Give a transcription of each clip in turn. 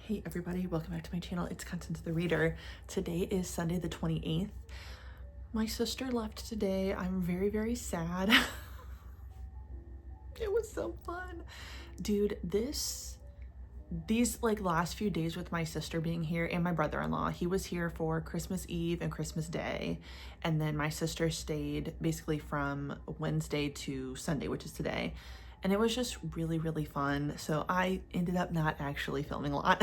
Hey everybody, welcome back to my channel. It's Constance the Reader. Today is Sunday the 28th. My sister left today. I'm very, very sad. It was so fun. Dude, these like last few days with my sister being here and my brother-in-law, he was here for Christmas Eve and Christmas Day. And then my sister stayed basically from Wednesday to Sunday, which is today. And it was just really, really fun. So I ended up not actually filming a lot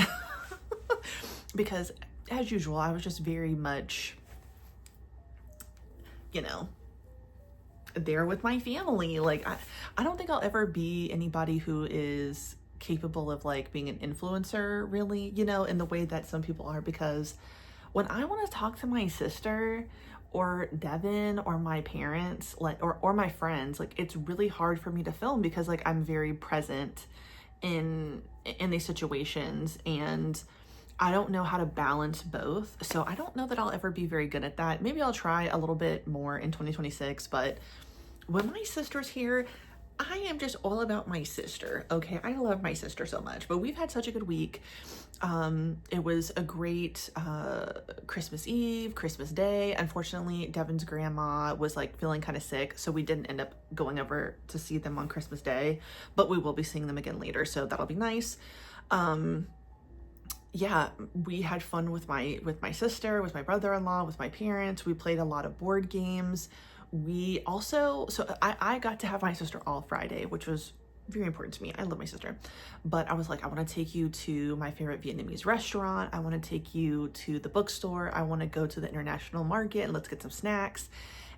because as usual, I was just very much, you know, there with my family. Like, I don't think I'll ever be anybody who is capable of like being an influencer really, you know, in the way that some people are, because when I want to talk to my sister or Devin or my parents, like, or my friends, like, it's really hard for me to film because like I'm very present in these situations and I don't know how to balance both. So I don't know that I'll ever be very good at that. Maybe I'll try a little bit more in 2026, but when my sister's here, I am just all about my sister, okay? I love my sister so much, but we've had such a good week. It was a great Christmas Eve, Christmas Day. Unfortunately, Devin's grandma was like feeling kind of sick, so we didn't end up going over to see them on Christmas Day, but we will be seeing them again later, so that'll be nice. Yeah, we had fun with my sister, with my brother-in-law, with my parents. We played a lot of board games. We also, so I got to have my sister all Friday, which was very important to me. I love my sister, but I was like, I want to take you to my favorite Vietnamese restaurant. I want to take you to the bookstore. I want to go to the international market and let's get some snacks.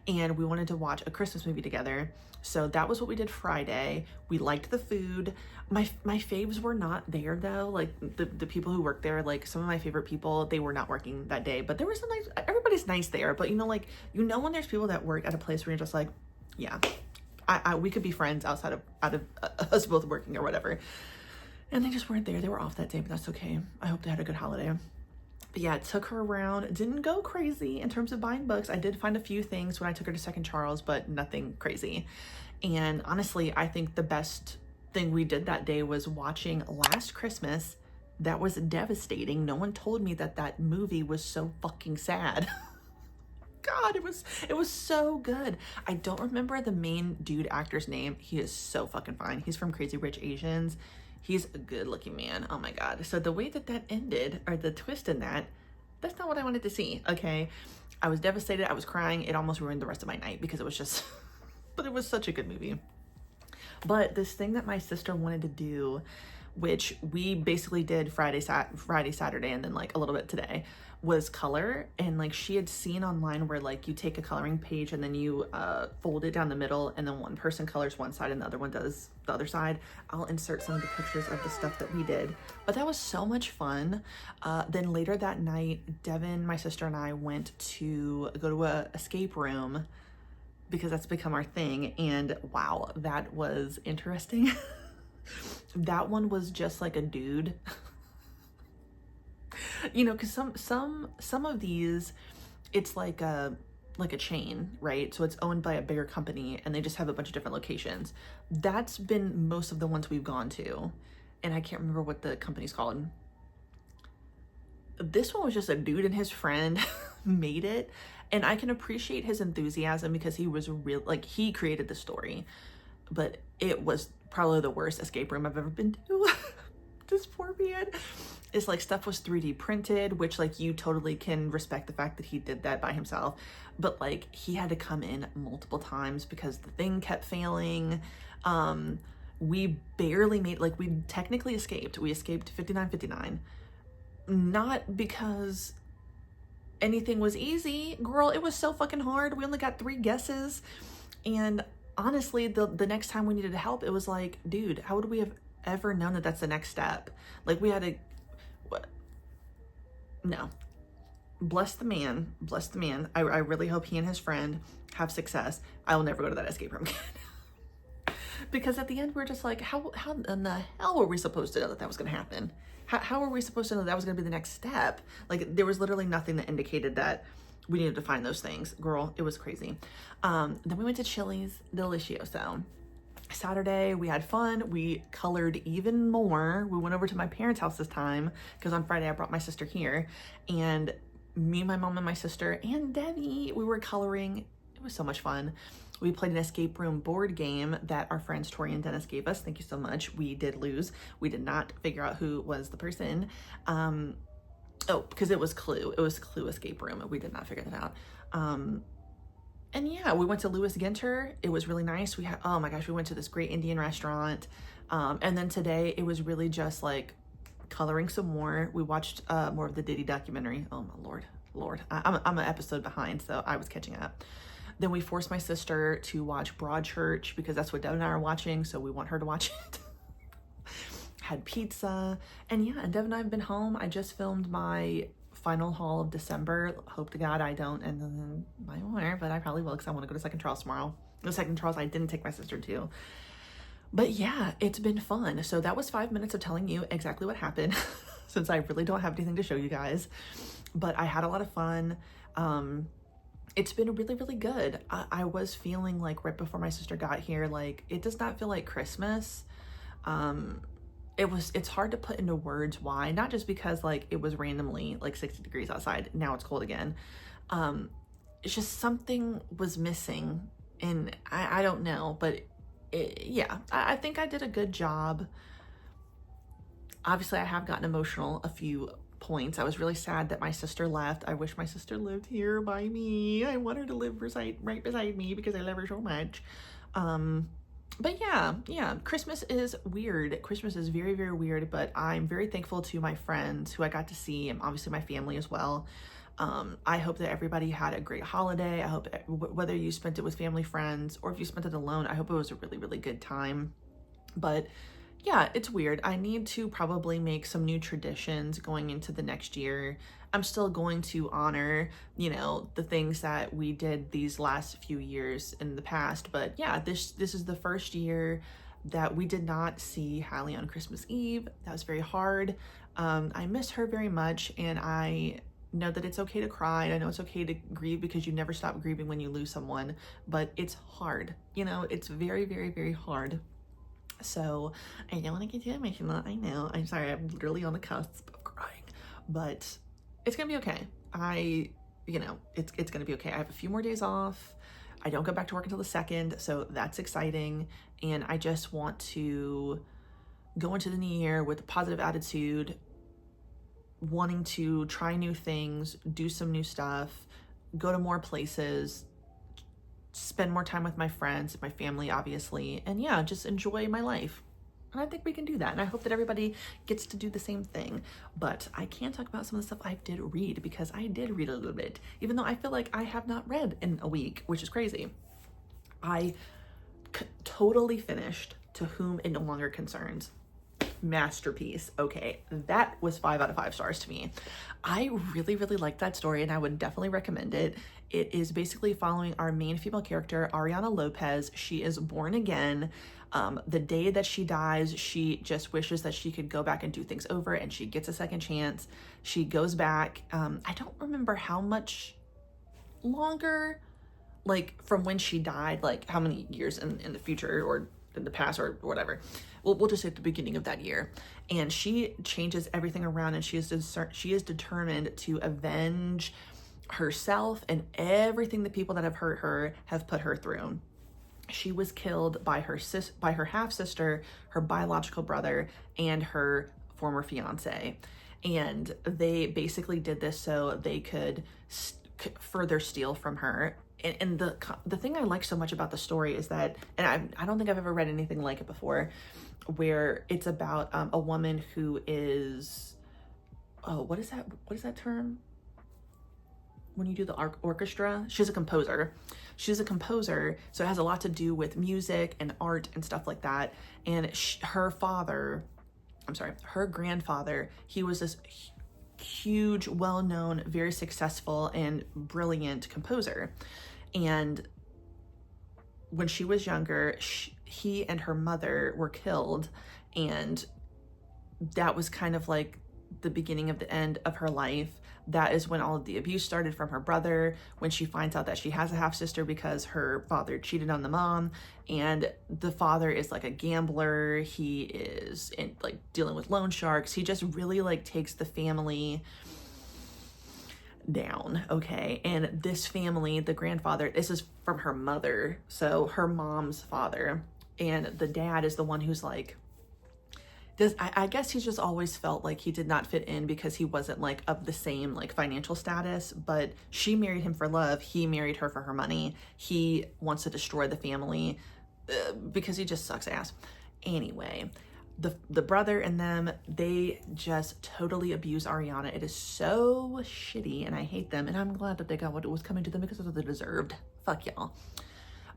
And we wanted to watch a Christmas movie together. So that was what we did Friday. We liked the food. My faves were not there though. Like the people who worked there, like some of my favorite people, they were not working that day, but there was some nice, everybody's nice there. But you know, like, you know, when there's people that work at a place where you're just like, yeah, we could be friends outside of us both working or whatever. And they just weren't there. They were off that day, but that's okay. I hope they had a good holiday. But yeah, took her around. Didn't go crazy in terms of buying books. I did find a few things when I took her to Second Charles, but nothing crazy. And honestly, I think the best thing we did that day was watching Last Christmas. That was devastating. No one told me that that movie was so fucking sad. God, it was so good. I don't remember the main dude actor's name. He is so fucking fine. He's from Crazy Rich Asians. He's a good looking man. Oh my God. So the way that ended, or the twist in that's not what I wanted to see. Okay. I was devastated. I was crying. It almost ruined the rest of my night because it was just, but it was such a good movie. But this thing that my sister wanted to do, which we basically did Friday, Saturday, and then like a little bit today, was color. And like she had seen online where like you take a coloring page and then you fold it down the middle and then one person colors one side and the other one does the other side. I'll insert some of the pictures of the stuff that we did, but that was so much fun. Then later that night, Devin, my sister, and I went to go to a escape room because that's become our thing. And wow, that was interesting. That one was just like a dude. You know, because some of these, it's like a chain, right? So it's owned by a bigger company and they just have a bunch of different locations. That's been most of the ones we've gone to, and I can't remember what the company's called. This one was just a dude and his friend made it, and I can appreciate his enthusiasm because he was real, like he created the story, but it was probably the worst escape room I've ever been to. This poor man. It's like stuff was 3D printed, which like you totally can respect the fact that he did that by himself, but like he had to come in multiple times because the thing kept failing. We barely made, like, we technically escaped. We escaped 5959, not because anything was easy, girl. It was so fucking hard. We only got 3 guesses, and honestly, the next time we needed help, it was like, dude, how would we have ever known that that's the next step? Like, we had to, what? No. Bless the man. Bless the man. I really hope he and his friend have success. I will never go to that escape room again. Because at the end, we're just like, how in the hell were we supposed to know that that was going to happen? How were we supposed to know that was going to be the next step? Like, there was literally nothing that indicated that we needed to find those things. Girl, it was crazy. Then we went to Chili's Delicioso. Saturday, we had fun. We colored even more. We went over to my parents' house this time because on Friday I brought my sister here, and me, my mom, and my sister, and Debbie, we were coloring. It was so much fun. We played an escape room board game that our friends Tori and Dennis gave us. Thank you so much. We did lose. We did not figure out who was the person. Oh, because it was Clue. It was Clue escape room. We did not figure that out. And yeah, we went to Louis Ginter. It was really nice. We had, oh my gosh, we went to this great Indian restaurant. And then today it was really just like coloring some more. We watched more of the Diddy documentary. Oh my Lord. I'm an episode behind, so I was catching up. Then we forced my sister to watch Broadchurch because that's what Deb and I are watching, so we want her to watch it. Had pizza, and yeah, and Deb and I have been home. I just filmed my final haul of December. Hope to God I don't, and then I won't, but I probably will because I want to go to Second Charles tomorrow. The Second Charles I didn't take my sister to. But yeah, it's been fun. So that was 5 minutes of telling you exactly what happened since I really don't have anything to show you guys. But I had a lot of fun. It's been really, really good. I was feeling like right before my sister got here, like it does not feel like Christmas. It's hard to put into words why, not just because like it was randomly like 60 degrees outside. Now it's cold again. It's just something was missing, and I don't know, but yeah, I think I did a good job. Obviously I have gotten emotional a few points. I was really sad that my sister left. I wish my sister lived here by me. I want her to live right beside me because I love her so much. But yeah, Christmas is weird. Christmas is very, very weird, but I'm very thankful to my friends who I got to see, and obviously my family as well. I hope that everybody had a great holiday. I hope whether you spent it with family, friends, or if you spent it alone, I hope it was a really, really good time. But yeah, it's weird. I need to probably make some new traditions going into the next year. I'm still going to honor, you know, the things that we did these last few years in the past. But yeah, this is the first year that we did not see Hallie on Christmas Eve. That was very hard. I miss her very much, and I know that it's okay to cry. I know it's okay to grieve because you never stop grieving when you lose someone, but it's hard. You know, it's very, very, very hard. So I don't want to get too emotional. I know. I'm sorry. I'm literally on the cusp of crying, but it's gonna be okay. It's gonna be okay. I have a few more days off. I don't go back to work until the 2nd, so that's exciting. And I just want to go into the new year with a positive attitude, wanting to try new things, do some new stuff, go to more places, spend more time with my friends, my family, obviously, and yeah, just enjoy my life. And I think we can do that. And I hope that everybody gets to do the same thing. But I can't talk about some of the stuff I did read because I did read a little bit, even though I feel like I have not read in a week, which is crazy. I totally finished To Whom It No Longer Concerns. Masterpiece. Okay, that was 5 out of 5 stars to me. I really, really liked that story, and I would definitely recommend it. It is basically following our main female character, Ariana Lopez. She is born again. The day that she dies, she just wishes that she could go back and do things over, and she gets a second chance. She goes back. I don't remember how much longer, like from when she died, like how many years in the future or in the past or whatever. We'll just say at the beginning of that year. And she changes everything around, and she is determined to avenge herself and everything the people that have hurt her have put her through. She was killed by her half-sister, her biological brother, and her former fiance. And they basically did this so they could further steal from her. And the thing I like so much about the story is that, and I don't think I've ever read anything like it before, where it's about a woman who is, what is that term? When you do the orchestra, she's a composer. She's a composer, so it has a lot to do with music and art and stuff like that. And her grandfather, he was this huge, well-known, very successful and brilliant composer. And when she was younger, he and her mother were killed, and that was kind of like the beginning of the end of her life. That is when all of the abuse started from her brother, when she finds out that she has a half sister because her father cheated on the mom, and the father is like a gambler. He is like dealing with loan sharks. He just really like takes the family down, okay? And this family, the grandfather, this is from her mother, so her mom's father, and the dad is the one who's like, I guess he's just always felt like he did not fit in because he wasn't like of the same like financial status, but she married him for love. He married her for her money. He wants to destroy the family because he just sucks ass. Anyway, the brother and them, they just totally abuse Ariana. It is so shitty and I hate them, and I'm glad that they got what was coming to them because that's what they deserved. Fuck y'all.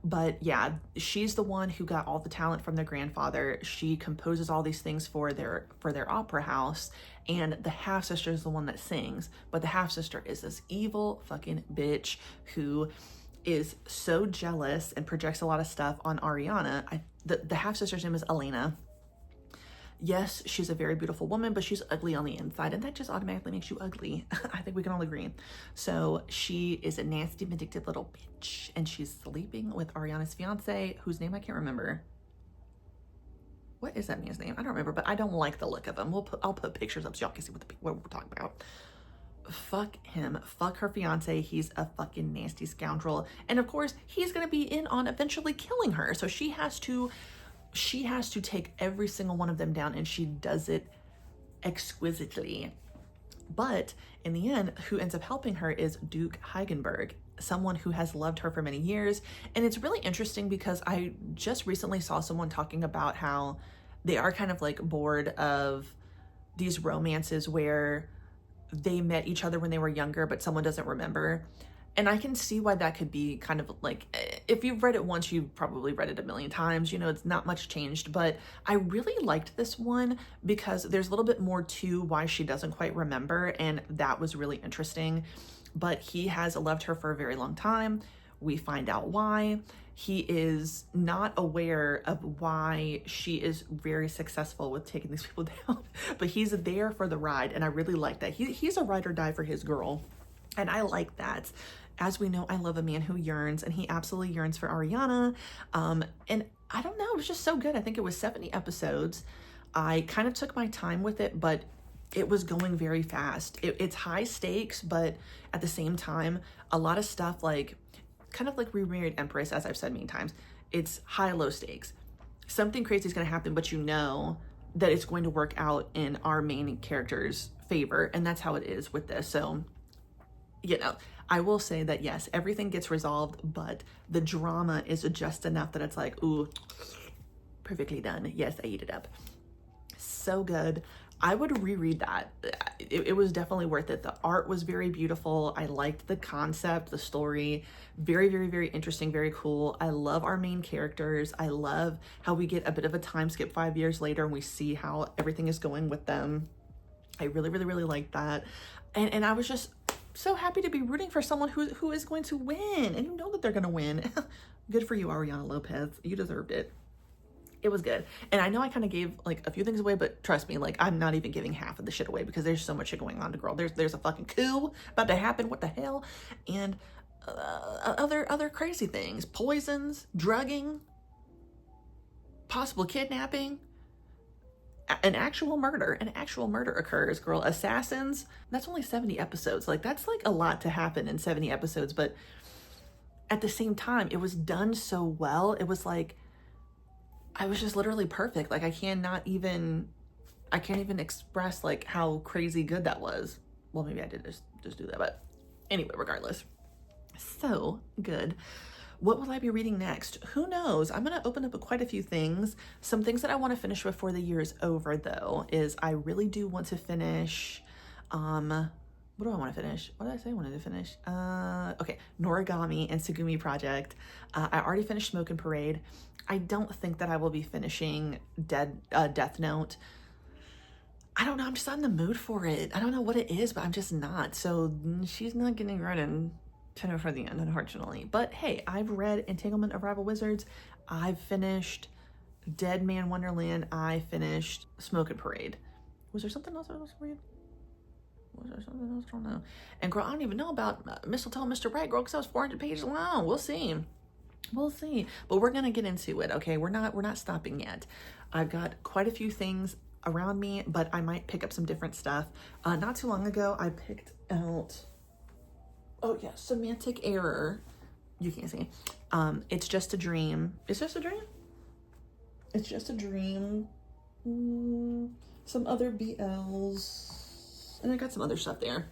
But yeah, she's the one who got all the talent from their grandfather. She composes all these things for their opera house, and the half-sister is the one that sings. But the half-sister is this evil fucking bitch who is so jealous and projects a lot of stuff on Ariana. The half-sister's name is Elena. Yes, she's a very beautiful woman, but she's ugly on the inside, and that just automatically makes you ugly. I think we can all agree. So she is a nasty, vindictive little bitch, and she's sleeping with Ariana's fiance, whose name I can't remember. What is that man's name? I don't remember, but I don't like the look of him. I'll put pictures up so y'all can see what we're talking about. Fuck him. Fuck her fiance. He's a fucking nasty scoundrel, and of course, he's gonna be in on eventually killing her. So she has to take every single one of them down, and she does it exquisitely. But in the end, who ends up helping her is Duke Heigenberg, someone who has loved her for many years. And it's really interesting because I just recently saw someone talking about how they are kind of like bored of these romances where they met each other when they were younger, but someone doesn't remember. And I can see why that could be kind of like, if you've read it once, you've probably read it a million times, you know, it's not much changed. But I really liked this one because there's a little bit more to why she doesn't quite remember, and that was really interesting. But he has loved her for a very long time. We find out why. He is not aware of why she is very successful with taking these people down, but he's there for the ride, and I really like that. He's a ride or die for his girl, and I like that. As we know, I love a man who yearns, and he absolutely yearns for Ariana. And I don't know, it was just so good. I think it was 70 episodes. I kind of took my time with it, but it was going very fast. It's high stakes, but at the same time, a lot of stuff like, kind of like Remarried Empress, as I've said many times, it's high, low stakes. Something crazy is going to happen, but you know that it's going to work out in our main character's favor, and that's how it is with this. So, you know, I will say that yes, everything gets resolved, but the drama is just enough that it's like, ooh, perfectly done. Yes, I eat it up. So good. I would reread that. It was definitely worth it. The art was very beautiful. I liked the concept, the story. Very, very, very interesting, very cool. I love our main characters. I love how we get a bit of a time skip 5 years later and we see how everything is going with them. I really, really, really liked that. And I was just so happy to be rooting for someone who is going to win, and you know that they're going to win. Good for you, Ariana Lopez. You deserved it. It was good. And I know I kind of gave like a few things away, but trust me, like I'm not even giving half of the shit away because there's so much shit going on to girl. There's a fucking coup about to happen. What the hell? And other crazy things, poisons, drugging, possible kidnapping, an actual murder occurs, girl. Assassins. That's only 70 episodes. Like that's like a lot to happen in 70 episodes, but at the same time, it was done so well. It was like, I was just literally perfect. Like I can't even express like how crazy good that was. Well, maybe I did just do that, but anyway, regardless. So good. What will I be reading next? Who knows? I'm going to open up quite a few things. Some things that I want to finish before the year is over, though, is I really do want to finish, what do I want to finish? What did I say I wanted to finish? Okay, Noragami and Tsugumi Project. I already finished Smoke and Parade. I don't think that I will be finishing Death Note. I don't know. I'm just not in the mood for it. I don't know what it is, but I'm just not. So she's not getting read in Tenor for the End, unfortunately. But hey, I've read Entanglement of Rival Wizards. I've finished Dead Man Wonderland. I finished Smoke and Parade. Was there something else I was reading? Was there something else? I don't know. And girl, I don't even know about Mistletoe Mr. Right, girl, because I was 400 pages long. We'll see. We'll see. But we're gonna get into it, okay? We're not stopping yet. I've got quite a few things around me, but I might pick up some different stuff. Not too long ago, I picked out, oh yeah, Semantic Error. You can't see. It's Just a Dream. It's Just a Dream? It's Just a Dream. Some other BLs. And I got some other stuff there.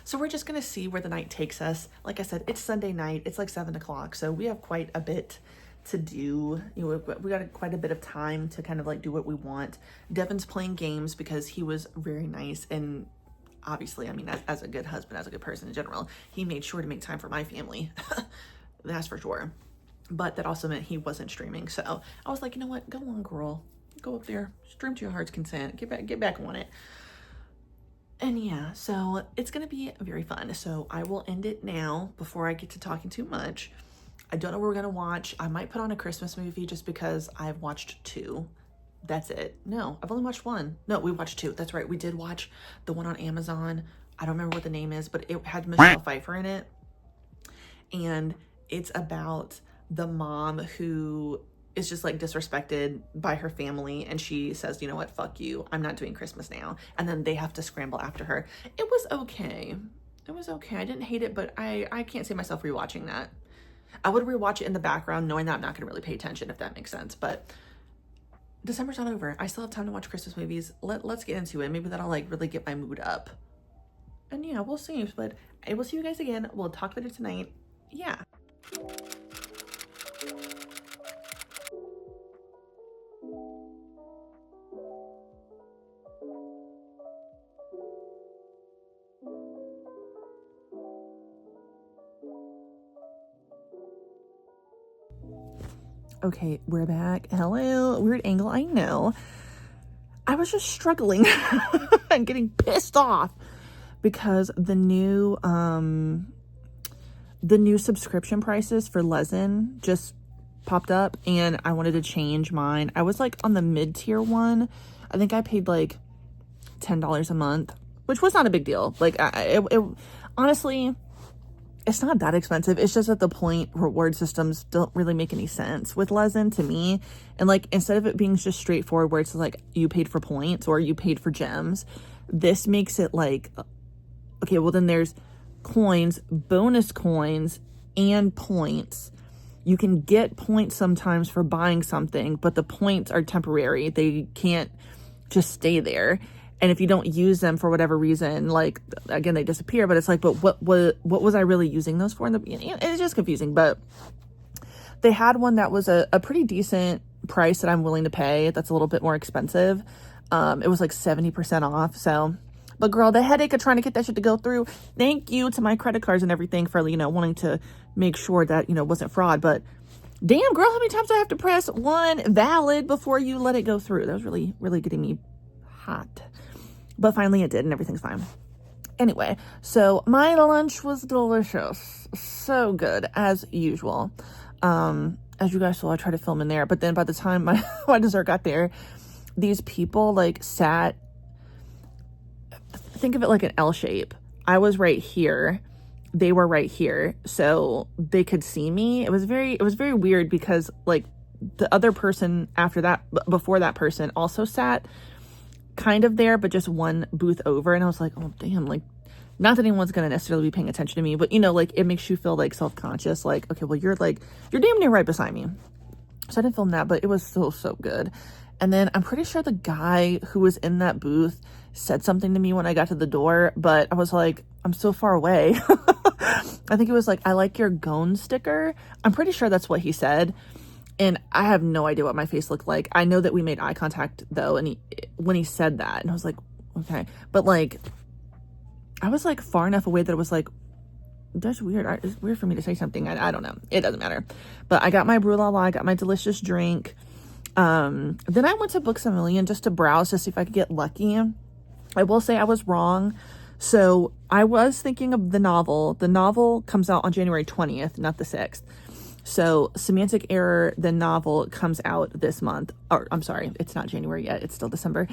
So we're just going to see where the night takes us. Like I said, it's Sunday night. It's like 7 o'clock. So we have quite a bit to do. You know, we got quite a bit of time to kind of like do what we want. Devin's playing games because he was very nice. And obviously, I mean, as a good husband, as a good person in general, he made sure to make time for my family. That's for sure. But that also meant he wasn't streaming. So I was like, you know what? Go on, girl. Go up there. Stream to your heart's content. Get back on it. And yeah, so it's going to be very fun. So I will end it now before I get to talking too much. I don't know what we're going to watch. I might put on a Christmas movie just because I've watched 2. That's it. No, I've only watched 1. No, we watched 2. That's right. We did watch the one on Amazon. I don't remember what the name is, but it had Michelle Pfeiffer in it. And it's about the mom who is just like disrespected by her family, and she says, you know what, fuck you, I'm not doing Christmas now, and then they have to scramble after her. It was okay. I didn't hate it, but I can't see myself rewatching that. I would rewatch it in the background knowing that I'm not going to really pay attention, if that makes sense. But December's not over. I still have time to watch Christmas movies. Let's get into it. Maybe that'll like really get my mood up. And yeah, we'll see. But I will see you guys again. We'll talk later tonight. Yeah. Okay, we're back. Hello. Weird angle, I know. I was just struggling and getting pissed off because the new subscription prices for Lezhin just popped up, and I wanted to change mine. I was like on the mid-tier one. I think I paid like $10 a month, which was not a big deal. Like it honestly, it's not that expensive. It's just at the point reward systems don't really make any sense with Lezhin to me. And like, instead of it being just straightforward where it's like you paid for points or you paid for gems, this makes it like, okay, well then there's coins, bonus coins, and points. You can get points sometimes for buying something, but the points are temporary. They can't just stay there. And if you don't use them for whatever reason, like, again, they disappear. But it's like, but what was I really using those for in the beginning? It's just confusing. But they had one that was a pretty decent price that I'm willing to pay. That's a little bit more expensive. It was like 70% off. So, but girl, the headache of trying to get that shit to go through. Thank you to my credit cards and everything for, you know, wanting to make sure that, you know, it wasn't fraud. But damn, girl, how many times do I have to press one valid before you let it go through? That was really, really getting me hot. But finally it did, and everything's fine. Anyway, so my lunch was delicious. So good, as usual. As you guys saw, I tried to film in there. But then by the time my dessert got there, these people, like, sat... Think of it like an L shape. I was right here. They were right here. So they could see me. It was very weird because, like, the other person after that, before that person, also sat kind of there, but just one booth over. And I was like, oh damn, like, not that anyone's gonna necessarily be paying attention to me, but you know, like, it makes you feel like self-conscious, like, okay, well, you're damn near right beside me. So I didn't film that, but it was so good. And then I'm pretty sure the guy who was in that booth said something to me when I got to the door, but I was like, I'm so far away. I think it was like, I like your Gone sticker. I'm pretty sure that's what he said. And I have no idea what my face looked like. I know that we made eye contact though, and when he said that, and I was like, okay. But like, I was like far enough away that it was like, that's weird. It's weird for me to say something. I don't know. It doesn't matter. But I got my Brew La La, I got my delicious drink. Then I went to Books A Million just to browse to see if I could get lucky. I will say I was wrong. So I was thinking of the novel. The novel comes out on January 20th, not the 6th. So Semantic Error, the novel, comes out this month. Or I'm sorry, it's not January yet. It's still December.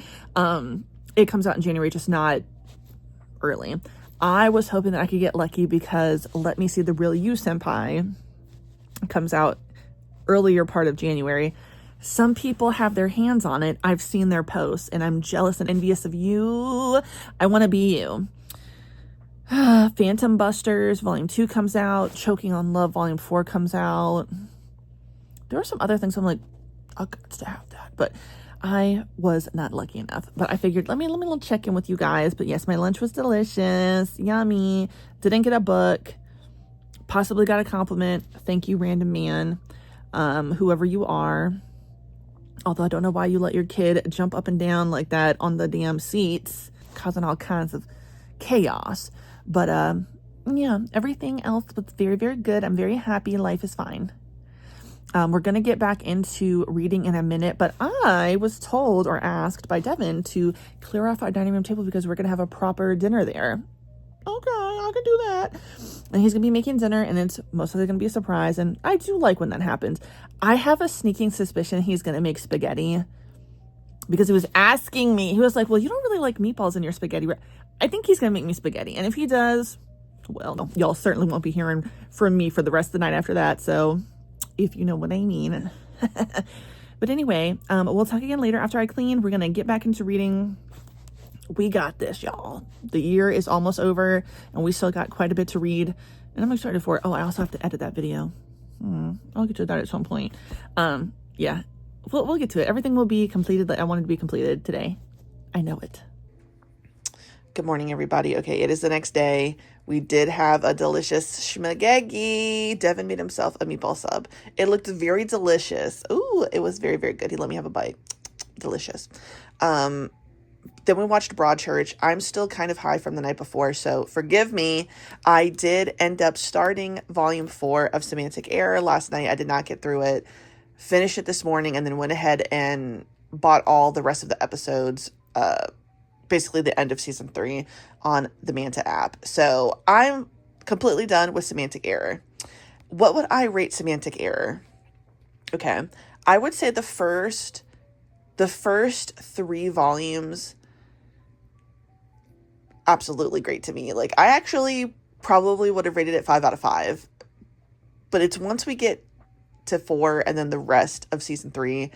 It comes out in January, just not early. I was hoping that I could get lucky because Let Me See the Real You Senpai comes out earlier part of January. Some people have their hands on it. I've seen their posts and I'm jealous and envious of you. I want to be you. Phantom Busters Volume 2 comes out. Choking on Love Volume 4 comes out. There are some other things I'm like, I'll got to have that. But I was not lucky enough. But I figured, let me check in with you guys. But yes, my lunch was delicious. Yummy. Didn't get a book. Possibly got a compliment. Thank you, random man. Whoever you are. Although I don't know why you let your kid jump up and down like that on the damn seats, causing all kinds of chaos. But yeah, everything else was very, very good. I'm very happy. Life is fine. We're going to get back into reading in a minute, but I was told or asked by Devin to clear off our dining room table because we're going to have a proper dinner there. Okay, I can do that. And he's going to be making dinner, and it's mostly going to be a surprise, and I do like when that happens. I have a sneaking suspicion he's going to make spaghetti because he was asking me. He was like, well, you don't really like meatballs in your spaghetti. I think he's going to make me spaghetti, and if he does, well, no, y'all certainly won't be hearing from me for the rest of the night after that, so if you know what I mean. But anyway, we'll talk again later after I clean. We're going to get back into reading. We got this, y'all. The year is almost over, and we still got quite a bit to read, and I'm excited for it. Oh, I also have to edit that video. I'll get to that at some point. Yeah, we'll get to it. Everything will be completed that I wanted to be completed today. I know it. Good morning, everybody. Okay, it is the next day. We did have a delicious schmagegi. Devin made himself a meatball sub. It looked very delicious. Ooh, it was very, very good. He let me have a bite. Delicious. Then we watched Broadchurch. I'm still kind of high from the night before, so forgive me. I did end up starting Volume 4 of Semantic Error last night. I did not get through it. Finished it this morning, and then went ahead and bought all the rest of the episodes, basically the end of season 3 on the Manta app. So I'm completely done with Semantic Error. What would I rate Semantic Error? Okay. I would say the first 3 volumes, absolutely great to me. Like, I actually probably would have rated it 5 out of 5. But it's once we get to 4 and then the rest of season 3,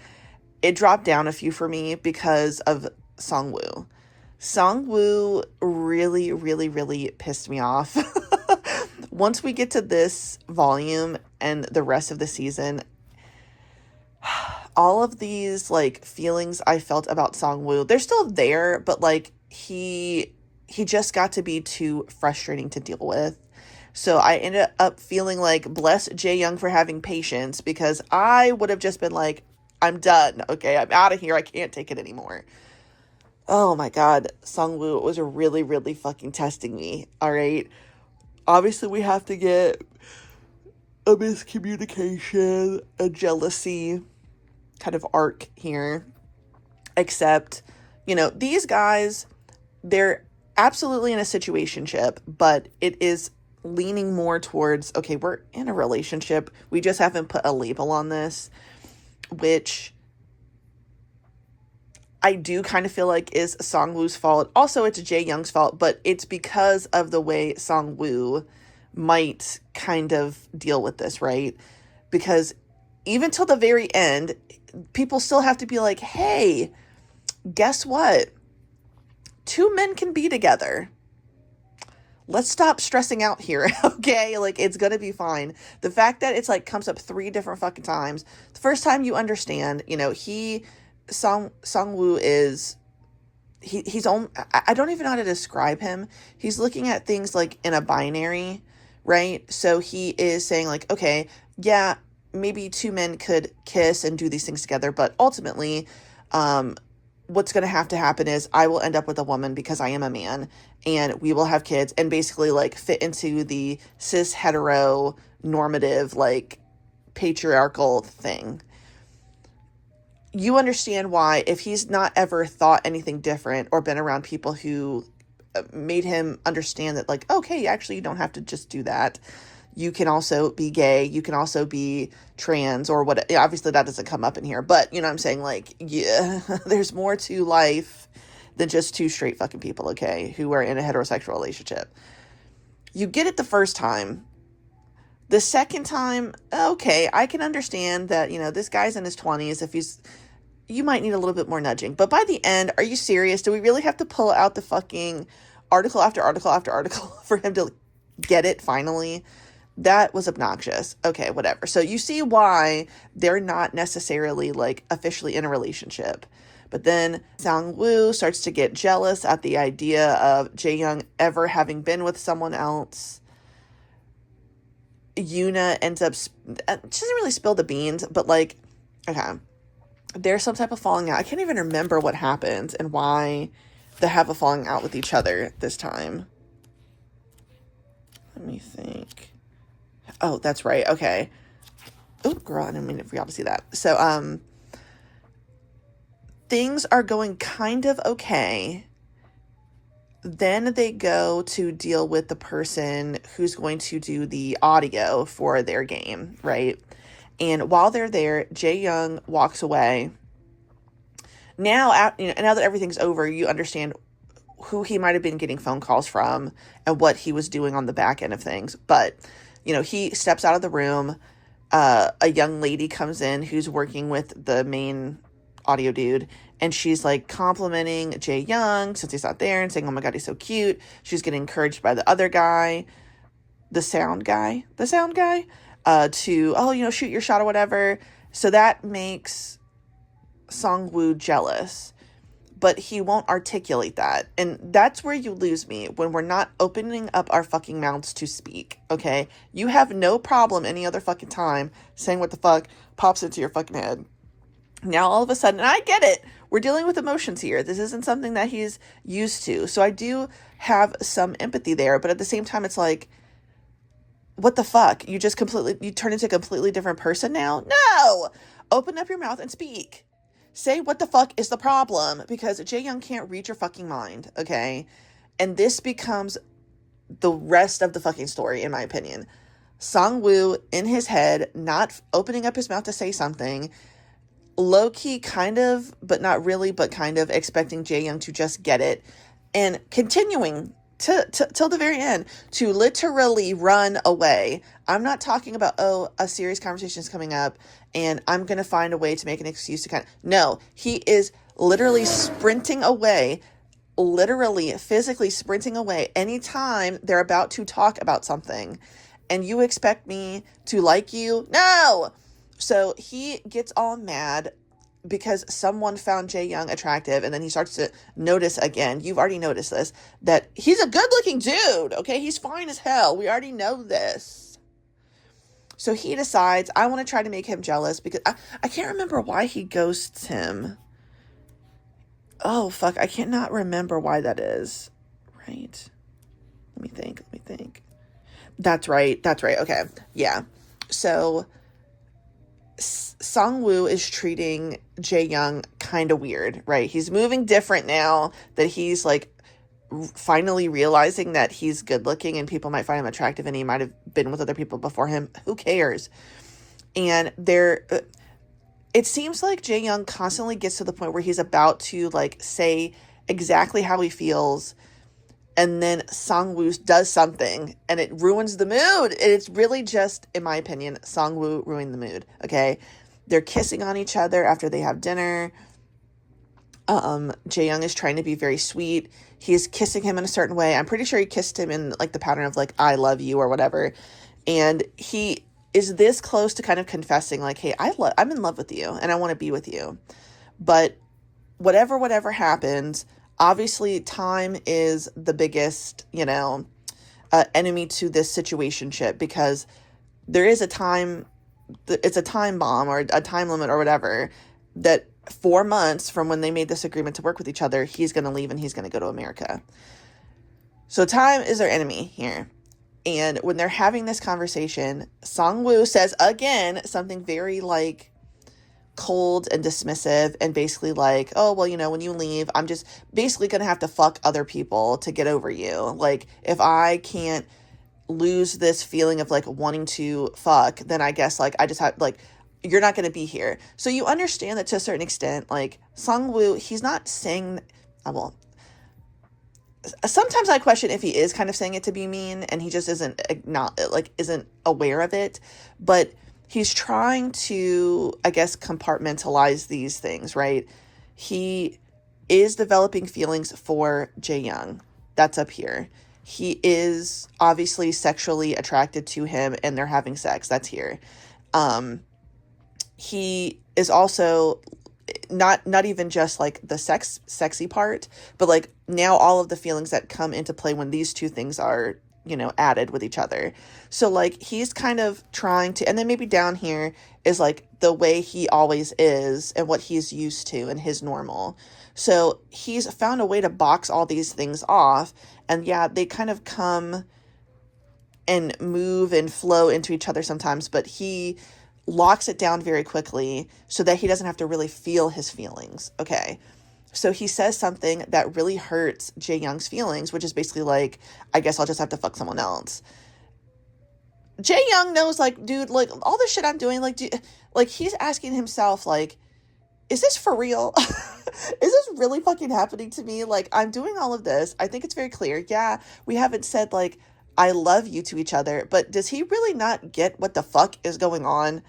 it dropped down a few for me because of Songwoo. Songwoo really, really, really pissed me off. Once we get to this volume and the rest of the season, all of these like feelings I felt about Songwoo, they're still there, but like he just got to be too frustrating to deal with. So I ended up feeling like, bless Jae Young for having patience, because I would have just been like, I'm done. Okay, I'm out of here. I can't take it anymore. Oh my God, Songwoo was really, really fucking testing me. All right. Obviously, we have to get a miscommunication, a jealousy kind of arc here. Except, you know, these guys, they're absolutely in a situationship, but it is leaning more towards, okay, we're in a relationship. We just haven't put a label on this, which I do kind of feel like is Songwoo's fault. Also, it's Jae Young's fault, but it's because of the way Songwoo might kind of deal with this, right? Because even till the very end, people still have to be like, hey, guess what? 2 men can be together. Let's stop stressing out here, okay? Like, it's gonna be fine. The fact that it's like comes up 3 different fucking times. The first time you understand, you know, Songwoo is, he's on, I don't even know how to describe him. He's looking at things like in a binary, right? So he is saying like, okay, yeah, maybe 2 men could kiss and do these things together, but ultimately, what's going to happen is I will end up with a woman because I am a man, and we will have kids and basically like fit into the cis hetero normative, like patriarchal thing. You understand why, if he's not ever thought anything different or been around people who made him understand that, like, okay, actually, you don't have to just do that. You can also be gay. You can also be trans or what. Obviously, that doesn't come up in here. But, you know what I'm saying? Like, yeah, there's more to life than just two straight fucking people, okay, who are in a heterosexual relationship. You get it the first time. The second time, okay, I can understand that, this guy's in his 20s. You might need a little bit more nudging. But by the end, are you serious? Do we really have to pull out the fucking article after article after article for him to get it finally? That was obnoxious. Okay, whatever. So you see why they're not necessarily like officially in a relationship. But then Sang-woo starts to get jealous at the idea of Jae-young ever having been with someone else. Yoona ends up, she doesn't really spill the beans, but like, okay, there's some type of falling out. I can't even remember what happened and why they have a falling out with each other this time. Let me think. Oh, that's right. Okay. Oh, girl, I didn't mean for y'all to see that. So, things are going kind of okay. Then they go to deal with the person who's going to do the audio for their game, right? And while they're there, Jae-young walks away. Now, now that everything's over, you understand who he might have been getting phone calls from and what he was doing on the back end of things. But, he steps out of the room. A young lady comes in who's working with the main audio dude, and she's like complimenting Jae-young since he's not there and saying, oh my God, he's so cute. She's getting encouraged by the other guy, the sound guy, to, shoot your shot or whatever. So that makes Sang-woo jealous, but he won't articulate that. And that's where you lose me, when we're not opening up our fucking mouths to speak, okay? You have no problem any other fucking time saying what the fuck pops into your fucking head. Now, all of a sudden, and I get it, we're dealing with emotions here. This isn't something that he's used to. So I do have some empathy there, but at the same time, it's like, what the fuck? You turn into a completely different person now? No! Open up your mouth and speak. Say what the fuck is the problem, because Jae-young can't read your fucking mind, okay? And this becomes the rest of the fucking story, in my opinion. Sang-woo, in his head, not opening up his mouth to say something, low-key kind of, but not really, but kind of expecting Jae-young to just get it, and continuing till the very end to literally run away. I'm not talking about, a serious conversation is coming up and I'm going to find a way to make an excuse to no, he is literally sprinting away, literally physically sprinting away anytime they're about to talk about something. And you expect me to like you? No! So he gets all mad because someone found Jae-young attractive, and then he starts to notice again, you've already noticed this, that he's a good-looking dude, okay? He's fine as hell. We already know this. So he decides, I want to try to make him jealous, because I can't remember why he ghosts him. Oh, fuck, I cannot remember why that is. Right? Let me think. That's right, okay. Yeah. So Sang-woo is treating Jae-young kind of weird, right? He's moving different now that he's like finally realizing that he's good looking and people might find him attractive, and he might have been with other people before him. Who cares? And it seems like Jae-young constantly gets to the point where he's about to like say exactly how he feels, and then Sang-woo does something and it ruins the mood. And it's really just, in my opinion, Sang-woo ruined the mood, okay? They're kissing on each other after they have dinner. Jae-young is trying to be very sweet. He's kissing him in a certain way. I'm pretty sure he kissed him in like the pattern of like, I love you or whatever. And he is this close to kind of confessing like, hey, I'm in love with you and I want to be with you. But whatever happens, obviously time is the biggest, enemy to this situationship, because there is it's a time bomb or a time limit or whatever, that 4 months from when they made this agreement to work with each other, he's going to leave and he's going to go to America. So time is their enemy here. And when they're having this conversation, Sang-woo says again something very like cold and dismissive, and basically like, oh, well, when you leave, I'm just basically going to have to fuck other people to get over you. Like, if I can't lose this feeling of like wanting to fuck, then I guess like I just have like, you're not going to be here. So you understand that to a certain extent, like Sang-woo, he's not saying, well, sometimes I question if he is kind of saying it to be mean and he just isn't aware of it, but he's trying to, I guess, compartmentalize these things, right? He is developing feelings for Jae Young. That's up here. He is obviously sexually attracted to him and they're having sex. That's here. He is also not even just like the sexy part, but like now all of the feelings that come into play when these two things are, added with each other. So like he's kind of trying to, and then maybe down here is like the way he always is and what he's used to and his normal. So he's found a way to box all these things off, and yeah, they kind of come and move and flow into each other sometimes, but he locks it down very quickly so that he doesn't have to really feel his feelings. Okay. So he says something that really hurts Jae Young's feelings, which is basically like, I guess I'll just have to fuck someone else. Jae Young knows, like, dude, like, all this shit I'm doing, like, he's asking himself, like, is this for real? Is this really fucking happening to me? Like, I'm doing all of this. I think it's very clear. Yeah, we haven't said, like, I love you to each other, but does he really not get what the fuck is going on?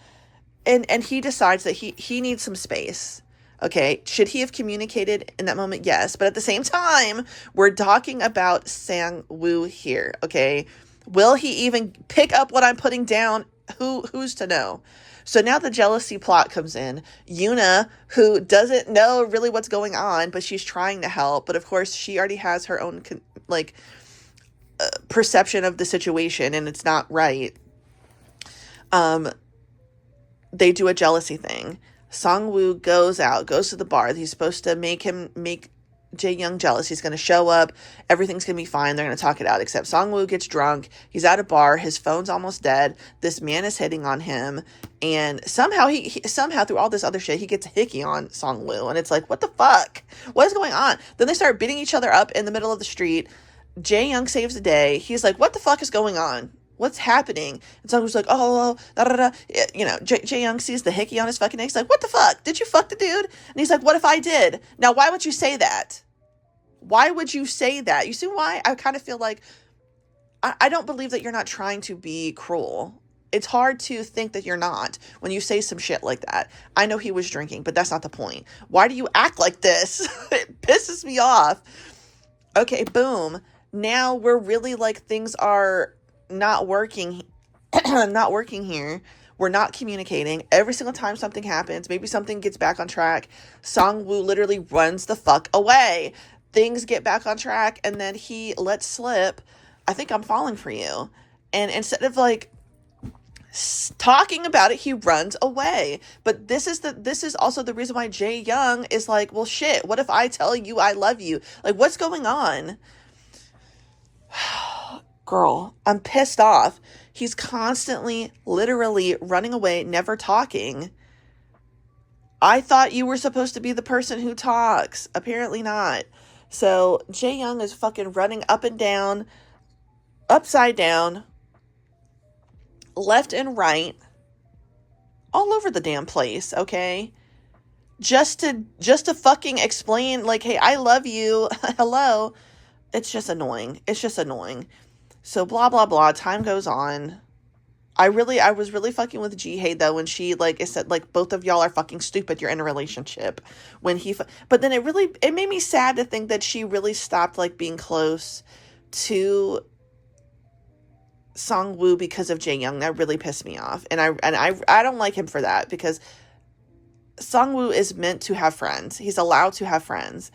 And he decides that he needs some space. Okay, should he have communicated in that moment? Yes, but at the same time, we're talking about Sang-woo here, okay? Will he even pick up what I'm putting down? Who's to know? So now the jealousy plot comes in. Yuna, who doesn't know really what's going on, but she's trying to help, but of course she already has her own perception of the situation, and it's not right. They do a jealousy thing. Sang-woo goes to the bar. He's supposed to make Jae Young jealous. He's going to show up. Everything's going to be fine. They're going to talk it out, except Sang-woo gets drunk. He's at a bar. His phone's almost dead. This man is hitting on him. And somehow somehow through all this other shit, he gets a hickey on Sang-woo. And it's like, what the fuck? What is going on? Then they start beating each other up in the middle of the street. Jae Young saves the day. He's like, what the fuck is going on? What's happening? And Sang-woo's like, oh, da da da. Jae Young sees the hickey on his fucking neck. He's like, what the fuck? Did you fuck the dude? And he's like, what if I did? Now, why would you say that? Why would you say that? You see why? I kind of feel like I don't believe that you're not trying to be cruel. It's hard to think that you're not when you say some shit like that. I know he was drinking, but that's not the point. Why do you act like this? It pisses me off. Okay, boom. Now we're really like things are not working here. We're not communicating. Every single time something happens, maybe something gets back on track, Sang-woo literally runs the fuck away. Things get back on track, and then he lets slip, I think I'm falling for you. And instead of like talking about it, he runs away. But this is also the reason why Jae Young is like, well, shit, what if I tell you I love you? Like, what's going on? Girl, I'm pissed off. He's constantly, literally running away, never talking. I thought you were supposed to be the person who talks. Apparently not. So Jae Young is fucking running up and down, upside down, left and right, all over the damn place, okay? Just to fucking explain, like, hey, I love you. Hello. It's just annoying. So blah, blah, blah. Time goes on. I was really fucking with Jihye though when she like said like both of y'all are fucking stupid. You're in a relationship. But then it made me sad to think that she really stopped like being close to Sang-woo because of Jae Young. That really pissed me off, and I don't like him for that because Sang-woo is meant to have friends. He's allowed to have friends.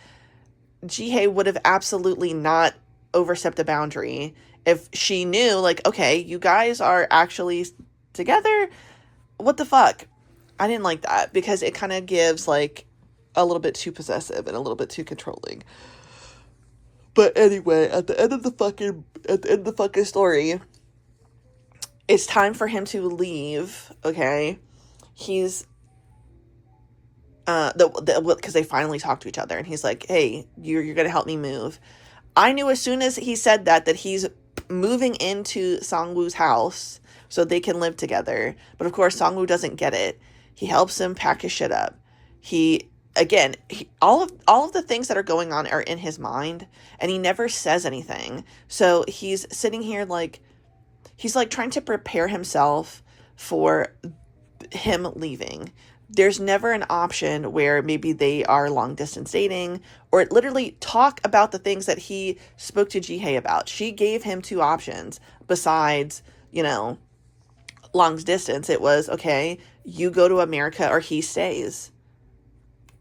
Jihye would have absolutely not overstepped a boundary if she knew, like, okay, you guys are actually together. What the fuck? I didn't like that because it kind of gives, like, a little bit too possessive and a little bit too controlling. But anyway, at the end of the fucking story, it's time for him to leave, okay? He's, because they finally talk to each other, and he's like, hey, you're gonna help me move. I knew as soon as he said that he's moving into Sang-woo's house so they can live together. But of course, Sang-woo doesn't get it. He helps him pack his shit up. He again, all of the things that are going on are in his mind, and he never says anything. So he's sitting here like he's like trying to prepare himself for him leaving. There's never an option where maybe they are long distance dating, or literally talk about the things that he spoke to Jihei about. She gave him two options besides, long distance. It was, okay, you go to America or he stays.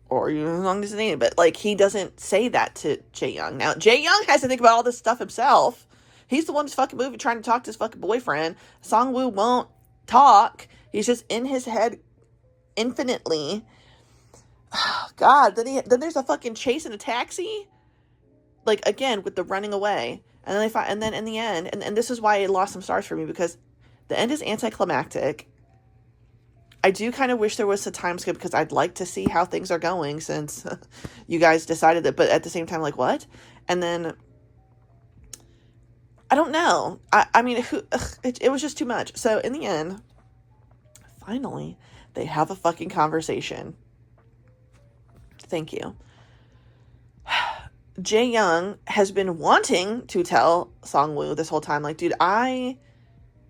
Or you long distance dating. But like, he doesn't say that to Jae-young. Now, Jae-young has to think about all this stuff himself. He's the one who's fucking moving, trying to talk to his fucking boyfriend. Song-woo won't talk. He's just in his head infinitely. Oh, God, then there's a fucking chase in a taxi. Like, again, with the running away. And then and then in the end, and this is why it lost some stars for me, because the end is anticlimactic. I do kind of wish there was a time skip, because I'd like to see how things are going since you guys decided that, but at the same time, like, what? And then, I don't know. I mean, it was just too much. So in the end, finally, they have a fucking conversation. Thank you. Jae-young has been wanting to tell Song-woo this whole time, like, dude, I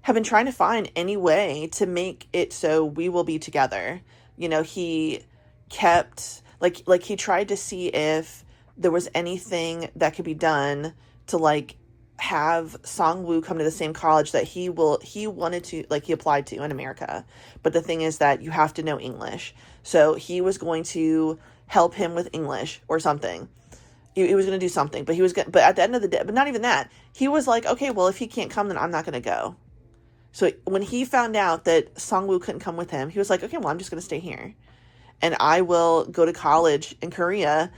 have been trying to find any way to make it so we will be together. He kept, like he tried to see if there was anything that could be done to, like, have Song-woo come to the same college that he wanted to, like, he applied to in America. But the thing is that you have to know English. So he was going to help him with English or something. He was going to do something, but but at the end of the day, but not even that, he was like, okay, well, if he can't come, then I'm not going to go. So when he found out that Song-woo couldn't come with him, he was like, okay, well, I'm just going to stay here. And I will go to college in Korea.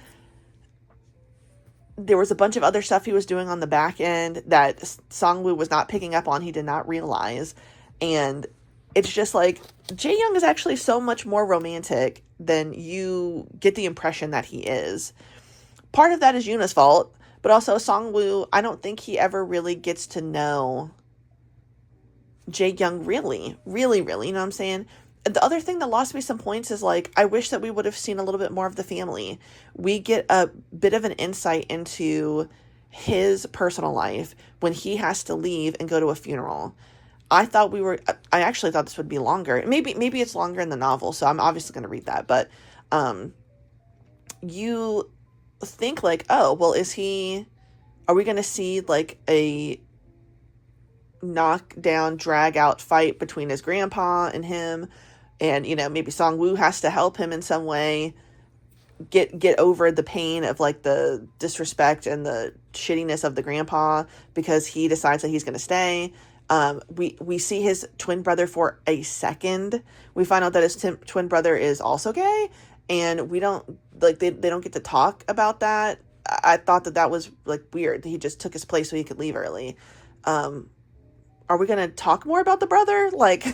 There was a bunch of other stuff he was doing on the back end that Song-woo was not picking up on. He did not realize. And it's just like, Jae-young is actually so much more romantic than you get the impression that he is. Part of that is Yuna's fault, but also Song-woo, I don't think he ever really gets to know Jae-young really, you know what I'm saying? The other thing that lost me some points is, like, I wish that we would have seen a little bit more of the family. We get a bit of an insight into his personal life when he has to leave and go to a funeral. I actually thought this would be longer. Maybe it's longer in the novel, so I'm obviously going to read that, but you think, like, oh, well, are we going to see, like, a knockdown, drag out fight between his grandpa and him, and maybe Song-woo has to help him in some way get over the pain of, like, the disrespect and the shittiness of the grandpa because he decides that he's going to stay. We see his twin brother for a second. We find out that his twin brother is also gay, and we don't, like, they don't get to talk about that. I thought that was, like, weird. He just took his place so he could leave early. Are we going to talk more about the brother? Like,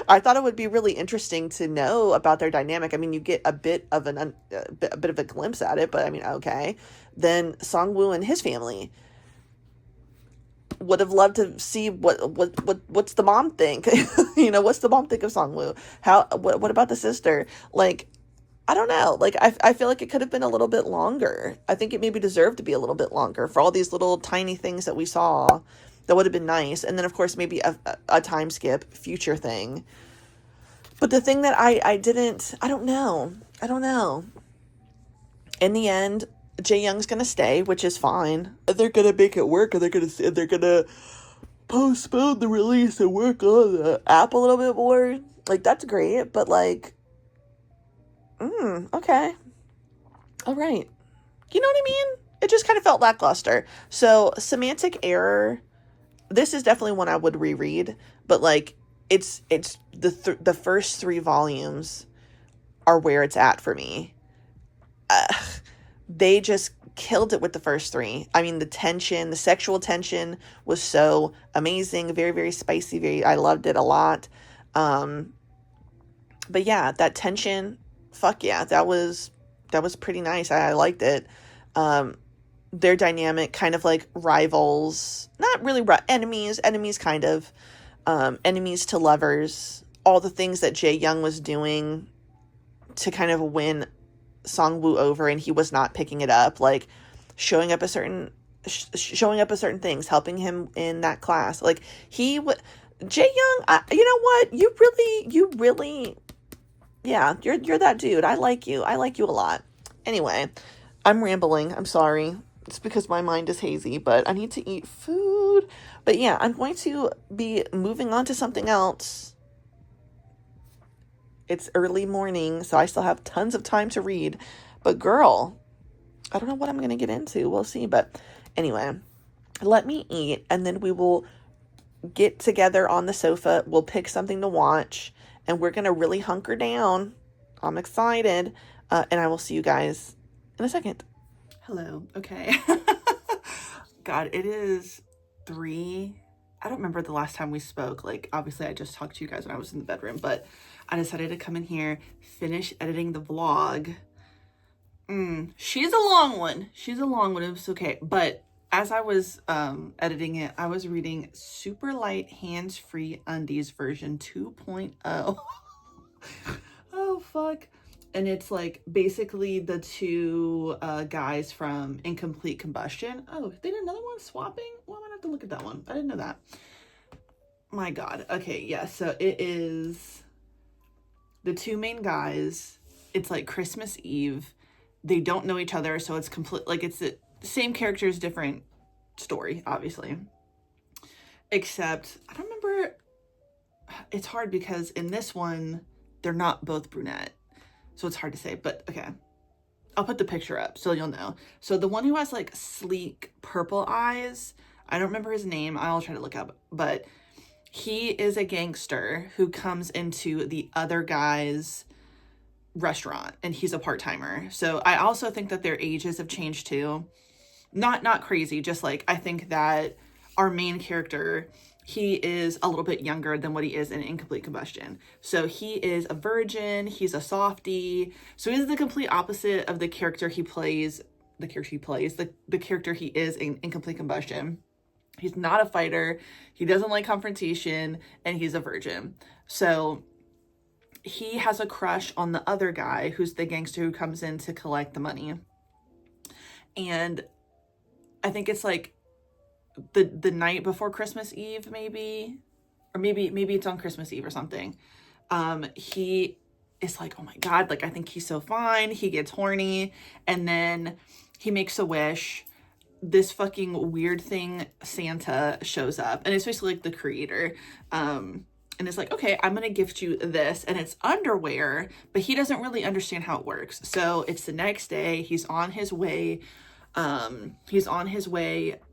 I thought it would be really interesting to know about their dynamic. I mean, you get a bit of a glimpse at it, but I mean, okay. Then Song-woo and his family. Would have loved to see what's the mom think? What's the mom think of Song-woo? What about the sister? Like, I don't know. Like, I feel like it could have been a little bit longer. I think it maybe deserved to be a little bit longer for all these little tiny things that we saw. That would have been nice. And then, of course, maybe a time skip, future thing. But the thing that I don't know. In the end, Jae-young's going to stay, which is fine. They're going to make it work, and they're going to postpone the release and work on the app a little bit more. Like, that's great, but, like, okay. All right. You know what I mean? It just kind of felt lackluster. So, Semantic Error, this is definitely one I would reread, but, like, it's the first 3 volumes are where it's at for me. They just killed it with the first 3. I mean, the sexual tension was so amazing, very, very spicy, I loved it a lot. But yeah, that tension, fuck yeah, that was pretty nice. I liked it. Their dynamic, kind of like rivals, not really enemies kind of, enemies to lovers, all the things that Jae-young was doing to kind of win Songwoo over and he was not picking it up, like showing up a certain things, helping him in that class. Like he would, Jae-young, you know what? You really, yeah, you're that dude. I like you a lot. Anyway, I'm rambling. I'm sorry. It's because my mind is hazy, but I need to eat food. But yeah, I'm going to be moving on to something else. It's early morning, so I still have tons of time to read. But girl, I don't know what I'm going to get into. We'll see. But anyway, let me eat, and then we will get together on the sofa. We'll pick something to watch, and we're going to really hunker down. I'm excited. And I will see you guys in a second. Hello. Okay. God, it is 3. I don't remember the last time we spoke. Like, obviously, I just talked to you guys when I was in the bedroom, but I decided to come in here, finish editing the vlog. She's a long one. It was okay. But as I was editing it, I was reading Super Light Hands-Free Undies version 2.0. Oh, fuck. And it's like basically the 2 guys from Incomplete Combustion. Oh, they did another one swapping? Well, I'm gonna have to look at that one. I didn't know that. My God. Okay, yeah, so it is the 2 main guys. It's like Christmas Eve. They don't know each other, so it's complete, like it's the same characters, different story, obviously. Except, I don't remember, it's hard because in this one, they're not both brunette. So it's hard to say, but okay. I'll put the picture up so you'll know. So the one who has like sleek purple eyes, I don't remember his name. I'll try to look up, but he is a gangster who comes into the other guy's restaurant and he's a part-timer. So I also think that their ages have changed too. Not crazy, just like I think that our main character, he is a little bit younger than what he is in Incomplete Combustion. So he is a virgin, he's a softie. So he's the complete opposite of the character he plays, the character he is in Incomplete Combustion. He's not a fighter, he doesn't like confrontation, and he's a virgin. So he has a crush on the other guy who's the gangster who comes in to collect the money. And I think it's like the night before Christmas Eve, maybe, or maybe it's on Christmas Eve or something. He is like, oh my God, like I think he's so fine. He gets horny, and then he makes a wish. This fucking weird thing, Santa, shows up, and it's basically like the creator. And it's like, okay, I'm gonna gift you this, and it's underwear, but he doesn't really understand how it works. So it's the next day. He's on his way.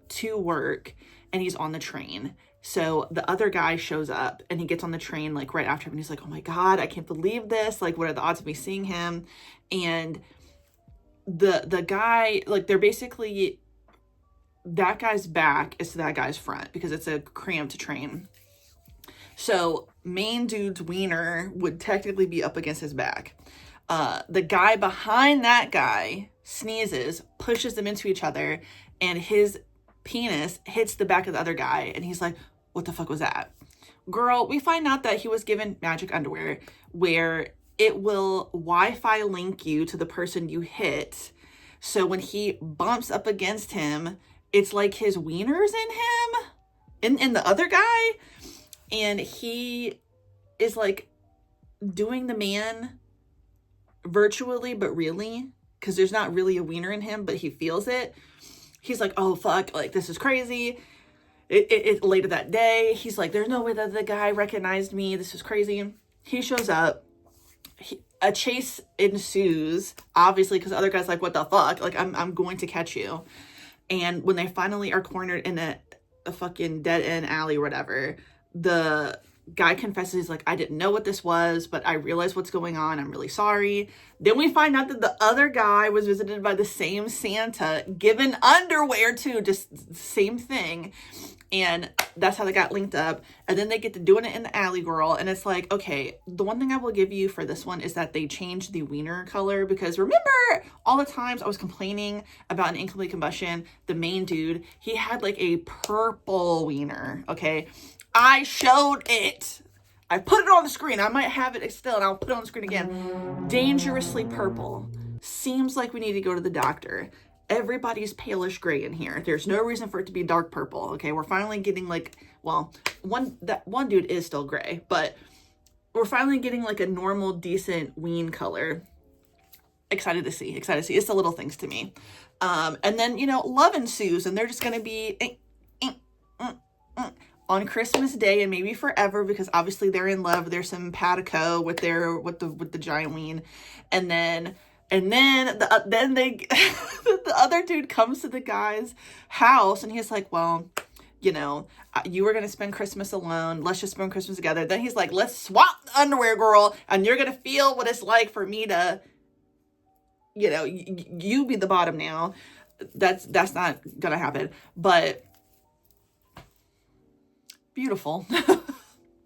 To work, and he's on the train. So the other guy shows up and he gets on the train like right after him, and he's like, oh my God, I can't believe this. Like, what are the odds of me seeing him? And the guy, like, they're basically, that guy's back is to that guy's front because it's a cramped train. So main dude's wiener would technically be up against his back. The guy behind that guy sneezes, pushes them into each other, and his penis hits the back of the other guy, and he's like, what the fuck was that? Girl, we find out that he was given magic underwear where it will Wi-Fi link you to the person you hit. So when he bumps up against him, it's like his wiener's in him, in the other guy, and he is like doing the man virtually but really, because there's not really a wiener in him, but he feels it. He's like, oh, fuck, like, this is crazy. It later that day, he's like, there's no way that the guy recognized me. This is crazy. He shows up. A chase ensues, obviously, because the other guy's like, what the fuck? Like, I'm going to catch you. And when they finally are cornered in a fucking dead-end alley or whatever, the guy confesses, he's like, I didn't know what this was, but I realized what's going on. I'm really sorry. Then we find out that the other guy was visited by the same Santa, given underwear too, just same thing. And that's how they got linked up. And then they get to doing it in the alley, girl. And it's like, okay, the one thing I will give you for this one is that they changed the wiener color, because remember all the times I was complaining about an Incomplete Combustion, the main dude, he had like a purple wiener, okay? I showed it. I put it on the screen. I might have it still, and I'll put it on the screen again. Dangerously purple. seems like we need to go to the doctor. Everybody's palish gray in here. There's no reason for it to be dark purple. Okay, we're finally getting like, well, that one dude is still gray, but we're finally getting like a normal, decent ween color. Excited to see. It's the little things to me. And then, you know, love ensues, and they're just gonna be on Christmas Day and maybe forever, because obviously they're in love. There's some patico with the giant ween, and then they the other dude comes to the guy's house, and he's like, well, you know, you were gonna spend Christmas alone. Let's just spend Christmas together. Then he's like, let's swap the underwear, girl, and you're gonna feel what it's like for me to, you know, you be the bottom now. That's not gonna happen, but beautiful.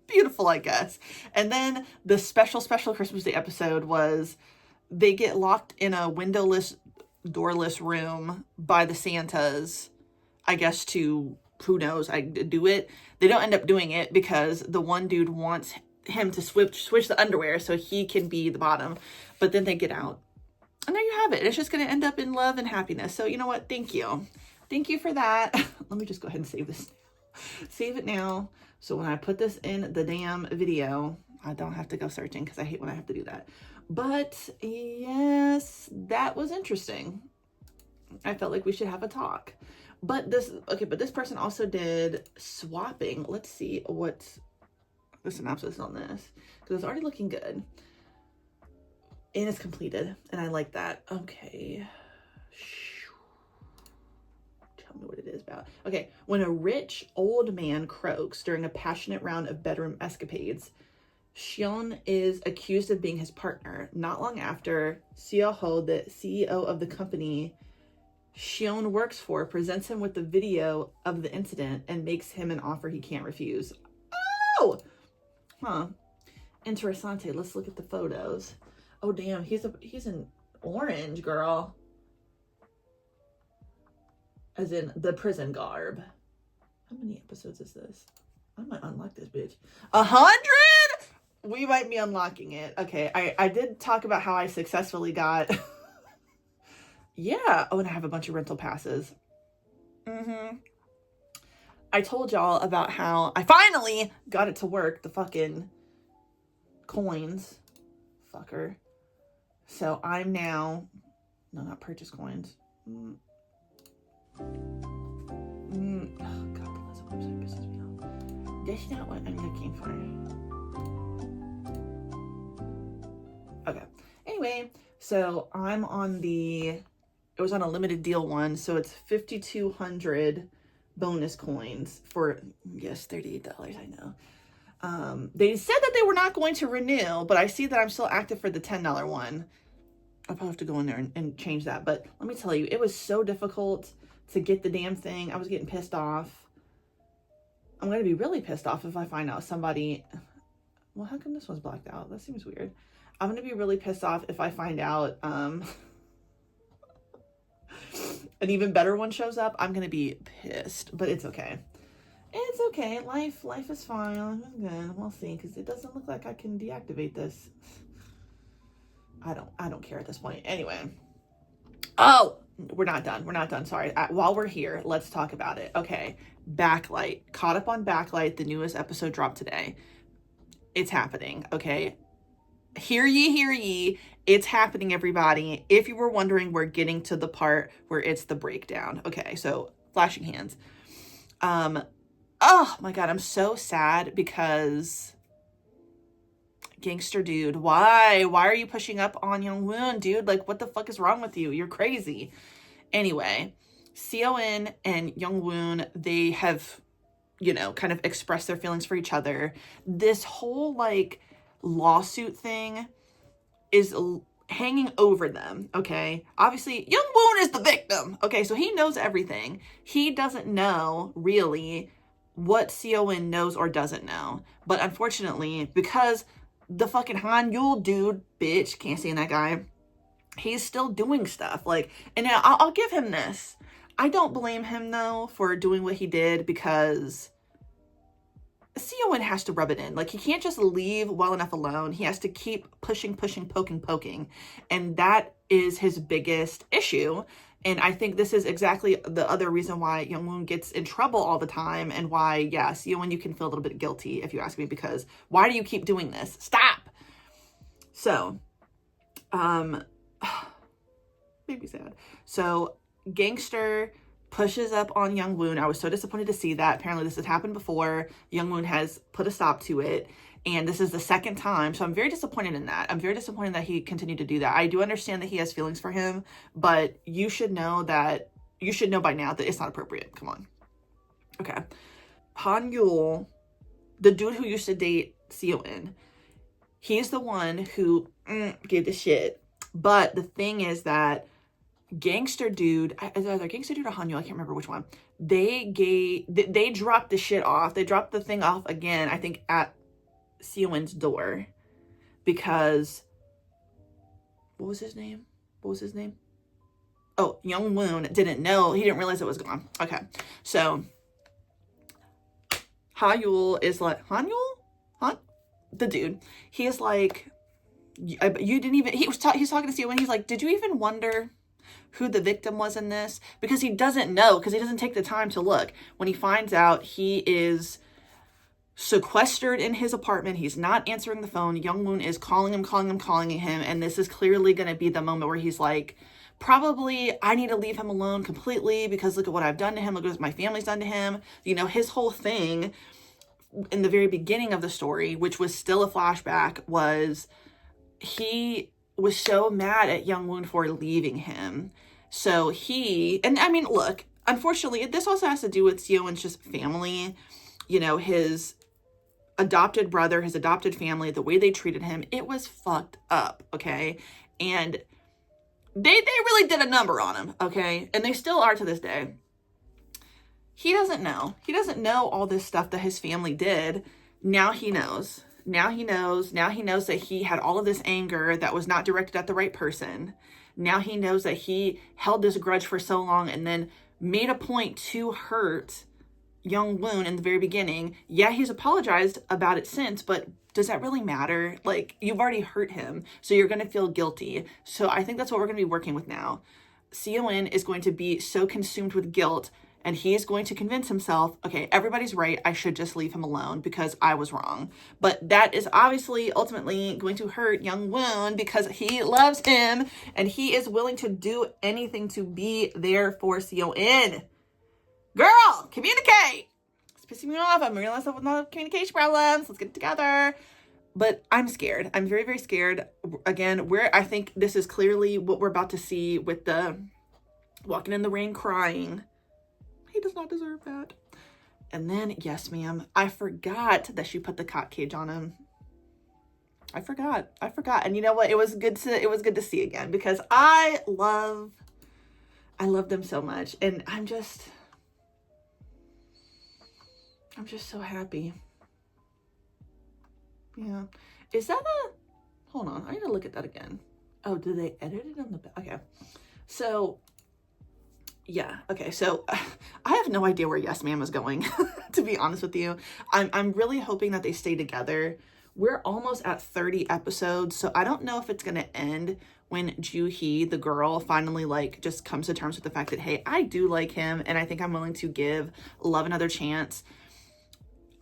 Beautiful, I guess. And then the special Christmas Day episode was they get locked in a windowless, doorless room by the Santas, I guess, to, who knows, do it. They don't end up doing it because the one dude wants him to switch the underwear so he can be the bottom. But then they get out. And there you have it. It's just going to end up in love and happiness. So you know what? Thank you. Thank you for that. Let me just go ahead and save this. Save it now. So when I put this in the damn video, I don't have to go searching, because I hate when I have to do that. But yes, that was interesting. I felt like we should have a talk. But this person also did swapping. Let's see what's the synopsis on this, because it's already looking good. And it's completed, and I like that. Okay. Tell me what it is about. Okay. When a rich old man croaks during a passionate round of bedroom escapades, Xion is accused of being his partner. Not long after, Seo Ho, the CEO of the company Xion works for, presents him with the video of the incident and makes him an offer he can't refuse. Oh! Huh. Interessante. Let's look at the photos. Oh, damn. He's an orange, girl. As in the prison garb. How many episodes is this? I might unlock this bitch. 100? We might be unlocking it. Okay, I did talk about how I successfully got... Yeah. Oh, and I have a bunch of rental passes. I told y'all about how I finally got it to work. The fucking coins. Fucker. So I'm now... No, not purchase coins. Oh, God, the Lezhin website pisses me off. That's not what I'm looking for. Okay. Anyway, so I'm on the... It was on a limited deal one, so it's 5,200 bonus coins for, yes, $38, I know. They said that they were not going to renew, but I see that I'm still active for the $10 one. I'll probably have to go in there and change that. But let me tell you, it was so difficult to get the damn thing. I was getting pissed off. I'm going to be really pissed off if I find out somebody... Well, how come this one's blacked out? That seems weird. I'm going to be really pissed off if I find out an even better one shows up. I'm going to be pissed, but it's okay. It's okay. Life is fine. I'm good. We'll see, because it doesn't look like I can deactivate this. I don't care at this point. Anyway. Oh, we're not done. Sorry. While we're here, let's talk about it. Okay. Backlight. Caught up on Backlight. The newest episode dropped today. It's happening. Okay. Hear ye. It's happening, everybody. If you were wondering, we're getting to the part where it's the breakdown. Okay. So flashing hands. Oh my God. I'm so sad because gangster dude, why are you pushing up on Youngwoon, dude? Like, what the fuck is wrong with you? You're crazy. Anyway, Seoin and Youngwoon, they have, you know, kind of expressed their feelings for each other. This whole like lawsuit thing is hanging over them. Okay. Obviously Youngwoon is the victim. Okay. So he knows everything. He doesn't know really what Seoin knows or doesn't know. But unfortunately, because the fucking Han Yul dude, bitch, can't stand that guy, he's still doing stuff. Like, and I'll give him this. I don't blame him, though, for doing what he did, because Seowin has to rub it in. Like, he can't just leave well enough alone. He has to keep pushing, poking. And that is his biggest issue. And I think this is exactly the other reason why Youngwoon gets in trouble all the time, and why, yeah, Seowin, you can feel a little bit guilty if you ask me, because why do you keep doing this? Stop! So, made me sad. So, Gangster pushes up on Youngwoon. I was so disappointed to see that. Apparently this has happened before. Youngwoon has put a stop to it, and this is the second time. So I'm very disappointed in that. I'm very disappointed that he continued to do that. I do understand that he has feelings for him, but you should know by now that it's not appropriate. Come on. Okay. Han Yul, the dude who used to date Seowin, he's the one who gave the shit. But the thing is that Gangster dude, either Gangster dude or Hanyo, I can't remember which one. They dropped the shit off. They dropped the thing off again, I think, at Seowin's door, because what was his name? Oh, Youngwoon didn't know. He didn't realize it was gone. Okay, so Hayul is like, the dude. He is like, you didn't even. He's talking to Seowin. He's like, did you even wonder who the victim was in this? Because he doesn't know, because he doesn't take the time to look. When he finds out he is sequestered in his apartment, he's not answering the phone. Youngwoon is calling him, and this is clearly going to be the moment where he's like, probably I need to leave him alone completely, because look at what I've done to him, look at what my family's done to him. You know, his whole thing in the very beginning of the story, which was still a flashback, was he was so mad at Youngwoon for leaving him. So and I mean, look, unfortunately, this also has to do with Seowin's just family, you know, his adopted brother, his adopted family, the way they treated him, it was fucked up, okay? And they really did a number on him, okay? And they still are to this day. He doesn't know all this stuff that his family did. Now he knows. Now he knows that he had all of this anger that was not directed at the right person. Now he knows that he held this grudge for so long and then made a point to hurt Youngwoon in the very beginning. Yeah, he's apologized about it since, but does that really matter? Like, you've already hurt him, so you're going to feel guilty. So I think that's what we're going to be working with now. Seowin is going to be so consumed with guilt, and he's going to convince himself, okay, everybody's right, I should just leave him alone because I was wrong. But that is obviously ultimately going to hurt Youngwoon, because he loves him and he is willing to do anything to be there for Seowin. Girl, communicate! It's pissing me off. I'm realizing with no communication problems. Let's get it together. But I'm scared. I'm very, very scared. Again, I think this is clearly what we're about to see with the walking in the rain crying. He does not deserve that. And then, yes, ma'am, I forgot that she put the cock cage on him. I forgot. And you know what? It was good to see again, because I love them so much. And I'm just so happy. Yeah. Is that hold on. I need to look at that again. Oh, did they edit it on the back? Okay. So, yeah. Okay. So I have no idea where Yes Ma'am is going, to be honest with you. I'm really hoping that they stay together. We're almost at 30 episodes, so I don't know if it's going to end when Joo-hee, the girl, finally like just comes to terms with the fact that, hey, I do like him and I think I'm willing to give love another chance.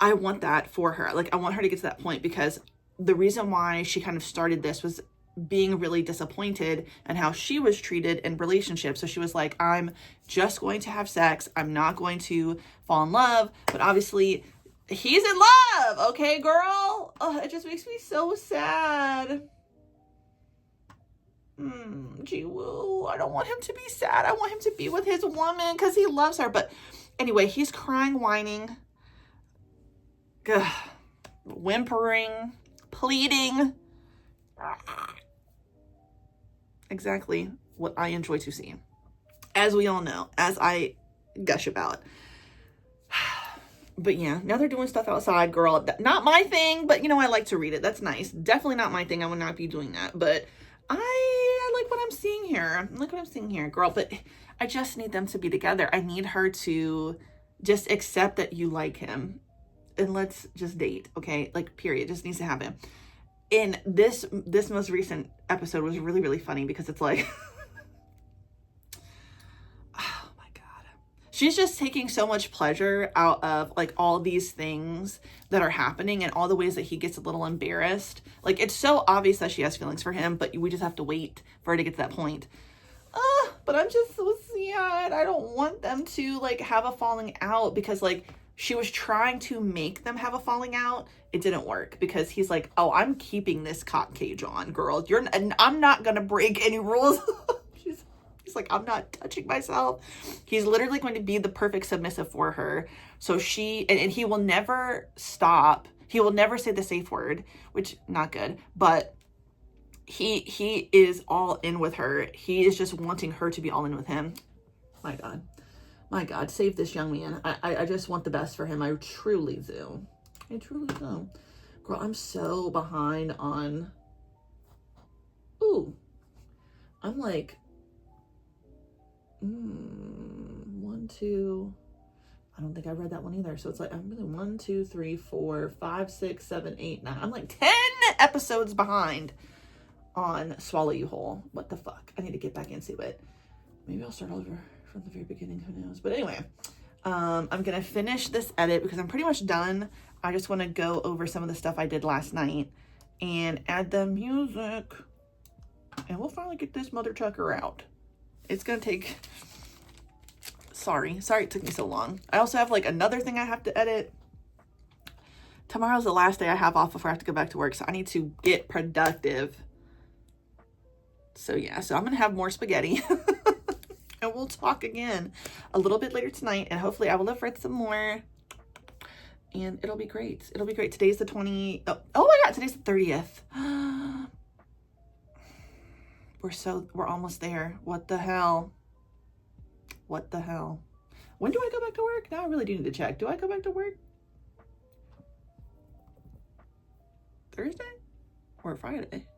I want that for her. Like, I want her to get to that point, because the reason why she kind of started this was being really disappointed in how she was treated in relationships. So she was like, I'm just going to have sex. I'm not going to fall in love. But obviously he's in love. Okay, girl. Oh, it just makes me so sad. Ji-woo, I don't want him to be sad. I want him to be with his woman because he loves her. But anyway, he's crying, whining, whimpering, pleading. Exactly what I enjoy to see, as we all know, as I gush about. But yeah, now they're doing stuff outside, girl. Not my thing, but you know, I like to read it. That's nice. Definitely not my thing. I would not be doing that. But I like what I'm seeing here. Girl. But I just need them to be together. I need her to just accept that you like him. just date, okay? Like, period. It just needs to happen. And this most recent episode was really, really funny because it's like, oh my God. She's just taking so much pleasure out of like all these things that are happening and all the ways that he gets a little embarrassed. Like, it's so obvious that she has feelings for him, but we just have to wait for her to get to that point. But I'm just so sad. I don't want them to like have a falling out because like she was trying to make them have a falling out. It didn't work because he's like, oh, I'm keeping this cock cage on, girl. And I'm not gonna break any rules. He's like, I'm not touching myself. He's literally going to be the perfect submissive for her. So and he will never stop. He will never say the safe word, which not good, but he is all in with her. He is just wanting her to be all in with him. My God, save this young man. I just want the best for him. I truly do. Girl, I'm so behind on, I'm like, 1, 2, I don't think I read that one either. So it's like, I'm really 1, 2, 3, 4, 5, 6, 7, 8, 9. I'm like 10 episodes behind on Swallow You Whole. What the fuck? I need to get back into it. Maybe I'll start over from the very beginning. Who knows? But anyway, I'm gonna finish this edit because I'm pretty much done. I just want to go over some of the stuff I did last night and add the music, and we'll finally get this mother trucker out. It's gonna take. Sorry it took me so long. I also have like another thing I have to edit. Tomorrow's the last day I have off before I have to go back to work, so I need to get productive. So yeah, so I'm gonna have more spaghetti. And we'll talk again a little bit later tonight, and hopefully I will have read some more. And it'll be great. Today's the 20th. Oh my God, today's the 30th. We're almost there. What the hell? When do I go back to work? Now I really do need to check. Do I go back to work Thursday or Friday?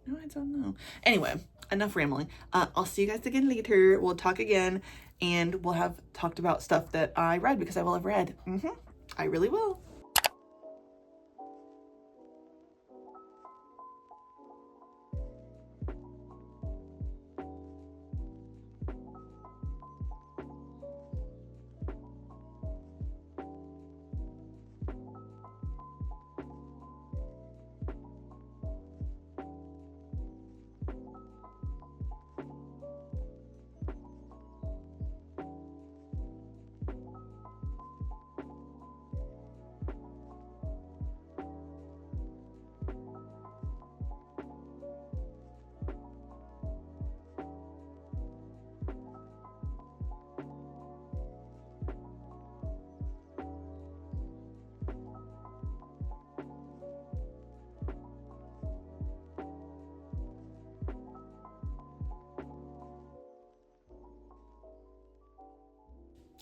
No, I don't know. Anyway, enough rambling. I'll see you guys again later. We'll talk again, and we'll have talked about stuff that I read because I will have read. I really will.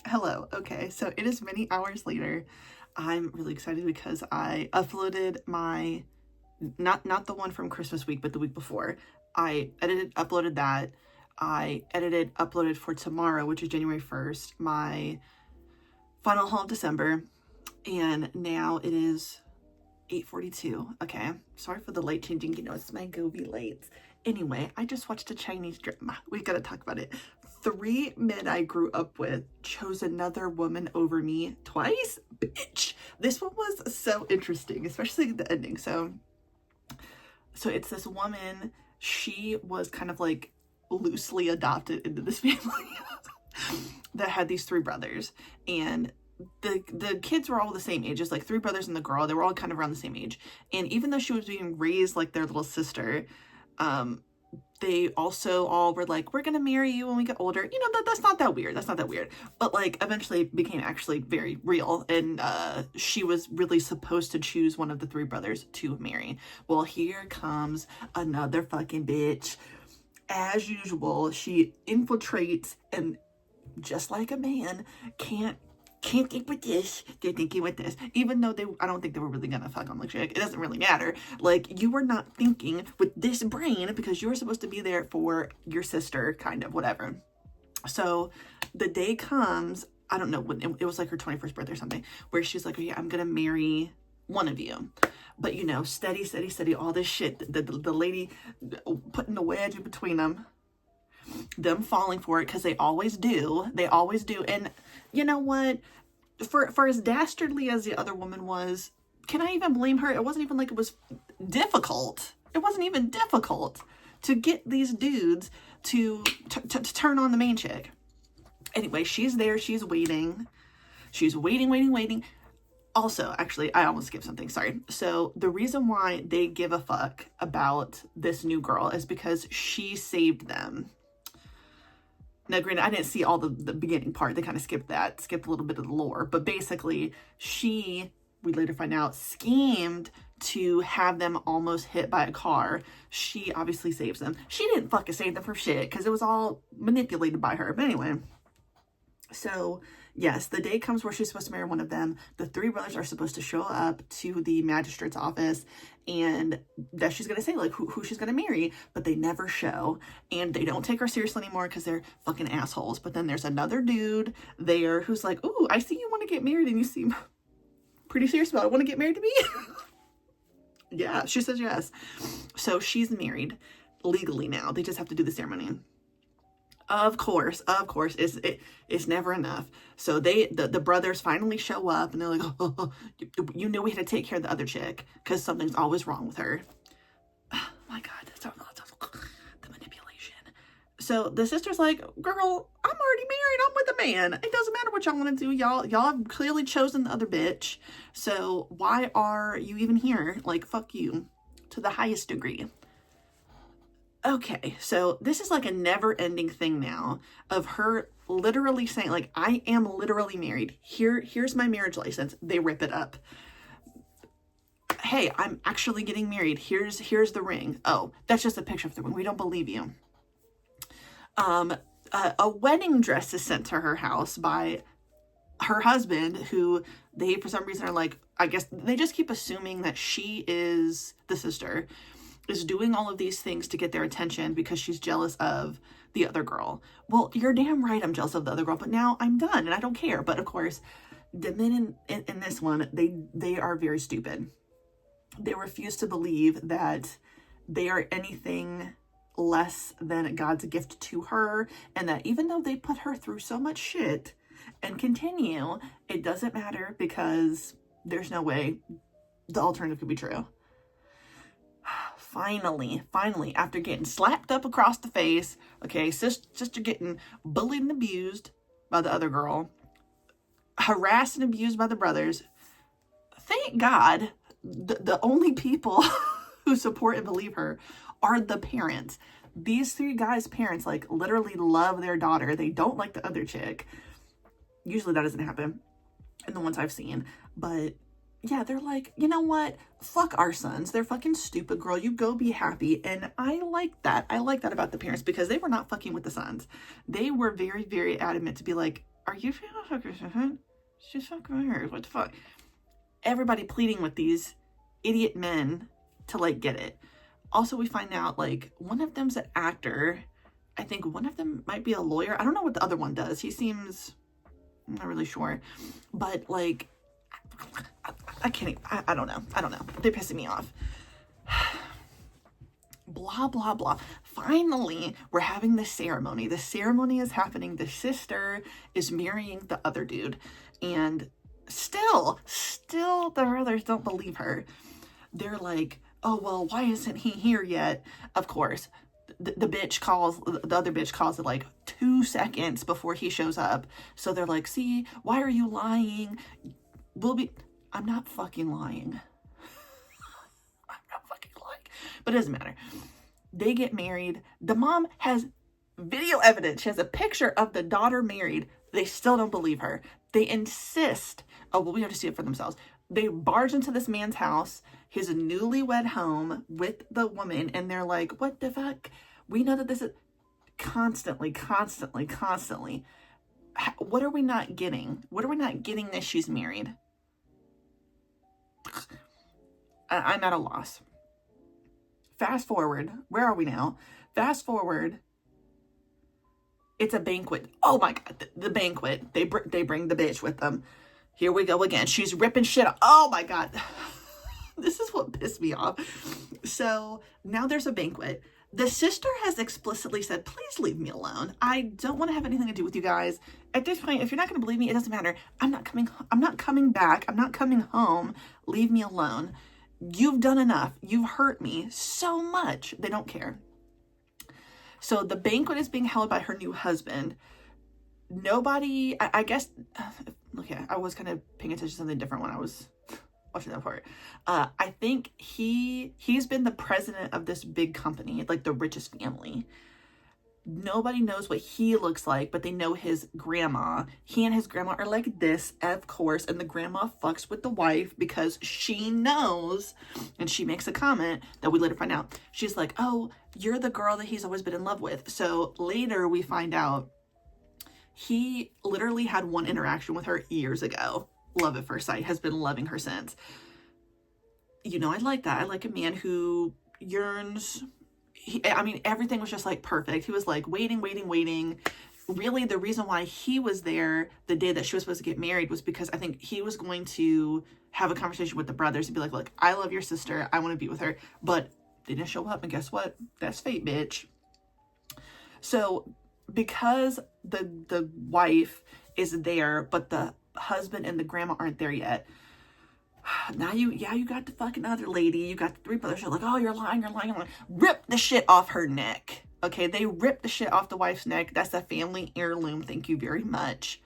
Hello. Okay, so it is many hours later. I'm really excited because I uploaded my, not the one from Christmas week, but the week before. I uploaded that. I uploaded for tomorrow, which is January 1st, my final haul of December. And now it is 8:42. Okay, sorry for the light changing. You know, it's my Gobi lights. Anyway, I just watched a Chinese drama. We gotta talk about it. 3 men I grew up with chose another woman over me twice. Bitch. This one was so interesting, especially the ending. So it's this woman. She was kind of like loosely adopted into this family that had these 3 brothers, and the kids were all the same age. It's like 3 brothers and the girl. They were all kind of around the same age. And even though she was being raised like their little sister, they also all were like, we're gonna marry you when we get older. You know, that's not that weird. But like eventually it became actually very real. And she was really supposed to choose one of the 3 brothers to marry. Well, here comes another fucking bitch. As usual, she infiltrates, and just like a man, can't think with this, they're thinking with this. Even though I don't think they were really gonna fuck on the chick. It doesn't really matter. Like, you were not thinking with this brain because you were supposed to be there for your sister, kind of, whatever. So the day comes I don't know, when it was like her 21st birthday or something, where she's like, okay, I'm gonna marry one of you. But you know, steady, all this shit, the lady putting the wedge in between them falling for it, because they always do. And you know what? For as dastardly as the other woman was, can I even blame her? It wasn't even like it was difficult. It wasn't even difficult to get these dudes to turn on the main chick. Anyway, she's there. She's waiting. She's waiting. Also, actually, I almost skipped something. Sorry. So the reason why they give a fuck about this new girl is because she saved them. Now, granted, I didn't see all the beginning part. They kind of skipped a little bit of the lore. But basically, we later find out, schemed to have them almost hit by a car. She obviously saves them. She didn't fucking save them for shit, because it was all manipulated by her. But anyway, so yes, the day comes where she's supposed to marry one of them. The three brothers are supposed to show up to the magistrate's office, and that she's going to say, like, who she's going to marry, but they never show. And they don't take her seriously anymore because they're fucking assholes. But then there's another dude there who's like, ooh, I see you want to get married and you seem pretty serious about it. Want to get married to me? Yeah, she says yes. So she's married legally now. They just have to do the ceremony. Of course, it's never enough. So the brothers finally show up, and they're like, oh, you knew we had to take care of the other chick because something's always wrong with her. Oh my God, that's the manipulation. So the sister's like, girl, I'm already married. I'm with a man. It doesn't matter what y'all want to do. Y'all have clearly chosen the other bitch. So why are you even here? Like, fuck you to the highest degree. Okay, so this is like a never-ending thing now of her literally saying, like, I am literally married. Here's my marriage license. They rip it up. Hey, I'm actually getting married. Here's the ring. Oh, that's just a picture of the ring. We don't believe you. A wedding dress is sent to her house by her husband, who they, for some reason, are like, I guess they just keep assuming that she is the sister, is doing all of these things to get their attention because she's jealous of the other girl. Well, you're damn right I'm jealous of the other girl, but now I'm done and I don't care. But of course, the men in this one, they are very stupid. They refuse to believe that they are anything less than God's gift to her, and that even though they put her through so much shit and continue, it doesn't matter because there's no way the alternative could be true. Finally, after getting slapped up across the face, okay, sister getting bullied and abused by the other girl, harassed and abused by the brothers, thank God, the only people who support and believe her are the parents. These three guys' parents, like, literally love their daughter. They don't like the other chick. Usually that doesn't happen in the ones I've seen, but yeah, they're like, you know what? Fuck our sons. They're fucking stupid, girl. You go be happy. And I like that. I like that about the parents, because they were not fucking with the sons. They were very, very adamant to be like, are you fucking she's fucking her. What the fuck? Everybody pleading with these idiot men to, like, get it. Also, we find out, like, one of them's an actor. I think one of them might be a lawyer. I don't know what the other one does. He seems, I'm not really sure. But, like, I can't even, I don't know. They're pissing me off. Blah, blah, blah. Finally, we're having the ceremony. The ceremony is happening. The sister is marrying the other dude. And still the brothers don't believe her. They're like, oh, well, why isn't he here yet? Of course, the other bitch calls it like 2 seconds before he shows up. So they're like, see, why are you lying? I'm not fucking lying. But it doesn't matter. They get married. The mom has video evidence. She has a picture of the daughter married. They still don't believe her. They insist. Oh, well, we have to see it for themselves. They barge into this man's house, his newlywed home, with the woman, and they're like, what the fuck? We know that this is constantly. What are we not getting? What are we not getting that she's married? I'm at a loss. Fast forward. Where are we now? Fast forward It's a banquet. Oh my God, the banquet. They bring the bitch with them. Here we go again. She's ripping shit off. Oh my God. This is what pissed me off. So now there's a banquet. The sister has explicitly said, please leave me alone. I don't want to have anything to do with you guys. At this point, if you're not going to believe me, it doesn't matter. I'm not coming back. I'm not coming home. Leave me alone. You've done enough. You've hurt me so much. They don't care. So the banquet is being held by her new husband. Nobody, I guess, okay, I was kind of paying attention to something different when I was watching that part. I think he's been the president of this big company, like the richest family. Nobody knows what he looks like, but they know his grandma. He and his grandma are like this, of course, and the grandma fucks with the wife because she knows, and she makes a comment that we later find out. She's like, oh, you're the girl that he's always been in love with. So later we find out he literally had one interaction with her years ago. Love at first sight, has been loving her since. You know, I like that. I like a man who yearns. I mean, everything was just like perfect. He was like waiting. Really, the reason why he was there the day that she was supposed to get married was because I think he was going to have a conversation with the brothers and be like, look, I love your sister. I want to be with her. But they didn't show up. And guess what? That's fate, bitch. So because the wife is there, but the husband and the grandma aren't there yet. Now you got the fucking other lady. You got the three brothers. You're like, oh, you're lying. Rip the shit off her neck. Okay, they ripped the shit off the wife's neck. That's a family heirloom. Thank you very much.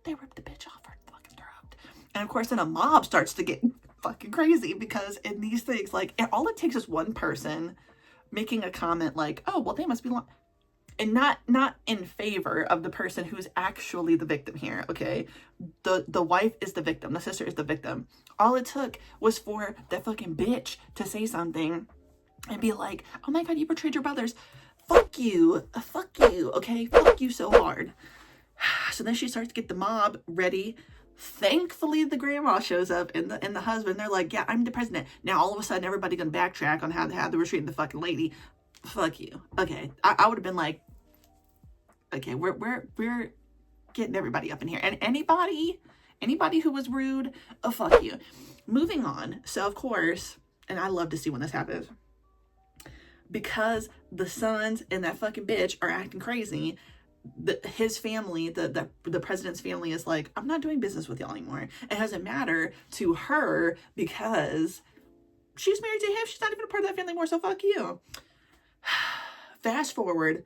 They ripped the bitch off her fucking throat. And of course, then a mob starts to get fucking crazy because in these things, like, all it takes is one person making a comment like, oh, well, they must be lying. And not in favor of the person who's actually the victim here, okay? The wife is the victim. The sister is the victim. All it took was for that fucking bitch to say something and be like, oh my God, you betrayed your brothers. Fuck you, okay? Fuck you so hard. So then she starts to get the mob ready. Thankfully, the grandma shows up and the husband. They're like, yeah, I'm the president. Now, all of a sudden, everybody gonna backtrack on how they were treating the fucking lady. Fuck you. Okay, I would have been like, okay, we're getting everybody up in here. And anybody who was rude, oh, fuck you. Moving on. So, of course, and I love to see when this happens, because the sons and that fucking bitch are acting crazy, his family, the president's family is like, I'm not doing business with y'all anymore. It doesn't matter to her because she's married to him. She's not even a part of that family anymore, so fuck you. Fast forward,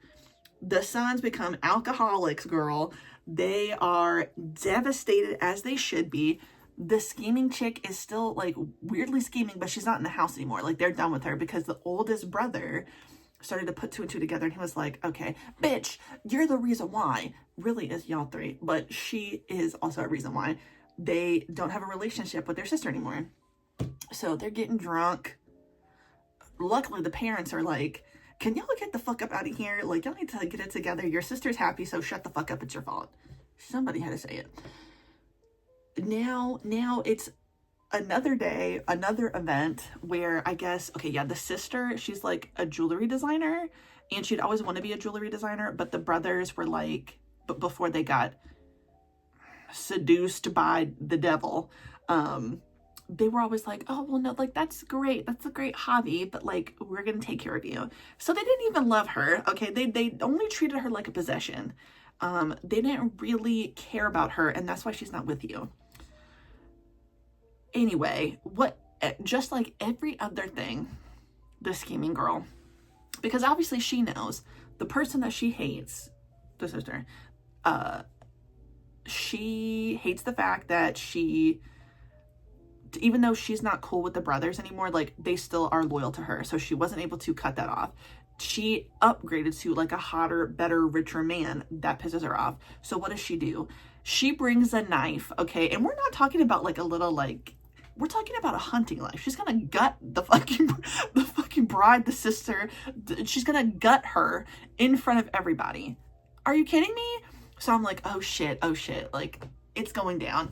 the sons become alcoholics, girl. They are devastated, as they should be. The scheming chick is still like weirdly scheming, but she's not in the house anymore. Like, they're done with her because the oldest brother started to put two and two together, and he was like, okay, bitch, you're the reason why. Really is y'all three, but she is also a reason why they don't have a relationship with their sister anymore. So they're getting drunk. Luckily, the parents are like, can y'all get the fuck up out of here? Like, y'all need to get it together. Your sister's happy, so shut the fuck up. It's your fault. Somebody had to say it. Now it's another day, another event where I guess, okay, yeah, the sister, she's like a jewelry designer, and she'd always want to be a jewelry designer, but the brothers were like, but before they got seduced by the devil, they were always like, oh, well, no, like, that's great. That's a great hobby, but like, we're going to take care of you. So they didn't even love her. Okay. They only treated her like a possession. They didn't really care about her, and that's why she's not with you. Anyway, just like every other thing, the scheming girl, because obviously she knows the person that she hates, the sister, she hates the fact that even though she's not cool with the brothers anymore, like, they still are loyal to her. So she wasn't able to cut that off. She upgraded to like a hotter, better, richer man. That pisses her off. So what does she do? She brings a knife, okay? And we're not talking about like a little, like, we're talking about a hunting knife. She's gonna gut the fucking bride, the sister. She's gonna gut her in front of everybody. Are you kidding me? So I'm like, oh shit, like, it's going down.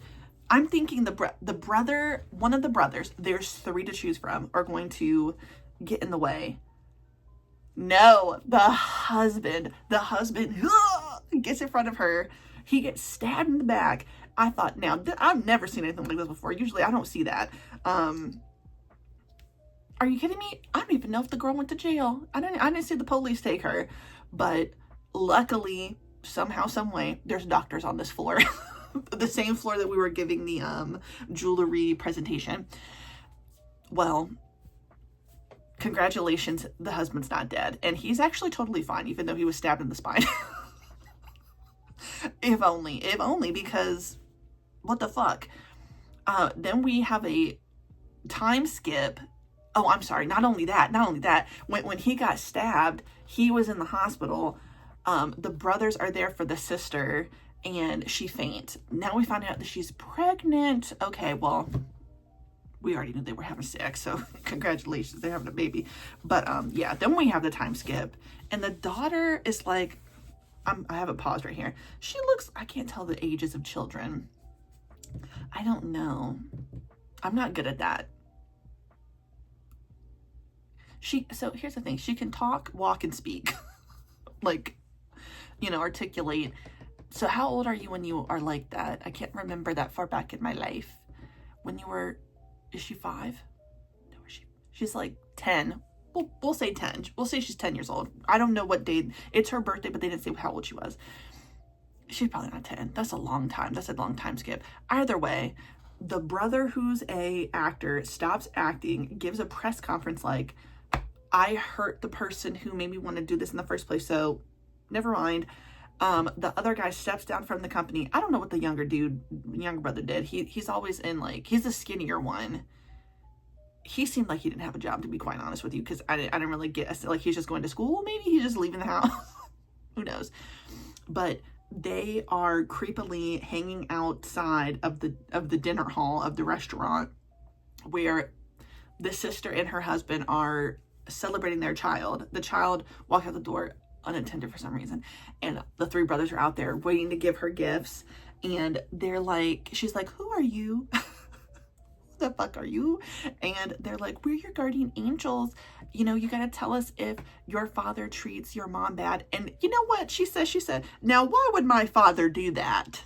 I'm thinking one of the brothers, there's three to choose from, are going to get in the way. No, the husband, gets in front of her. He gets stabbed in the back. I thought, now, I've never seen anything like this before. Usually I don't see that. Are you kidding me? I don't even know if the girl went to jail. I didn't see the police take her. But luckily, somehow, some way, there's doctors on this floor. The same floor that we were giving the jewelry presentation. Well, congratulations, the husband's not dead. And he's actually totally fine, even though he was stabbed in the spine. If only, because what the fuck? Then we have a time skip. Oh, I'm sorry. Not only that, when he got stabbed, he was in the hospital. The brothers are there for the sister, and she faints. Now we find out that she's pregnant. Okay, well, we already knew they were having sex, so congratulations, they're having a baby. But yeah, then we have the time skip, and the daughter is like, I have it paused right here. She looks, I can't tell the ages of children. I don't know. I'm not good at that. So here's the thing. She can talk, walk, and speak. Like, articulate. So how old are you when you are like that? I can't remember that far back in my life. When you were, is she 5? No, she's like 10. We'll say 10. We'll say she's 10 years old. I don't know what day. It's her birthday, but they didn't say how old she was. She's probably not 10. That's a long time. That's a long time skip. Either way, the brother who's a actor stops acting, gives a press conference like, I hurt the person who made me want to do this in the first place, so never mind. The other guy steps down from the company. I don't know what the younger brother did. He's always in, like, he's the skinnier one. He seemed like he didn't have a job, to be quite honest with you, because I didn't really get, like, he's just going to school. Maybe he's just leaving the house. Who knows? But they are creepily hanging outside of the dinner hall of the restaurant, where the sister and her husband are celebrating their child. The child walked out the door unattended for some reason, and the 3 brothers are out there waiting to give her gifts, and they're like, she's like, who are you? The fuck are you? And they're like, we're your guardian angels. You gotta tell us if your father treats your mom bad. And you know what she said, now why would my father do that?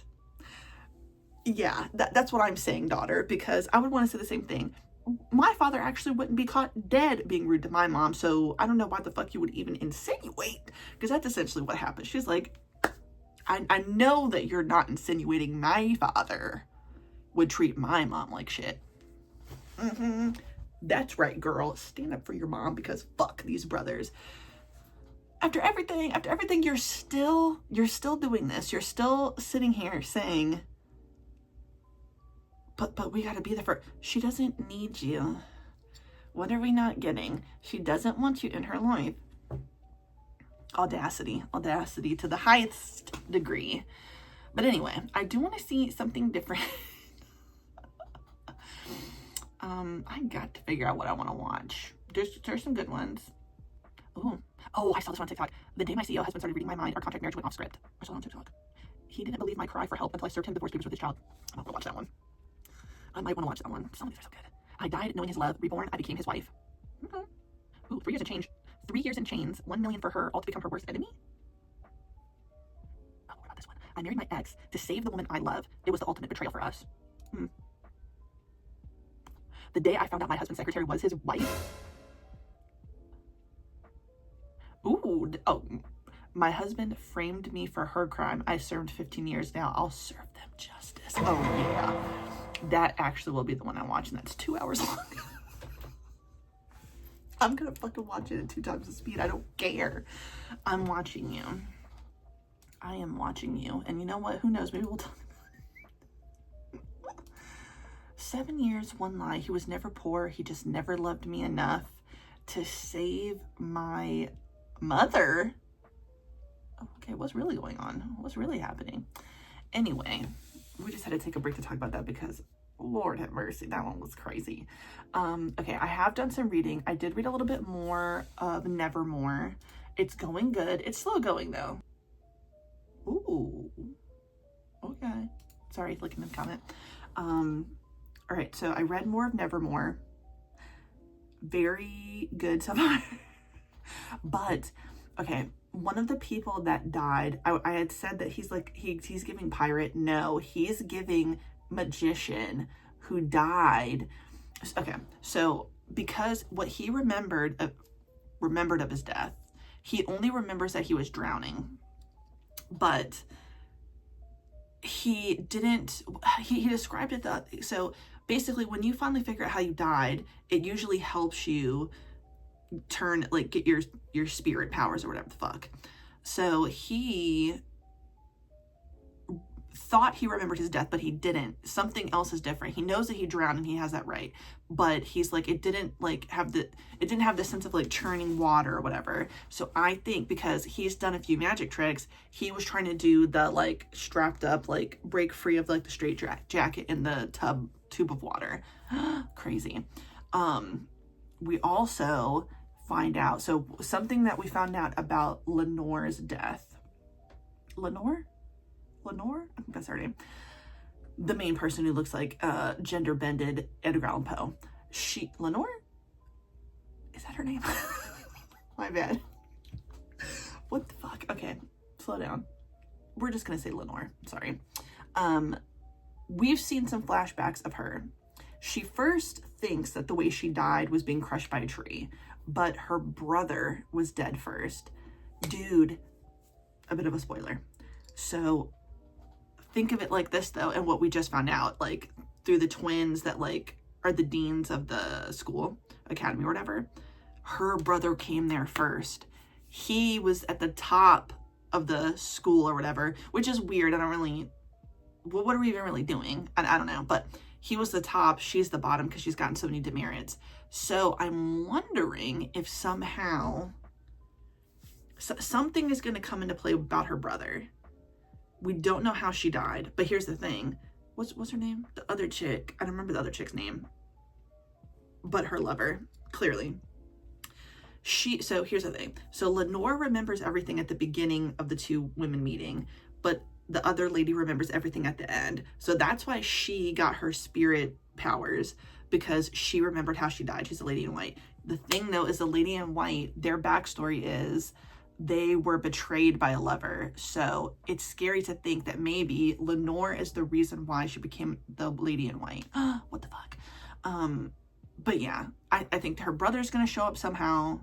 Yeah, that's what I'm saying, daughter, because I would want to say the same thing. My father actually wouldn't be caught dead being rude to my mom, so I don't know why the fuck you would even insinuate, because that's essentially what happened. She's like, I know that you're not insinuating my father would treat my mom like shit. That's right, girl. Stand up for your mom, because fuck these brothers. After everything, you're still doing this. You're still sitting here saying, but we gotta be there for, she doesn't need you. What are we not getting? She doesn't want you in her life. Audacity to the highest degree. But anyway, I do want to see something different. I got to figure out what I want to watch. There's some good ones. Oh, I saw this one on TikTok. The day my CEO husband started reading my mind, our contract marriage went off script. I saw it on TikTok. He didn't believe my cry for help until I served him divorce papers with his child. I'm not gonna watch that one. I might want to watch that one. Some of these are so good. I died knowing his love. Reborn, I became his wife. Okay. Ooh, 3 years and change. 3 years in chains. 1 million for her, all to become her worst enemy. Oh, what about this one? I married my ex to save the woman I love. It was the ultimate betrayal for us. The day I found out my husband's secretary was his wife. Ooh, oh, my husband framed me for her crime. I served 15 years now. I'll serve them justice. Oh, yeah. That actually will be the one I watch, and that's 2 hours long. I'm gonna fucking watch it at 2 times the speed. I don't care. I'm watching you. I am watching you. And you know what? Who knows? Maybe we'll talk. 7 years, 1 lie. He was never poor. He just never loved me enough to save my mother. Okay, what's really going on? What's really happening? Anyway, we just had to take a break to talk about that because Lord have mercy, that one was crazy. Okay, I have done some reading. I did read a little bit more of Nevermore. It's going good. It's slow going though. Ooh. Okay. Sorry, looking in the comment. All right, so I read more of Nevermore. Very good so far. But, okay, one of the people that died, I had said that he's like, he's giving pirate. No, he's giving magician who died. Okay, so because what he remembered of his death, he only remembers that he was drowning, but he didn't, he described it that, so basically when you finally figure out how you died, it usually helps you turn, like, get your spirit powers or whatever the fuck. So he thought he remembered his death, but he didn't. Something else is different. He knows that he drowned and he has that right, but he's like, it didn't have the sense of like churning water or whatever. So I think because he's done a few magic tricks, he was trying to do the like strapped up, like break free of like the straight jacket in the tube of water. Crazy. We also find out, so something that we found out about Lenore's death. Lenore? I think that's her name. The main person who looks like gender bended Edgar Allan Poe. Lenore? Is that her name? My bad. What the fuck? Okay, slow down. We're just gonna say Lenore. Sorry. We've seen some flashbacks of her. She first thinks that the way she died was being crushed by a tree, but her brother was dead first. Dude, a bit of a spoiler. So think of it like this though, and what we just found out, like through the twins that like are the deans of the school, academy or whatever, her brother came there first. He was at the top of the school or whatever, which is weird. I don't really, what are we even really doing? I don't know, but he was the top, she's the bottom because she's gotten so many demerits. So I'm wondering if somehow something is going to come into play about her brother. We don't know how she died, but here's the thing. What's her name? The other chick. I don't remember the other chick's name, but her lover, clearly. So here's the thing. So Lenore remembers everything at the beginning of the two women meeting, but the other lady remembers everything at the end. So that's why she got her spirit powers, because she remembered how she died. She's a lady in white. The thing though is the lady in white, their backstory is they were betrayed by a lover. So it's scary to think that maybe Lenore is the reason why she became the lady in white. What the fuck? But yeah, I think her brother's gonna show up somehow.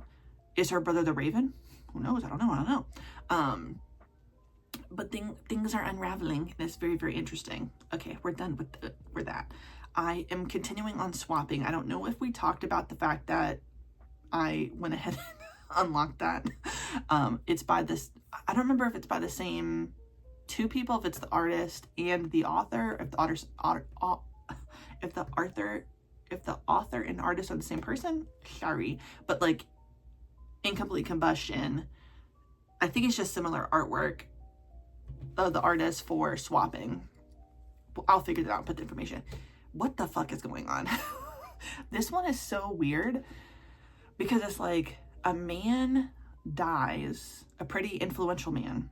Is her brother the Raven? Who knows? I don't know. But things are unraveling, and it's very, very interesting. Okay, we're done with that. I am continuing on swapping. I don't know if we talked about the fact that I went ahead and unlocked that. It's by this, I don't remember if it's by the same two people, if it's the artist and the author, if the author and artist are the same person. Sorry, but like Incomplete Combustion, I think it's just similar artwork of the artist for swapping. I'll figure that out and put the information. What the fuck is going on? This one is so weird because it's like a man dies, a pretty influential man.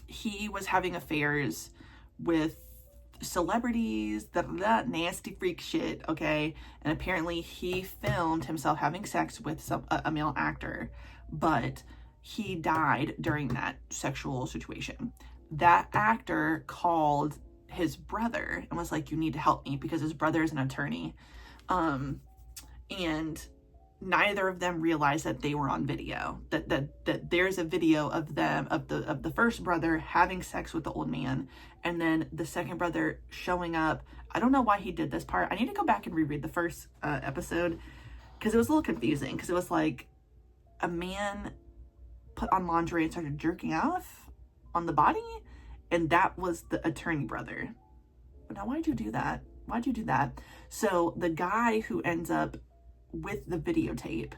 He was having affairs with celebrities, that nasty freak shit, okay? And apparently he filmed himself having sex with a male actor, but he died during that sexual situation. That actor called his brother and was like, you need to help me, because his brother is an attorney. And neither of them realized that they were on video, that there's a video of them, of the first brother having sex with the old man, and then the second brother showing up. I don't know why he did this part. I need to go back and reread the first episode, because it was a little confusing, because it was like a man put on lingerie and started jerking off on the body, and that was the attorney brother. But now why'd you do that? Why'd you do that? So the guy who ends up with the videotape,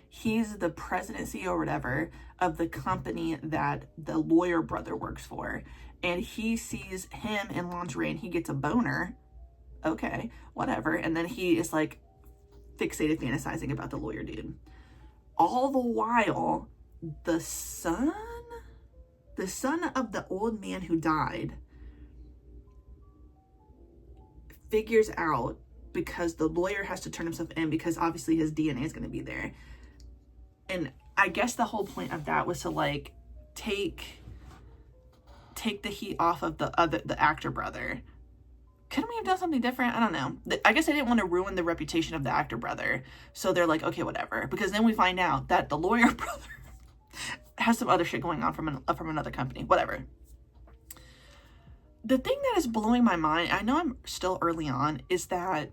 he's the president, CEO or whatever of the company that the lawyer brother works for, and he sees him in lingerie and he gets a boner. Okay, whatever. And then he is like fixated, fantasizing about the lawyer dude. All the while, the son of the old man who died figures out, because the lawyer has to turn himself in because obviously his DNA is going to be there. And I guess the whole point of that was to like take the heat off of the actor brother. Couldn't we have done something different? I don't know. I guess they didn't want to ruin the reputation of the actor brother. So they're like, okay, whatever. Because then we find out that the lawyer brother has some other shit going on from another company. Whatever. The thing that is blowing my mind, I know I'm still early on, is that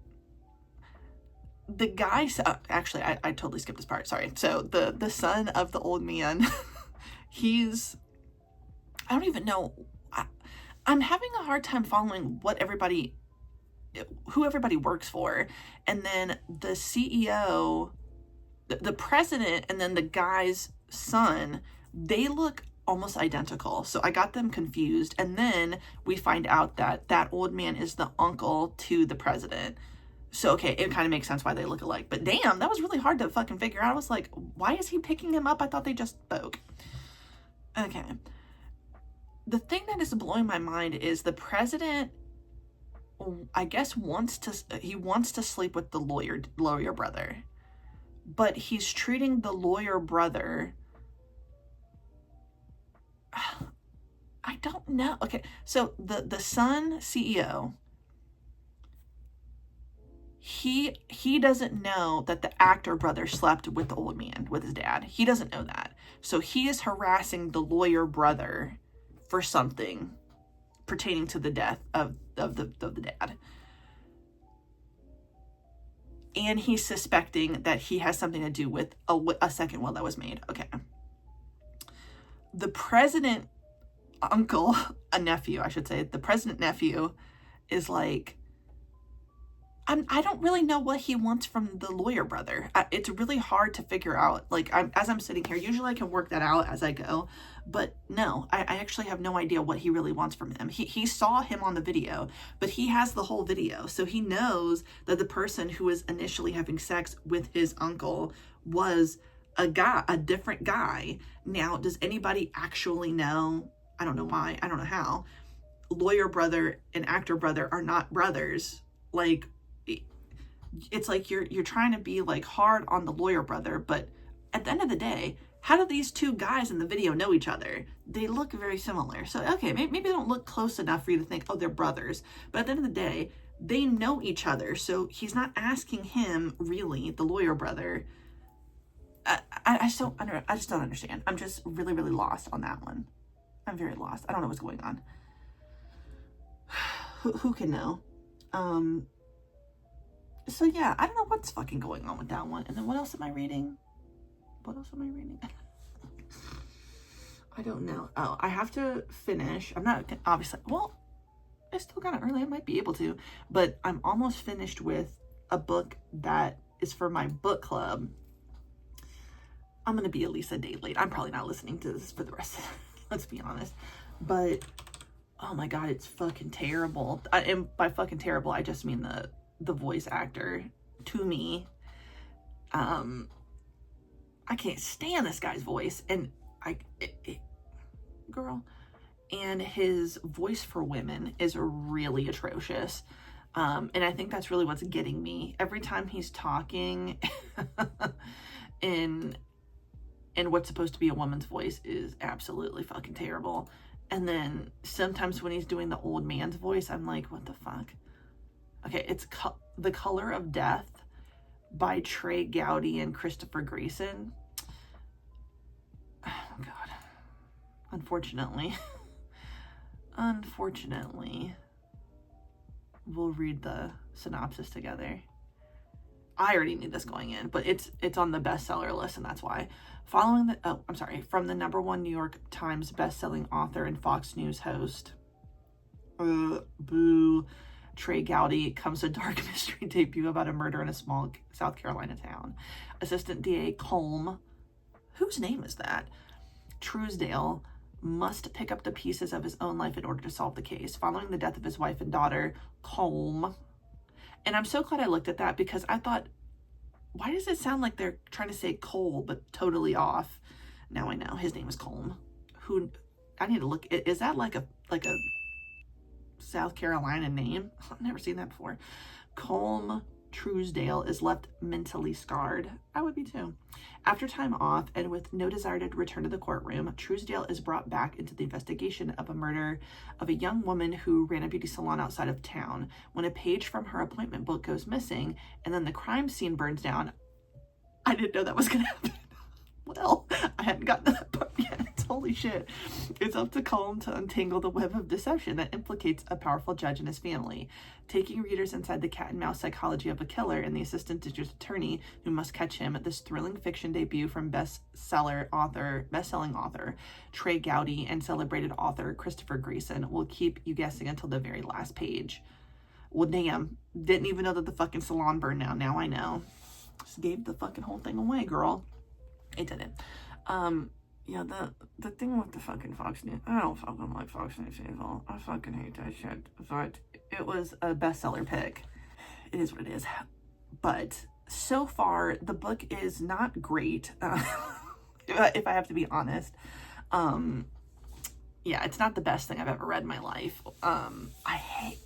the guy, actually, I totally skipped this part. Sorry. So the son of the old man, I don't even know. I'm having a hard time following who everybody works for. And then the CEO, the president, and then the guy's son, they look almost identical. So I got them confused. And then we find out that old man is the uncle to the president. So, okay, it kind of makes sense why they look alike. But damn, that was really hard to fucking figure out. I was like, why is he picking him up? I thought they just spoke. Okay. The thing that is blowing my mind is the president, I guess, wants to sleep with the lawyer brother. But he's treating the lawyer brother, I don't know. Okay, so the son CEO, he doesn't know that the actor brother slept with the old man, with his dad. He doesn't know that. So he is harassing the lawyer brother for something pertaining to the death of the dad. And he's suspecting that he has something to do with a second will that was made. Okay. The president uncle, a nephew, I should say, the president nephew is like, I don't really know what he wants from the lawyer brother. It's really hard to figure out. Like, as I'm sitting here, usually I can work that out as I go. But no, I actually have no idea what he really wants from him. He saw him on the video, but he has the whole video. So he knows that the person who was initially having sex with his uncle was a different guy. Now, does anybody actually know? I don't know why. I don't know how. Lawyer brother and actor brother are not brothers. Like, it's like you're trying to be like hard on the lawyer brother, but at the end of the day, how do these two guys in the video know each other? They look very similar. So, okay, maybe they don't look close enough for you to think, oh, they're brothers. But at the end of the day, they know each other. So he's not asking him, really, the lawyer brother. I just don't understand. I'm just really, really lost on that one. I'm very lost. I don't know what's going on. Who can know? So yeah, I don't know what's fucking going on with that one. And then what else am I reading? I don't know. Oh, I have to finish. I'm not, obviously, well, it's still kind of early. I might be able to, but I'm almost finished with a book that is for my book club. I'm going to be at least a day late. I'm probably not listening to this for the rest of it. Let's be honest. But, oh my God, it's fucking terrible. And by fucking terrible, I just mean the voice actor. To me, I can't stand this guy's voice. And girl. And his voice for women is really atrocious. And I think that's really what's getting me. Every time he's talking in what's supposed to be a woman's voice is absolutely fucking terrible. And then sometimes when he's doing the old man's voice, I'm like, what the fuck? Okay, it's The Color of Death by Trey Gowdy and Christopher Grayson. Oh, God. Unfortunately, we'll read the synopsis together. I already knew this going in, but it's on the bestseller list, and that's why. From the #1 New York Times bestselling author and Fox News host, Trey Gowdy, comes a dark mystery debut about a murder in a small South Carolina town. Assistant DA Colm, whose name is that? Truesdale must pick up the pieces of his own life in order to solve the case. Following the death of his wife and daughter, Colm. And I'm so glad I looked at that, because I thought, why does it sound like they're trying to say Cole, but totally off? Now I know his name is Colm. I need to look. Is that like a South Carolina name? I've never seen that before. Colm Truesdale is left mentally scarred. I would be too. After time off and with no desire to return to the courtroom, Truesdale is brought back into the investigation of a murder of a young woman who ran a beauty salon outside of town. When a page from her appointment book goes missing and then the crime scene burns down, I didn't know that was going to happen. Well, I hadn't gotten to that part yet. Holy shit. It's up to Cullen to untangle the web of deception that implicates a powerful judge and his family, taking readers inside the cat and mouse psychology of a killer and the assistant district attorney who must catch him. This thrilling fiction debut from best-selling author Trey Gowdy and celebrated author Christopher Grayson will keep you guessing until the very last page. Well, damn. Didn't even know that the fucking salon burned down. Now I know. Just gave the fucking whole thing away, girl. It didn't. Yeah, the thing with the fucking Fox News, I don't fucking like Fox News people. I fucking hate that shit. But it was a bestseller pick. It is what it is. But so far, the book is not great. If I have to be honest. Yeah, it's not the best thing I've ever read in my life. Okay,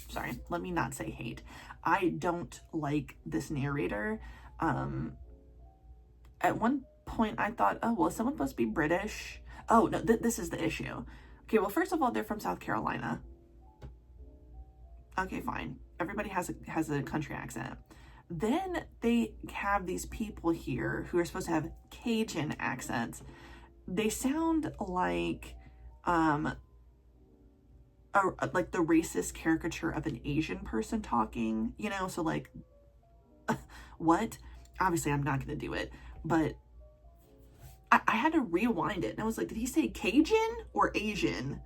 sorry. Let me not say hate. I don't like this narrator. At one point I thought, oh, well, someone must be British. Oh, no, this is the issue. Okay, well, first of all, they're from South Carolina. Okay, fine. Everybody has a country accent. Then they have these people here who are supposed to have Cajun accents. They sound like like the racist caricature of an Asian person talking, you know? So like, what? Obviously, I'm not going to do it, but I had to rewind it. And I was like, did he say Cajun or Asian?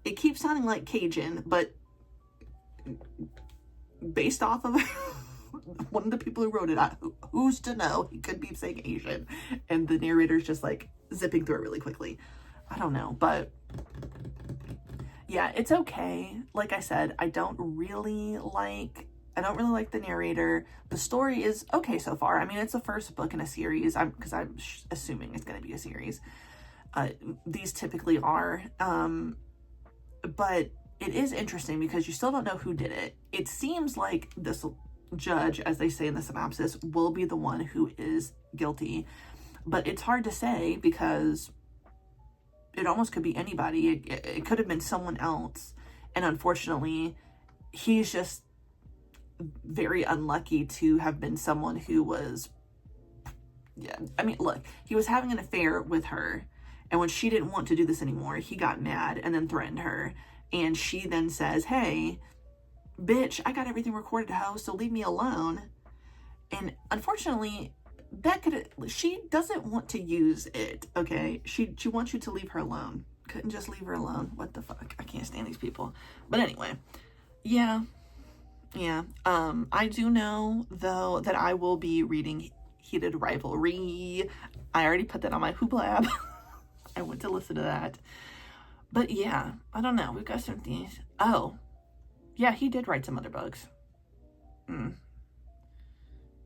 It keeps sounding like Cajun, but based off of one of the people who wrote it, who's to know? He could be saying Asian. And the narrator's just like zipping through it really quickly. I don't know, but yeah, it's okay. Like I said, I don't really like the narrator. The story is okay so far. I mean, it's the first book in a series, because I'm assuming it's going to be a series. These typically are. But it is interesting because you still don't know who did it. It seems like this judge, as they say in the synopsis, will be the one who is guilty. But it's hard to say because it almost could be anybody. It could have been someone else. And unfortunately, he's just very unlucky to have been someone who was, yeah, I mean, look, he was having an affair with her, and when she didn't want to do this anymore, he got mad and then threatened her, and she then says, hey, bitch, I got everything recorded, ho, so leave me alone. And unfortunately, she doesn't want to use it, okay? She wants you to leave her alone. Couldn't just leave her alone. What the fuck? I can't stand these people. But anyway, yeah. I do know, though, that I will be reading Heated Rivalry. I already put that on my Hooblab. I went to listen to that. But yeah, I don't know. We've got some things. Oh, yeah, he did write some other books.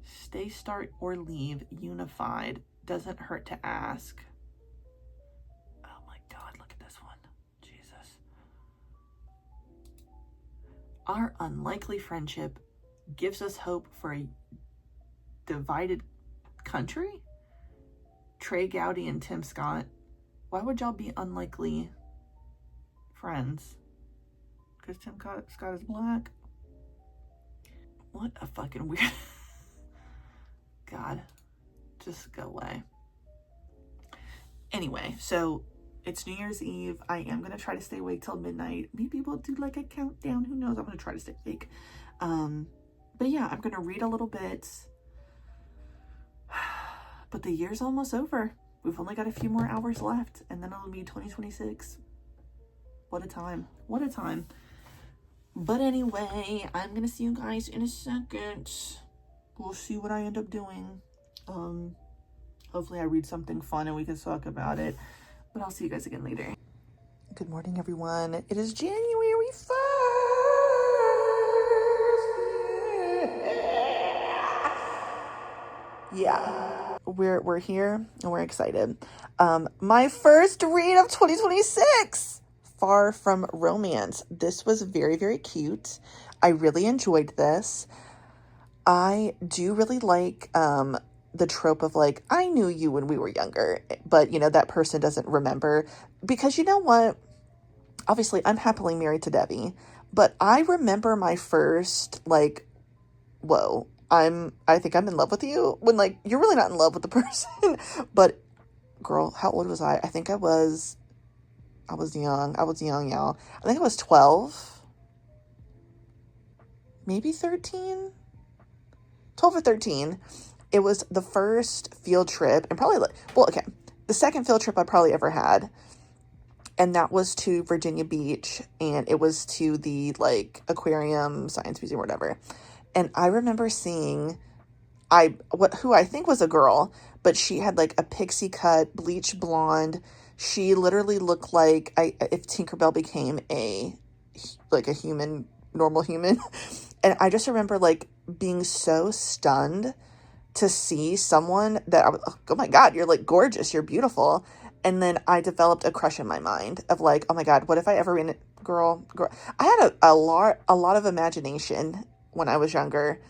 Stay, start, or leave. Unified. Doesn't hurt to ask. Oh my God, look at this one. Jesus. Our unlikely friendship gives us hope for a divided country? Trey Gowdy and Tim Scott. Why would y'all be unlikely friends? Because Tim Scott is black? What a fucking weird... God, just go away. Anyway, so it's New Year's Eve. I am going to try to stay awake till midnight. Maybe we'll do like a countdown. Who knows? I'm going to try to stay awake. But yeah, I'm going to read a little bit. But the year's almost over. We've only got a few more hours left, and then it'll be 2026. What a time. What a time. But anyway, I'm going to see you guys in a second. We'll see what I end up doing. Hopefully I read something fun and we can talk about it. But I'll see you guys again later. Good morning, everyone. It is January 1st. Yeah. We're here and we're excited. My first read of 2026. Far From Romance. This was very, very cute. I really enjoyed this. I do really like the trope of like, I knew you when we were younger, but you know, that person doesn't remember. Because you know what? Obviously, I'm happily married to Debbie, but I remember my first, like, whoa, I think I'm in love with you, when like, you're really not in love with the person. But girl, how old was I? I think I was young. I was young, y'all. I think I was 12, maybe 13, 12 or 13. It was the first field trip, and probably, like, well, okay, the second field trip I probably ever had, and that was to Virginia Beach, and it was to the, like, aquarium, science museum, whatever. And I remember seeing, who I think was a girl, but she had, like, a pixie cut, bleach blonde. She literally looked like, if Tinkerbell became like, a human, normal human. And I just remember, like, being so stunned to see someone that I was, oh my God, you're, like, gorgeous, you're beautiful. And then I developed a crush in my mind of, like, oh my God, what if I ever ran, girl. I had a lot of imagination when I was younger.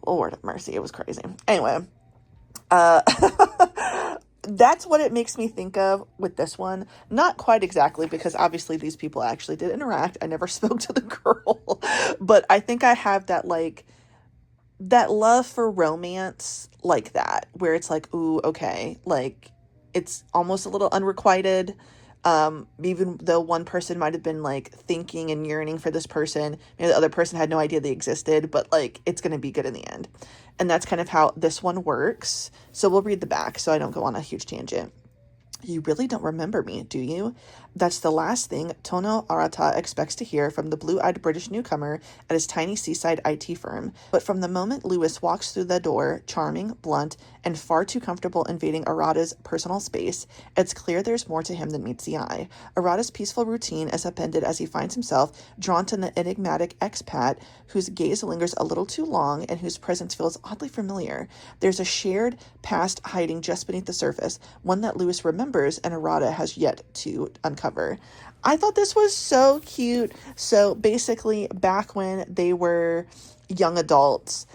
Lord have mercy, it was crazy. Anyway, uh, that's what it makes me think of with this one. Not quite exactly, because obviously these people actually did interact. I never spoke to the girl, but I think I have that, like, that love for romance like that, where it's like, ooh, okay, like, it's almost a little unrequited. Even though one person might have been, like, thinking and yearning for this person, maybe the other person had no idea they existed, but, like, it's going to be good in the end. And that's kind of how this one works. So we'll read the back so I don't go on a huge tangent. You really don't remember me, do you? That's the last thing Tono Arata expects to hear from the blue-eyed British newcomer at his tiny seaside IT firm. But from the moment Lewis walks through the door, charming, blunt, and far too comfortable invading Arata's personal space, it's clear there's more to him than meets the eye. Arata's peaceful routine is upended as he finds himself drawn to the enigmatic expat whose gaze lingers a little too long and whose presence feels oddly familiar. There's a shared past hiding just beneath the surface, one that Lewis remembers and Arata has yet to uncover. I thought this was so cute. So basically, back when they were young adults,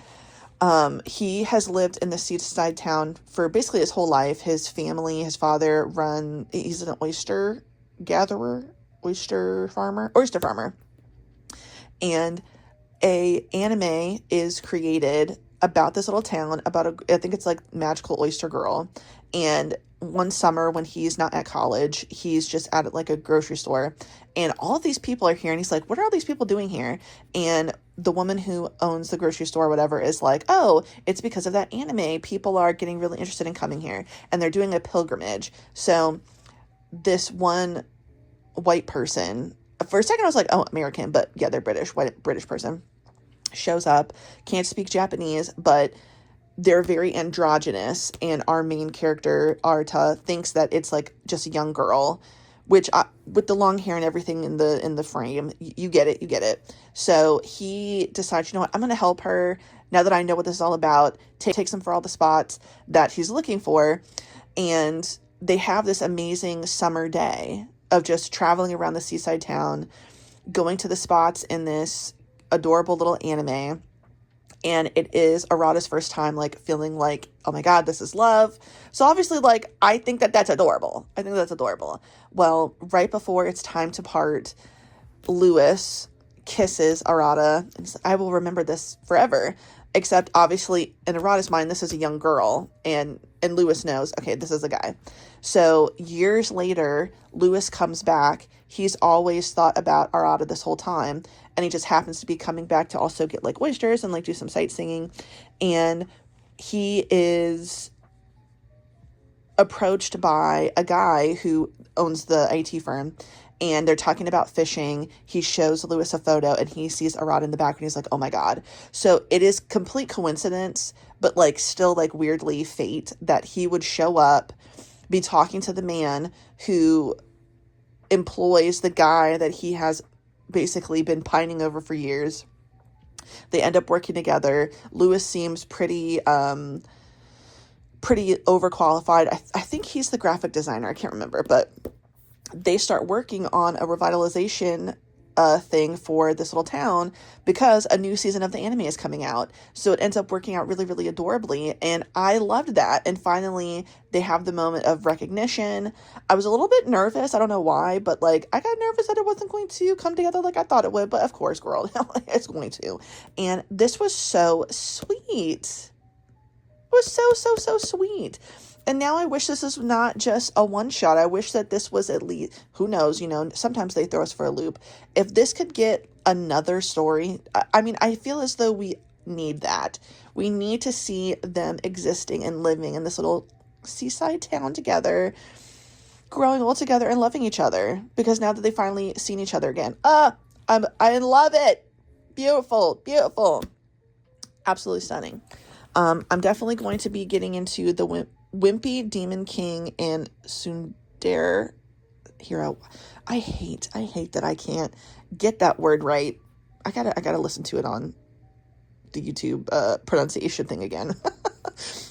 he has lived in the seaside town for basically his whole life. His family, his father he's an oyster farmer. And a anime is created about this little town, I think it's like Magical Oyster Girl. And one summer when he's not at college, he's just at like a grocery store, and all of these people are here, and he's like, what are all these people doing here? And the woman who owns the grocery store or whatever is like, oh, it's because of that anime. People are getting really interested in coming here, and they're doing a pilgrimage. So this one white person, for a second I was like, oh, American, but yeah, they're white British person, shows up, can't speak Japanese, but they're very androgynous, and our main character, Arta, thinks that it's like just a young girl, which with the long hair and everything in the frame, you get it. So he decides, you know what, I'm going to help her now that I know what this is all about, takes him for all the spots that he's looking for, and they have this amazing summer day of just traveling around the seaside town, going to the spots in this adorable little anime. And it is Arata's first time, like, feeling like, oh my God, this is love. So obviously, like, I think that's adorable. Well, right before it's time to part, Lewis kisses Arata, and he's like, I will remember this forever. Except, obviously, in Arata's mind, this is a young girl, and Lewis knows, okay, this is a guy. So years later, Lewis comes back. He's always thought about Arata this whole time, and he just happens to be coming back to also get, like, oysters and, like, do some sightseeing. And he is approached by a guy who owns the IT firm, and they're talking about fishing. He shows Lewis a photo, and he sees Arata in the back, and he's like, oh my God. So it is complete coincidence, but, like, still, like, weirdly fate that he would show up, be talking to the man who employs the guy that he has basically been pining over for years. They end up working together. Lewis seems pretty overqualified. I think he's the graphic designer. I can't remember, but they start working on a revitalization thing for this little town because a new season of the anime is coming out. So it ends up working out really, really adorably. And I loved that. And finally, they have the moment of recognition. I was a little bit nervous. I don't know why, but like I got nervous that it wasn't going to come together like I thought it would. But of course, girl, it's going to. And this was so sweet. It was so sweet. And now I wish this is not just a one shot. I wish that this was at least, who knows, sometimes they throw us for a loop. If this could get another story, I mean, I feel as though we need that. We need to see them existing and living in this little seaside town together, growing all together and loving each other. Because now that they've finally seen each other again, I love it. Beautiful, beautiful. Absolutely stunning. I'm definitely going to be getting into the Wimpy Demon King and Tsundere Hero. I hate that I can't get that word right. I gotta listen to it on the YouTube pronunciation thing again.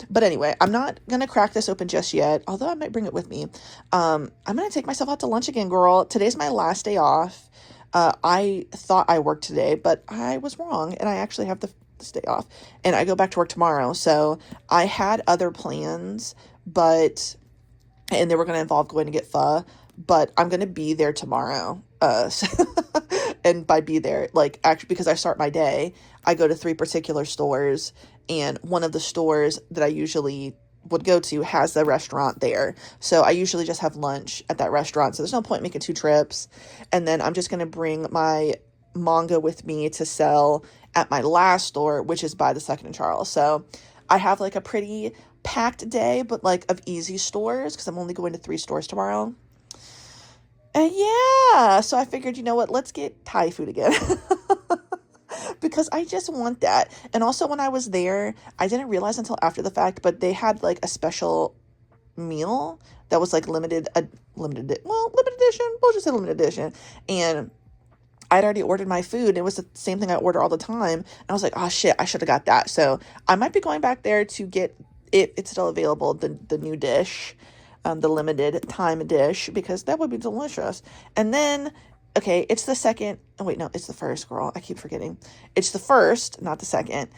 But anyway, I'm not gonna crack this open just yet, although I might bring it with me. I'm gonna take myself out to lunch again, girl. Today's my last day off. I thought I worked today, but I was wrong, and I actually have this day off, and I go back to work tomorrow. So I had other plans, and they were going to involve going to get pho, but I'm going to be there tomorrow. And by be there, like, actually, because I start my day, I go to 3 particular stores, and one of the stores that I usually would go to has the restaurant there. So I usually just have lunch at that restaurant. So there's no point making 2 trips. And then I'm just going to bring my manga with me to sell at my last store, which is by the 2nd and Charles. So I have like a pretty packed day, but like of easy stores, because I'm only going to 3 stores tomorrow. And yeah, so I figured, you know what, let's get Thai food again. Because I just want that. And also when I was there, I didn't realize until after the fact, but they had like a special meal that was like limited edition. We'll just say limited edition. And I'd already ordered my food. It was the same thing I order all the time. And I was like, oh shit, I should have got that. So I might be going back there to get it. It's still available, the new dish, the limited time dish, because that would be delicious. And then, okay, it's the second. Oh wait, no, it's the first, girl. I keep forgetting. It's the first, not the second.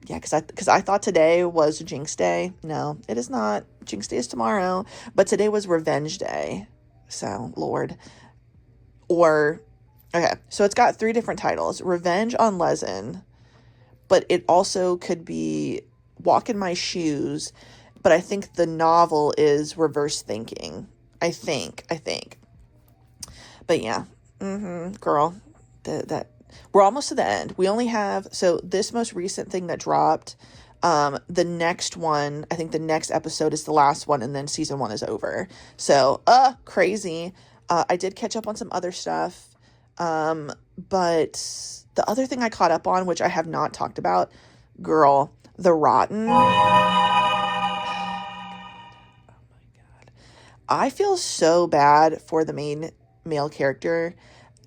Yeah, because I thought today was Jinx Day. No, it is not. Jinx Day is tomorrow. But today was Revenge Day. So, Lord. Okay, so it's got 3 different titles. Revenge on Lezhin, but it also could be Walk in My Shoes, but I think the novel is Reverse Thinking. I think. But yeah, girl, that we're almost to the end. We only have, so this most recent thing that dropped, the next one, I think the next episode is the last one, and then season 1 is over. So, crazy. I did catch up on some other stuff. But the other thing I caught up on, which I have not talked about, girl, The Rotten. Oh my God. I feel so bad for the main male character.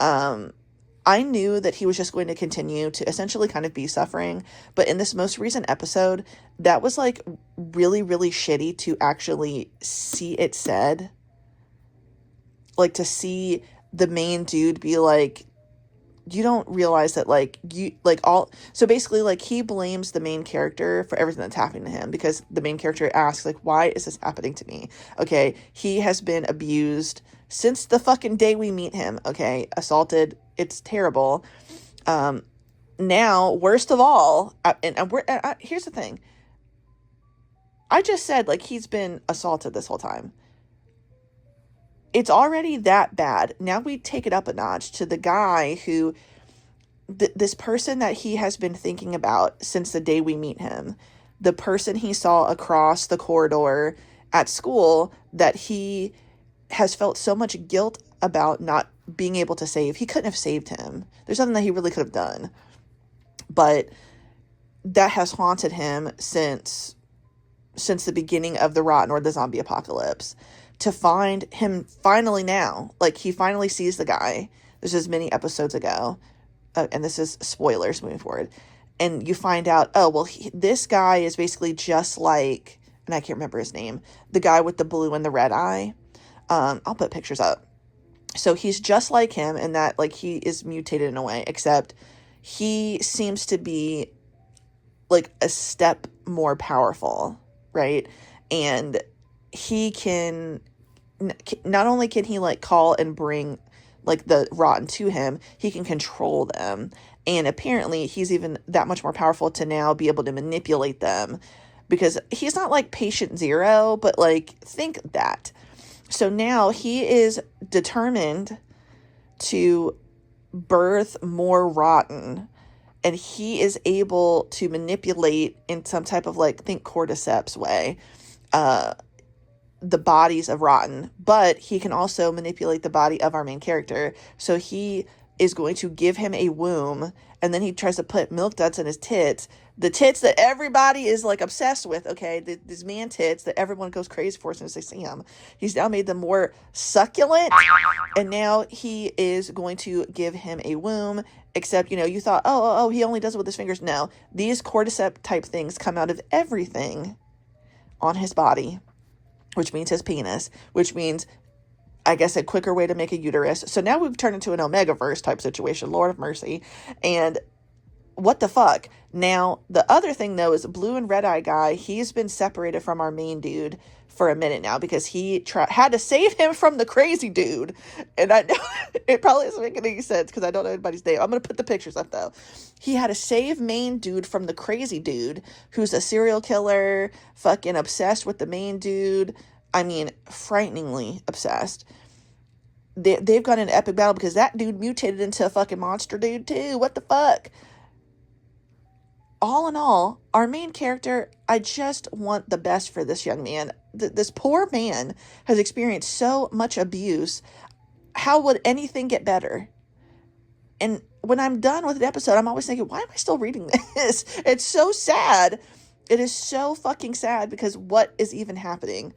I knew that he was just going to continue to essentially kind of be suffering, but in this most recent episode, that was like really, really shitty to actually see it said. Like to see the main dude be like, you don't realize that so basically like he blames the main character for everything that's happening to him, because the main character asks like, why is this happening to me? Okay, he has been abused since the fucking day we meet him. Okay, assaulted, it's terrible. Now worst of all, here's the thing, I just said like he's been assaulted this whole time. It's already that bad. Now we take it up a notch to the guy who, this person that he has been thinking about since the day we meet him, the person he saw across the corridor at school that he has felt so much guilt about not being able to save. He couldn't have saved him. There's nothing that he really could have done. But that has haunted him since the beginning of the Rotten or the zombie apocalypse. To find him finally now, like he finally sees the guy. This is many episodes ago, and this is spoilers moving forward. And you find out, oh, well, this guy is basically just like, and I can't remember his name, the guy with the blue and the red eye. I'll put pictures up. So he's just like him in that, like, he is mutated in a way, except he seems to be like a step more powerful, right? And he can, not only can he like call and bring like the rotten to him, he can control them. And apparently he's even that much more powerful to now be able to manipulate them, because he's not like patient zero, but like, think that. So now he is determined to birth more rotten, and he is able to manipulate in some type of like, think cordyceps way, the bodies of rotten, but he can also manipulate the body of our main character. So he is going to give him a womb, and then he tries to put milk duds in his tits, the tits that everybody is like obsessed with, okay, these man tits that everyone goes crazy for as soon as they see him. He's now made them more succulent, and now he is going to give him a womb. Except, you thought, oh, he only does it with his fingers. No, these cordyceps type things come out of everything on his body, which means his penis, which means, I guess, a quicker way to make a uterus. So now we've turned into an Omegaverse type situation, Lord of mercy. And what the fuck? Now, the other thing, though, is Blue and Red Eye guy, he's been separated from our main dude for a minute now, because he had to save him from the crazy dude. And I know it probably doesn't make any sense because I don't know anybody's name. I'm going to put the pictures up, though. He had to save main dude from the crazy dude who's a serial killer, fucking obsessed with the main dude. I mean, frighteningly obsessed. They've got an epic battle because that dude mutated into a fucking monster dude, too. What the fuck? All in all, our main character, I just want the best for this young man. This poor man has experienced so much abuse. How would anything get better? And when I'm done with an episode, I'm always thinking, why am I still reading this? It's so sad. It is so fucking sad, because what is even happening?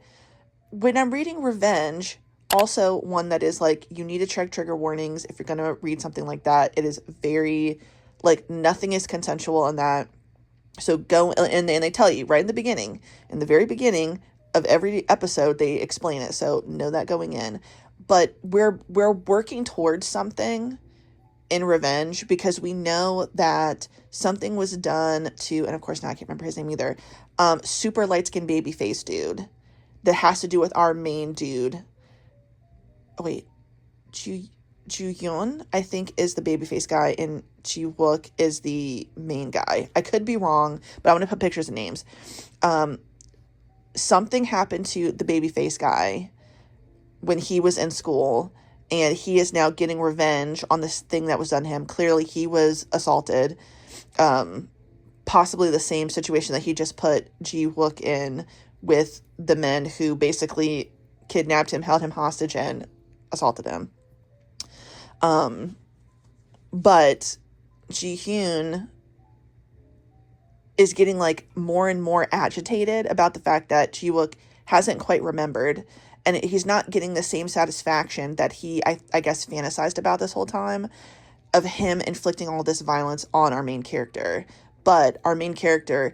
When I'm reading Revenge, also one that is like, you need to check trigger warnings if you're going to read something like that. It is very, like, nothing is consensual in that. So go, and they tell you right in the very beginning of every episode, they explain it. So know that going in. But we're working towards something in Revenge, because we know that something was done to, and of course now I can't remember his name either, super light-skinned baby face dude that has to do with our main dude. Oh wait, Ju-Yun, I think, is the babyface guy, and Ji-wook is the main guy. I could be wrong, but I'm going to put pictures and names. Something happened to the babyface guy when he was in school, and he is now getting revenge on this thing that was done to him. Clearly, he was assaulted. Possibly the same situation that he just put Ji-wook in, with the men who basically kidnapped him, held him hostage, and assaulted him. But Ji-hyun is getting like more and more agitated about the fact that Ji-wook hasn't quite remembered, and he's not getting the same satisfaction that he, I guess, fantasized about this whole time, of him inflicting all this violence on our main character. But our main character,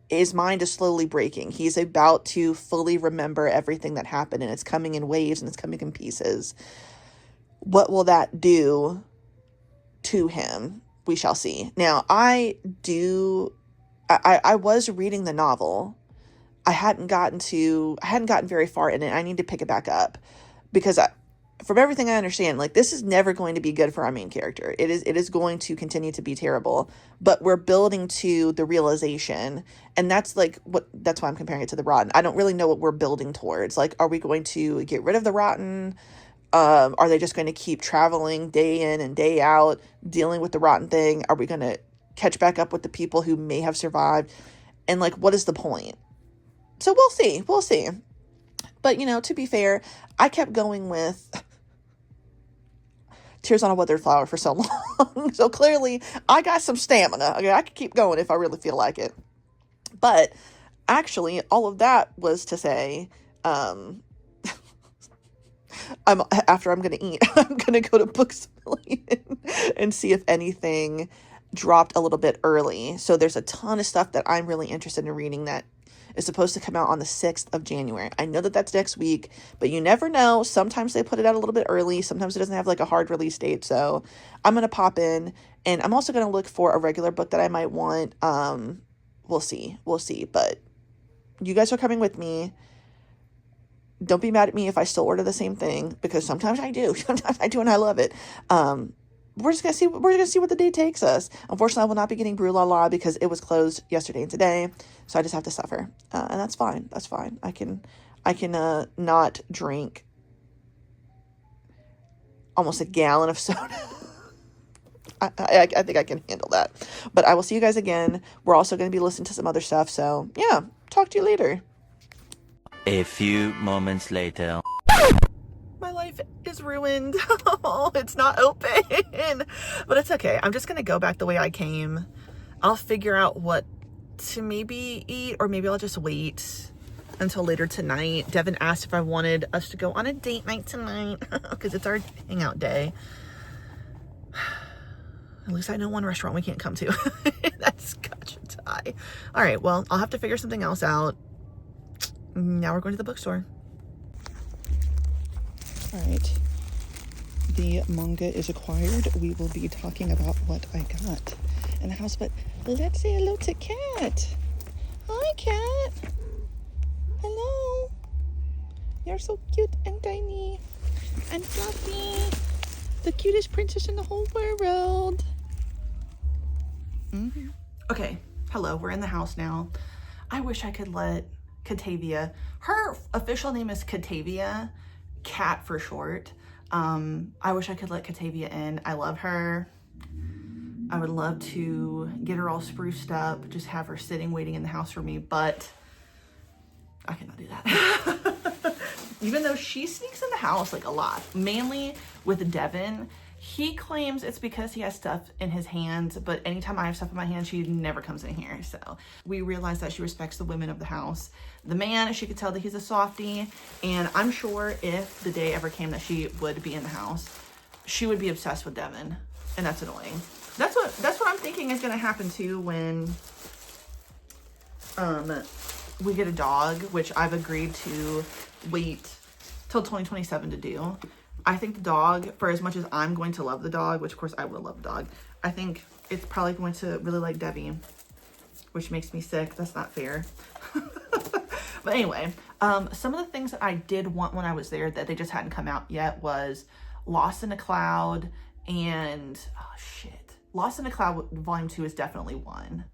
his mind is slowly breaking. He's about to fully remember everything that happened, and it's coming in waves and it's coming in pieces. What will that do to him? We shall see. Now, I was reading the novel. I hadn't gotten very far in it. I need to pick it back up, because from everything I understand, like, this is never going to be good for our main character. It is going to continue to be terrible, but we're building to the realization, and that's why I'm comparing it to the rotten. I don't really know what we're building towards. Like, are we going to get rid of the rotten? Are they just going to keep traveling day in and day out, dealing with the rotten thing? Are we going to catch back up with the people who may have survived? And like, what is the point? So we'll see. But, to be fair, I kept going with Tears on a Withered Flower for so long. So clearly I got some stamina. Okay, I could keep going if I really feel like it. But actually, all of that was to say, after I'm going to eat, I'm going to go to Books-A-Million and see if anything dropped a little bit early. So there's a ton of stuff that I'm really interested in reading that is supposed to come out on the 6th of January. I know that that's next week, but you never know. Sometimes they put it out a little bit early. Sometimes it doesn't have like a hard release date. So I'm going to pop in, and I'm also going to look for a regular book that I might want. We'll see. But you guys are coming with me. Don't be mad at me if I still order the same thing, because sometimes I do. Sometimes I do, and I love it. We're just gonna see. We're gonna see what the day takes us. Unfortunately, I will not be getting Brew La La because it was closed yesterday and today, so I just have to suffer, and that's fine. That's fine. I can not drink almost a gallon of soda. I think I can handle that. But I will see you guys again. We're also going to be listening to some other stuff. So yeah, talk to you later. A few moments later. My life is ruined. It's not open, but it's okay. I'm just going to go back the way I came. I'll figure out what to maybe eat, or maybe I'll just wait until later tonight. Devin asked if I wanted us to go on a date night tonight because it's our hangout day. At least I know one restaurant we can't come to. That's Scotch and Tie. All right, well, I'll have to figure something else out. Now we're going to the bookstore. All right. The manga is acquired. We will be talking about what I got in the house, but let's say hello to Cat. Hi, Cat. Hello. You're so cute and tiny and fluffy. The cutest princess in the whole world. Mm-hmm. Okay, hello, we're in the house now. I wish I could let Catavia, her official name is Catavia, Cat for short. I wish I could let Catavia in. I love her. I would love to get her all spruced up, just have her sitting, waiting in the house for me, but I cannot do that. Even though she sneaks in the house like a lot, mainly with Devin. He claims it's because he has stuff in his hands, but anytime I have stuff in my hands, she never comes in here. So we realize that she respects the women of the house. The man, she could tell that he's a softie, and I'm sure if the day ever came that she would be in the house, she would be obsessed with Devin, and that's annoying. That's what I'm thinking is gonna happen too when we get a dog, which I've agreed to wait till 2027 to do. I think the dog, for as much as I'm going to love the dog, which of course I will love the dog, I think it's probably going to really like Debbie, which makes me sick. That's not fair. But anyway, some of the things that I did want when I was there that they just hadn't come out yet was Lost in a Cloud and, oh shit. Lost in a Cloud Volume 2 is definitely one.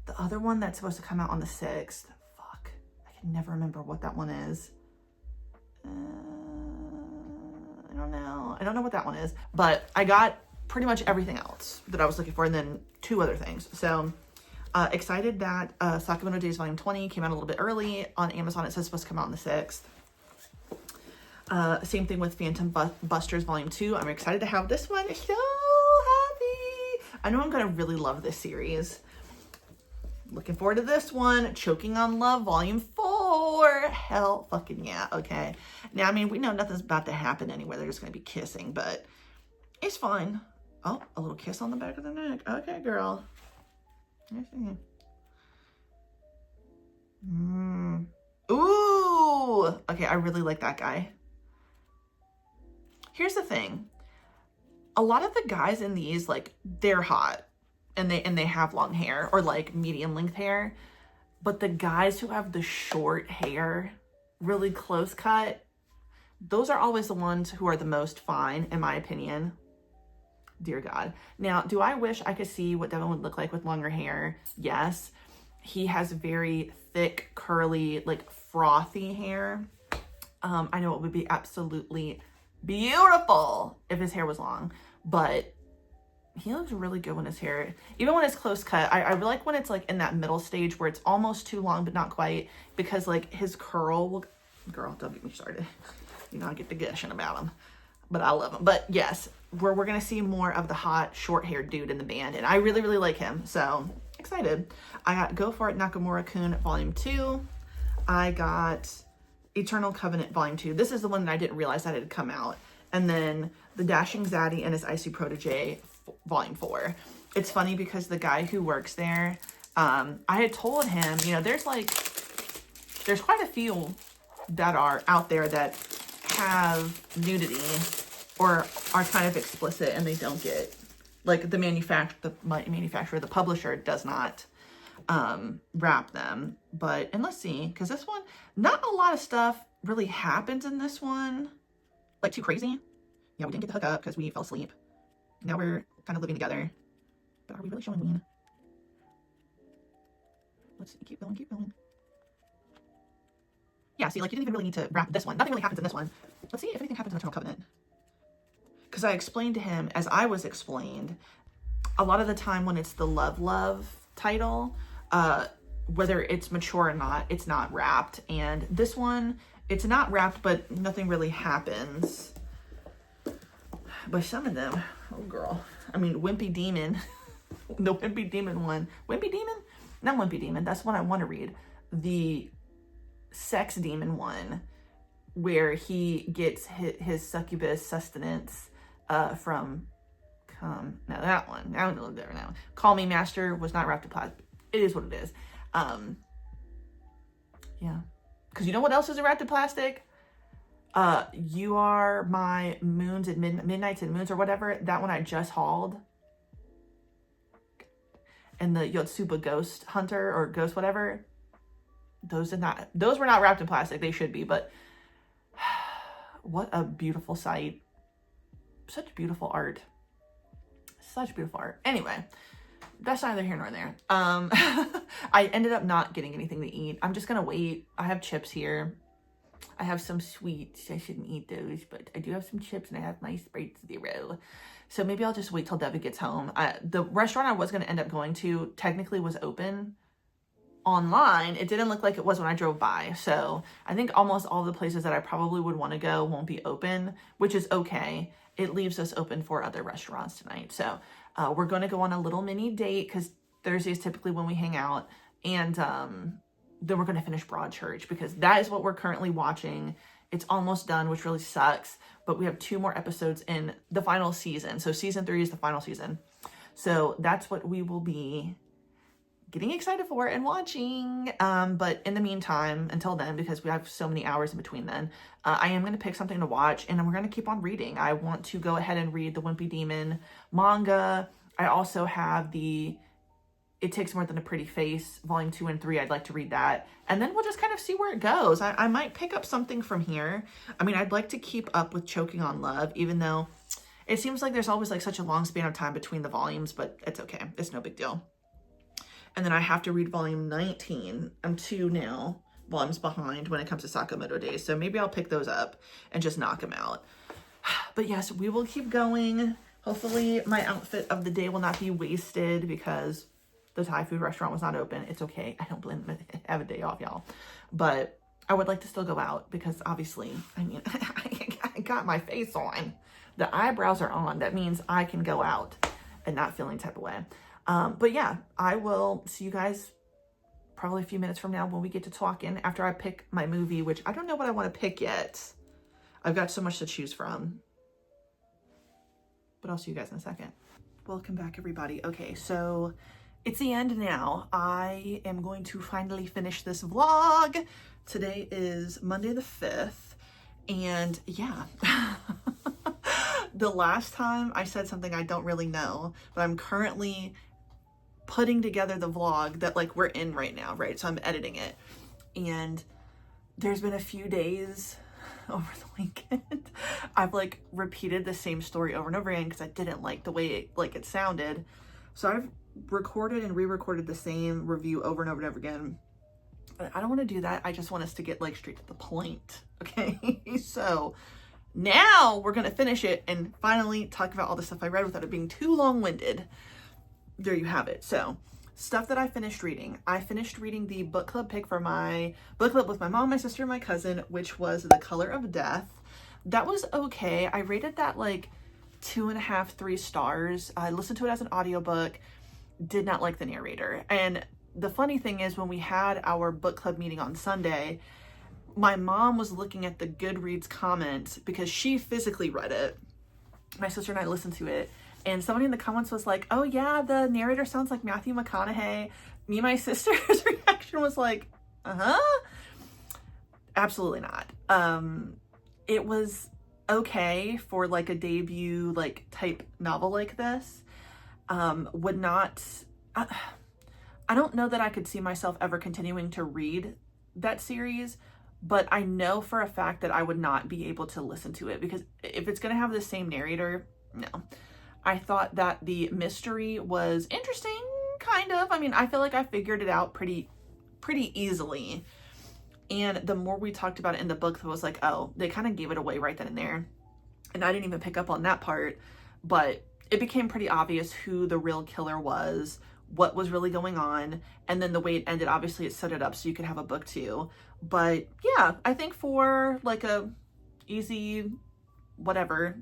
The other one that's supposed to come out on the 6th, fuck, I can never remember what that one is. I don't know what that one is, but I got pretty much everything else that I was looking for, and then 2 other things. So excited that Sakamono Days Volume 20 came out a little bit early on Amazon. It says it's supposed to come out on the 6th. Same thing with Phantom Busters Volume 2. I'm excited to have this one. So happy. I know I'm gonna really love this series. Looking forward to this one. Choking on Love Volume 4. Hell fucking yeah. Okay. Now, I mean, we know nothing's about to happen anywhere. They're just going to be kissing, but it's fine. Oh, a little kiss on the back of the neck. Okay, girl. I see. Ooh. Okay, I really like that guy. Here's the thing. A lot of the guys in these, like, they're hot. And they have long hair or like medium length hair, but the guys who have the short hair, really close cut, those are always the ones who are the most fine, in my opinion. Dear God. Now, do I wish I could see what Devin would look like with longer hair? Yes. He has very thick, curly, like frothy hair. I know it would be absolutely beautiful if his hair was long, but he looks really good when his hair, even when it's close cut. I really like when it's like in that middle stage where it's almost too long, but not quite, because like his curl will, girl, don't get me started. You know, I get the gushing about him, but I love him. But yes, we're going to see more of the hot short haired dude in the band. And I really, really like him. So excited. I got Go For It Nakamura-kun Volume 2. I got Eternal Covenant Volume 2. This is the one that I didn't realize that it had come out. And then The Dashing Zaddy and His Icy Protege Volume 4. It's funny because the guy who works there, I had told him, you know, there's like there's quite a few that are out there that have nudity or are kind of explicit and they don't get, like the manufacturer, the publisher does not wrap them. But, and let's see, because this one, not a lot of stuff really happens in this one, like too crazy. Yeah, we didn't get to hook up because we fell asleep. Now we're kind of living together. But are we really showing Ween? Let's see, keep going, keep going. Yeah, see, like, you didn't even really need to wrap this one. Nothing really happens in this one. Let's see if anything happens in Eternal Covenant. Because I explained to him, as I was explained, a lot of the time when it's the love title, whether it's mature or not, it's not wrapped. And this one, it's not wrapped, but nothing really happens. But some of them, oh girl. I mean, Wimpy Demon, the Wimpy Demon one. Wimpy Demon? Not Wimpy Demon, that's one I want to read. The Sex Demon one, where he gets his succubus sustenance from, now that one, I don't know there now. Call Me Master was not wrapped in plastic. It is what it is. Yeah. Because you know what else is wrapped in plastic? You Are My Moons and Midnights and Moons or whatever. That one I just hauled. And the Yotsuba Ghost Hunter or Ghost whatever. Those were not wrapped in plastic. They should be, but what a beautiful sight. Such beautiful art. Such beautiful art. Anyway, that's neither here nor there. I ended up not getting anything to eat. I'm just gonna wait. I have chips here. I have some sweets. I shouldn't eat those, but I do have some chips and I have my Sprite Zero. So maybe I'll just wait till Debbie gets home. The restaurant I was gonna end up going to technically was open online. It didn't look like it was when I drove by. So I think almost all the places that I probably would want to go won't be open, which is okay. It leaves us open for other restaurants tonight. So we're going to go on a little mini date because Thursday is typically when we hang out. And then we're going to finish Broadchurch because that is what we're currently watching. It's almost done, which really sucks. But we have 2 more episodes in the final season. So season 3 is the final season. So that's what we will be getting excited for and watching. But in the meantime, until then, because we have so many hours in between then, I am going to pick something to watch and we're going to keep on reading. I want to go ahead and read the Wimpy Demon manga. I also have the It Takes More Than a Pretty Face, volume 2 and 3. I'd like to read that. And then we'll just kind of see where it goes. I might pick up something from here. I mean, I'd like to keep up with Choking on Love, even though it seems like there's always like such a long span of time between the volumes, but it's okay. It's no big deal. And then I have to read volume 19. I'm 2 now volumes behind when it comes to Sakamoto Days. So maybe I'll pick those up and just knock them out. But yes, we will keep going. Hopefully my outfit of the day will not be wasted because the Thai food restaurant was not open. It's okay. I don't blame them. I have a day off, y'all. But I would like to still go out because obviously, I mean, I got my face on. The eyebrows are on. That means I can go out and not feel any type of way. But yeah, I will see you guys probably a few minutes from now when we get to talking after I pick my movie, which I don't know what I want to pick yet. I've got so much to choose from. But I'll see you guys in a second. Welcome back, everybody. Okay, so it's the end now. I am going to finally finish this vlog. Today is Monday the 5th. And yeah, the last time I said something I don't really know, but I'm currently putting together the vlog that like we're in right now, right? So I'm editing it. And there's been a few days over the weekend. I've like repeated the same story over and over again because I didn't like the way it sounded. So I've recorded and re-recorded the same review over and over and over again. But I don't want to do that. I just want us to get like straight to the point. Okay. So now we're going to finish it and finally talk about all the stuff I read without it being too long-winded. There you have it. So stuff that I finished reading. I finished reading the book club pick for my book club with my mom, my sister, and my cousin, which was The Color of Death. That was okay. I rated that like 2.5, 3 stars. I listened to it as an audiobook. Did not like the narrator. And the funny thing is when we had our book club meeting on Sunday, my mom was looking at the Goodreads comments because she physically read it. My sister and I listened to it. And somebody in the comments was like, oh yeah, the narrator sounds like Matthew McConaughey. Me and my sister's reaction was like, uh-huh. Absolutely not. It was okay for like a debut like type novel like this. Would not, I don't know that I could see myself ever continuing to read that series, but I know for a fact that I would not be able to listen to it, because if it's going to have the same narrator, no. I thought that the mystery was interesting, kind of. I mean, I feel like I figured it out pretty easily. And the more we talked about it in the book, it was like, oh, they kind of gave it away right then and there. And I didn't even pick up on that part, but it became pretty obvious who the real killer was, what was really going on. And then the way it ended, obviously it set it up so you could have a book too. But yeah, I think for like a easy whatever,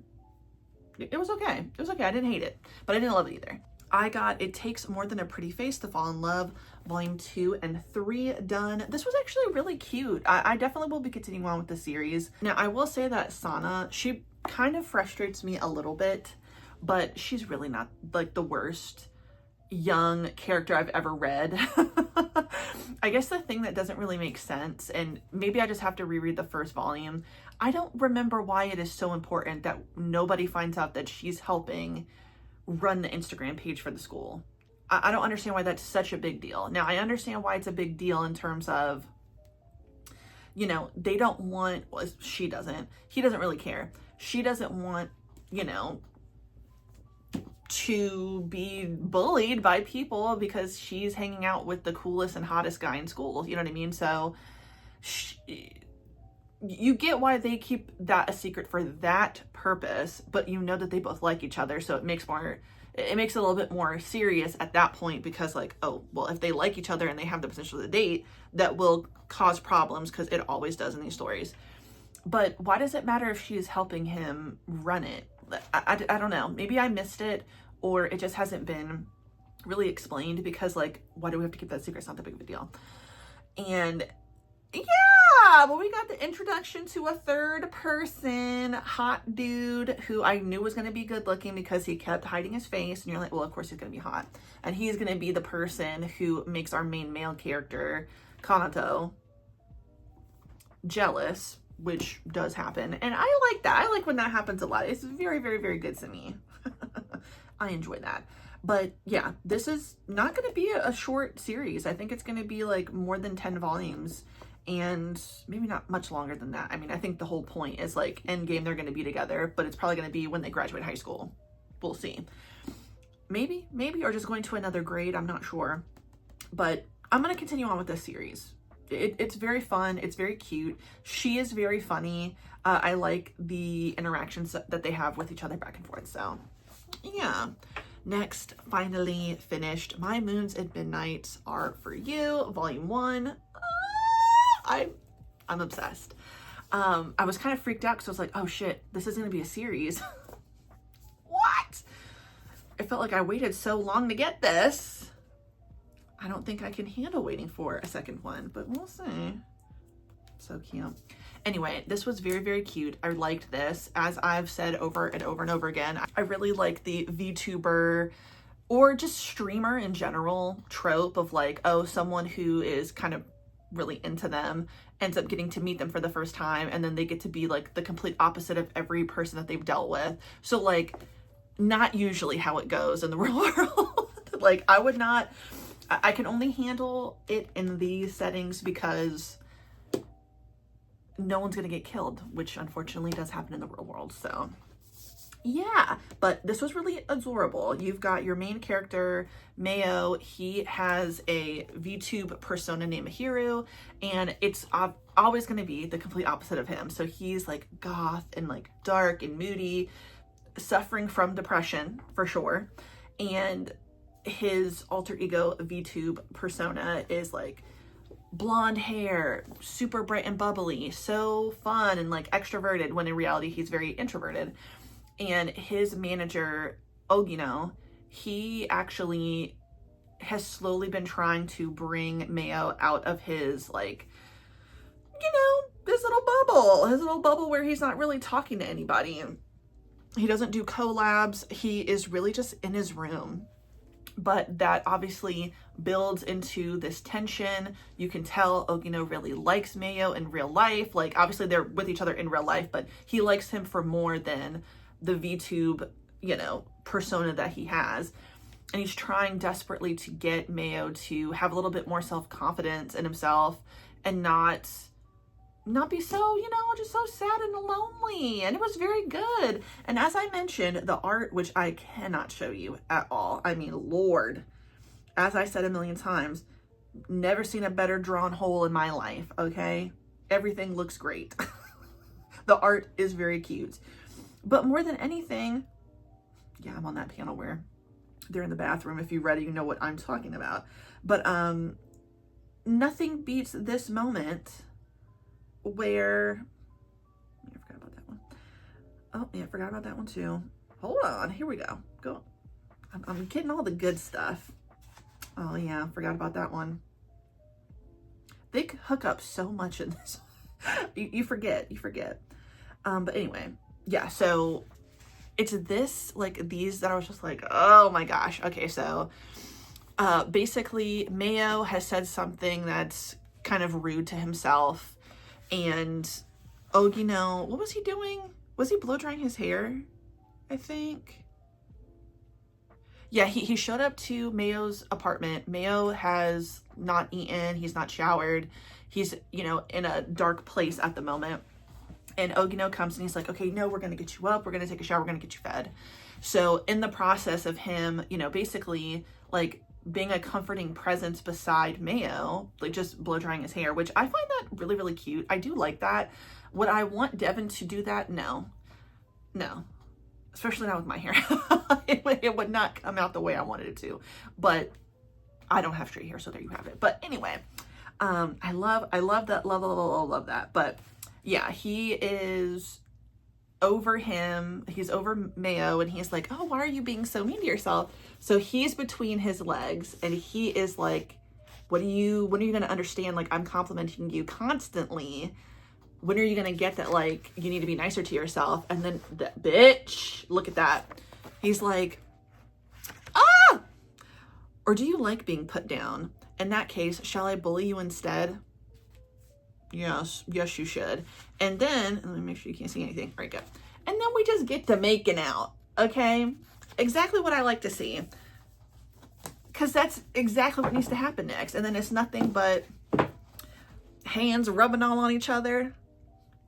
it was okay. It was okay. I didn't hate it, but I didn't love it either. I got It Takes More Than a Pretty Face to Fall in Love, Volume 2 and 3 done. This was actually really cute. I definitely will be continuing on with the series. Now, I will say that Sana, she kind of frustrates me a little bit, but she's really not like the worst young character I've ever read. I guess the thing that doesn't really make sense, and maybe I just have to reread the first volume, I don't remember why it is so important that nobody finds out that she's helping run the Instagram page for the school. I don't understand why that's such a big deal. Now, I understand why it's a big deal in terms of, you know, they don't want, well, she doesn't, he doesn't really care. She doesn't want, you know, to be bullied by people because she's hanging out with the coolest and hottest guy in school. You know what I mean? So you get why they keep that a secret for that purpose, but you know that they both like each other. So it makes it a little bit more serious at that point, because like, oh, well, if they like each other and they have the potential to date, that will cause problems, because it always does in these stories. But why does it matter if she is helping him run it? I don't know. Maybe I missed it, or it just hasn't been really explained, because like, why do we have to keep that secret? It's not that big of a deal. And yeah, well, we got the introduction to a third person, hot dude, who I knew was going to be good looking because he kept hiding his face. And you're like, well, of course he's going to be hot. And he's going to be the person who makes our main male character, Kanato, jealous, which does happen. And I like that. I like when that happens a lot. It's very, very, very good to me. I enjoy that. But yeah, this is not going to be a short series. I think it's going to be like more than 10 volumes, and maybe not much longer than that. I mean, I think the whole point is like endgame, they're going to be together, but it's probably going to be when they graduate high school. We'll see. Maybe, or just going to another grade. I'm not sure. But I'm going to continue on with this series. It's very fun. It's very cute. She is very funny. I like the interactions that they have with each other back and forth. So yeah. Next, finally finished My Moons at Midnight Are For You, Volume 1. I'm obsessed. I was kind of freaked out because I was like, oh shit, this is going to be a series. What? It felt like I waited so long to get this. I don't think I can handle waiting for a second one, but we'll see. So cute. Anyway, this was very, very cute. I liked this. As I've said over and over and over again, I really like the VTuber or just streamer in general trope of like, oh, someone who is kind of really into them ends up getting to meet them for the first time, and then they get to be like the complete opposite of every person that they've dealt with. So like, not usually how it goes in the real world. Like, I can only handle it in these settings because no one's gonna get killed, which unfortunately does happen in the real world. So yeah, but this was really adorable. You've got your main character, Mayo. He has a VTube persona named Hiru, and it's always going to be the complete opposite of him. So he's like goth and like dark and moody, suffering from depression for sure. And his alter ego VTube persona is like blonde hair, super bright and bubbly, so fun and like extroverted, when in reality he's very introverted. And his manager, Ogino, he actually has slowly been trying to bring Mayo out of his, like, you know, his little bubble where he's not really talking to anybody. He doesn't do collabs. He is really just in his room. but that obviously builds into this tension. You can tell Ogino really likes Mayo in real life. Like, obviously they're with each other in real life, but he likes him for more than the VTube, you know, persona that he has. And he's trying desperately to get Mayo to have a little bit more self-confidence in himself and not be so, you know, just so sad and lonely. And it was very good. And as I mentioned, the art, which I cannot show you at all. I mean, Lord, as I said a million times, never seen a better drawn hole in my life, okay? Everything looks great. The art is very cute. But more than anything, yeah, I'm on that panel where they're in the bathroom. If you read it, you know what I'm talking about. But nothing beats this moment where, I forgot about that one. Oh yeah, I forgot about that one too. Hold on, here we go. I'm getting all the good stuff. Oh yeah, forgot about that one. They hook up so much in this. you forget. But anyway, yeah, so it's this, like, these that I was just like, oh my gosh. Okay, so basically Mayo has said something that's kind of rude to himself, and Ogino, what was he doing? Was he blow drying his hair? I think. Yeah, he showed up to Mayo's apartment. Mayo has not eaten. He's not showered. He's, you know, in a dark place at the moment. And Ogino comes and he's like, okay, no, we're going to get you up. We're going to take a shower. We're going to get you fed. So in the process of him, you know, basically like being a comforting presence beside Mayo, like just blow drying his hair, which I find that really, really cute. I do like that. Would I want Devin to do that? No, especially not with my hair. it would not come out the way I wanted it to, but I don't have straight hair. So there you have it. But anyway, I love that. Love that. But yeah, he is over him. He's over Mayo, and he's like, oh, why are you being so mean to yourself? So he's between his legs, and he is like, when are you going to understand? Like, I'm complimenting you constantly. When are you going to get that, like, you need to be nicer to yourself? And then the bitch, look at that. He's like, ah! Or do you like being put down? In that case, shall I bully you instead? Yes, you should. And then, let me make sure you can't see anything. All right, good. And then we just get to making out, okay? Exactly what I like to see. Because that's exactly what needs to happen next. And then it's nothing but hands rubbing all on each other.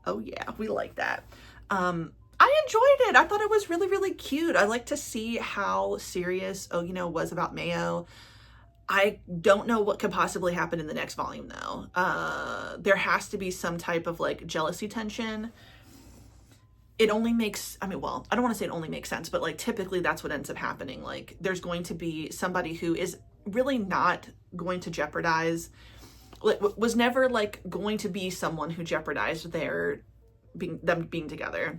Oh yeah, we like that. I enjoyed it. I thought it was really, really cute. I like to see how serious Ogino was about Mayo. I don't know what could possibly happen in the next volume though. There has to be some type of like jealousy tension. It only makes, I mean, well, I don't want to say it only makes sense, but like typically that's what ends up happening. Like there's going to be somebody who is really not going to jeopardize, was never like going to be someone who jeopardized them being together,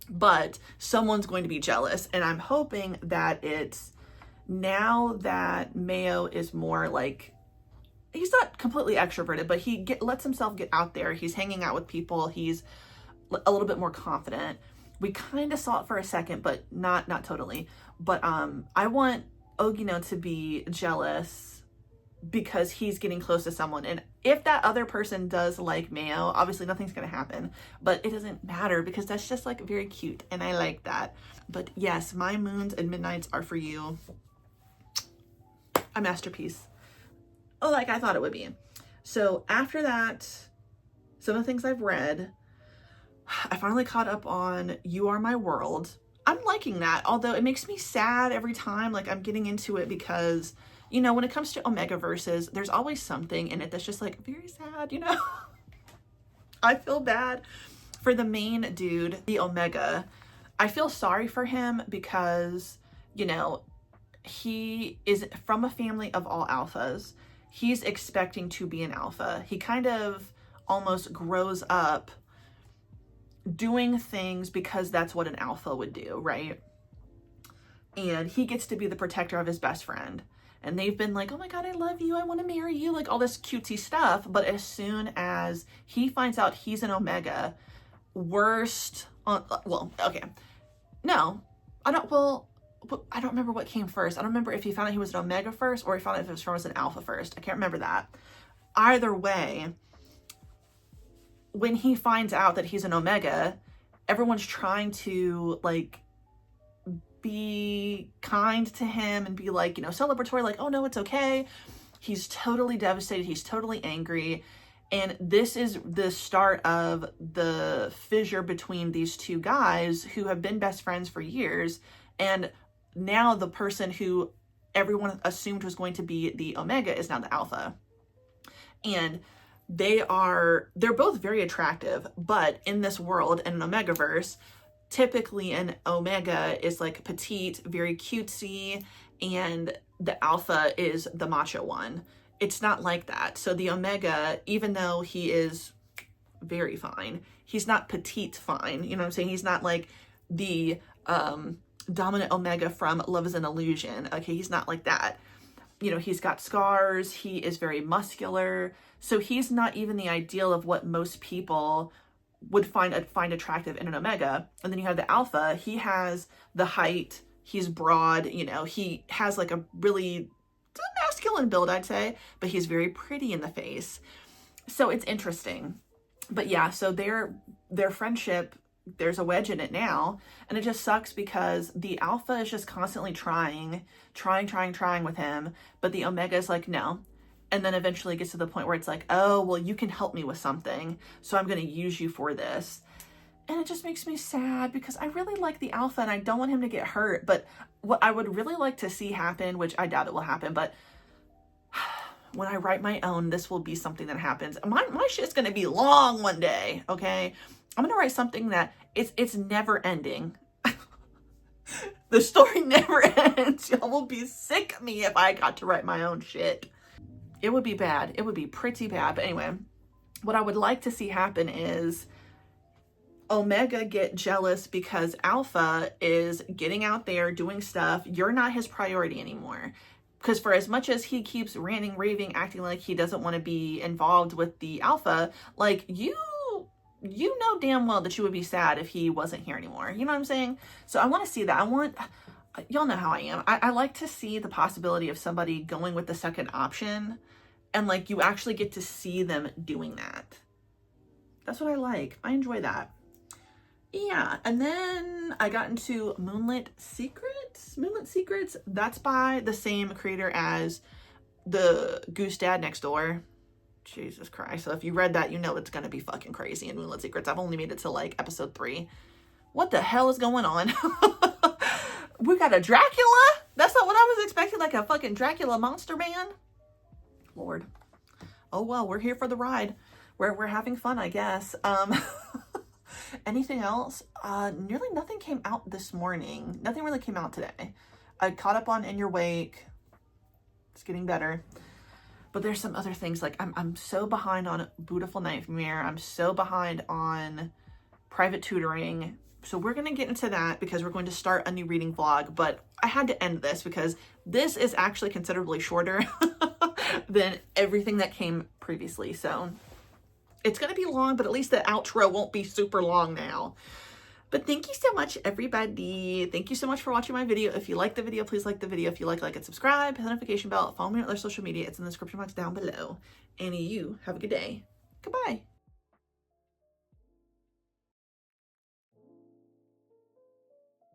but someone's going to be jealous. And I'm hoping that it's, now that Mayo is more like, he's not completely extroverted, but he lets himself get out there. He's hanging out with people. He's a little bit more confident. We kind of saw it for a second, but not totally. But I want Ogino to be jealous because he's getting close to someone. And if that other person does like Mayo, obviously nothing's going to happen, but it doesn't matter because that's just like very cute. And I like that. But yes, my moons and midnights are for you. A masterpiece. Oh, like I thought it would be. So after that, some of the things I've read, I finally caught up on You Are My World. I'm liking that, although it makes me sad every time like I'm getting into it because, you know, when it comes to Omega verses, there's always something in it that's just like very sad, you know? I feel bad for the main dude, the Omega. I feel sorry for him because, you know, he is from a family of all alphas. He's expecting to be an alpha. He kind of almost grows up doing things because that's what an alpha would do, right? And he gets to be the protector of his best friend. And they've been like, oh my God, I love you. I want to marry you. Like all this cutesy stuff. But as soon as he finds out he's an Omega, well, okay. No, I don't, well, I don't remember what came first. I don't remember if he found out he was an Omega first or he found out if it was an Alpha first. I can't remember that. Either way, when he finds out that he's an Omega, everyone's trying to like be kind to him and be like, you know, celebratory, like, oh no, it's okay. He's totally devastated. He's totally angry. And this is the start of the fissure between these two guys who have been best friends for years. And now the person who everyone assumed was going to be the Omega is now the Alpha. And they're both very attractive, but in this world, in an Omegaverse, typically an Omega is like petite, very cutesy, and the Alpha is the macho one. It's not like that. So the Omega, even though he is very fine, he's not petite fine. You know what I'm saying? He's not like the dominant Omega from Love is an Illusion. Okay, he's not like that. You know, he's got scars. He is very muscular. So he's not even the ideal of what most people would find attractive in an Omega. And then you have the Alpha. He has the height. He's broad. You know, he has like a really masculine build, I'd say, but he's very pretty in the face. So it's interesting. But yeah, so their friendship, there's a wedge in it now, and it just sucks because the Alpha is just constantly trying with him, but the Omega is like, no. And then eventually gets to the point where it's like, oh, well, you can help me with something, so I'm going to use you for this. And it just makes me sad because I really like the Alpha and I don't want him to get hurt. But what I would really like to see happen, which I doubt it will happen, but when I write my own, this will be something that happens. My shit's going to be long one day, okay? I'm going to write something that it's never ending. The story never ends. Y'all will be sick of me if I got to write my own shit. It would be bad. It would be pretty bad. But anyway, what I would like to see happen is Omega get jealous because Alpha is getting out there doing stuff. You're not his priority anymore. Because for as much as he keeps ranting, raving, acting like he doesn't want to be involved with the Alpha, like you know damn well that you would be sad if he wasn't here anymore. You know what I'm saying? So I want to see that. Y'all know how I am. I like to see the possibility of somebody going with the second option and like you actually get to see them doing that. That's what I like. I enjoy that. Yeah, and then I got into Moonlit Secrets. That's by the same creator as the Goose Dad Next Door. Jesus Christ. So if you read that, you know it's going to be fucking crazy in Moonlit Secrets. I've only made it to like episode 3. What the hell is going on? We got a Dracula? That's not what I was expecting, like a fucking Dracula monster man. Lord. Oh well, we're here for the ride. We're having fun, I guess. Anything else? Nearly nothing came out this morning. Nothing really came out today. I caught up on In Your Wake. It's getting better. But there's some other things, like I'm so behind on Beautiful Nightmare. I'm so behind on private tutoring. So we're going to get into that because we're going to start a new reading vlog. But I had to end this because this is actually considerably shorter than everything that came previously. So it's going to be long, but at least the outro won't be super long now. But thank you so much, everybody. Thank you so much for watching my video. If you like the video, please like the video. If you like and subscribe, hit the notification bell, follow me on other social media. It's in the description box down below. And you have a good day. Goodbye.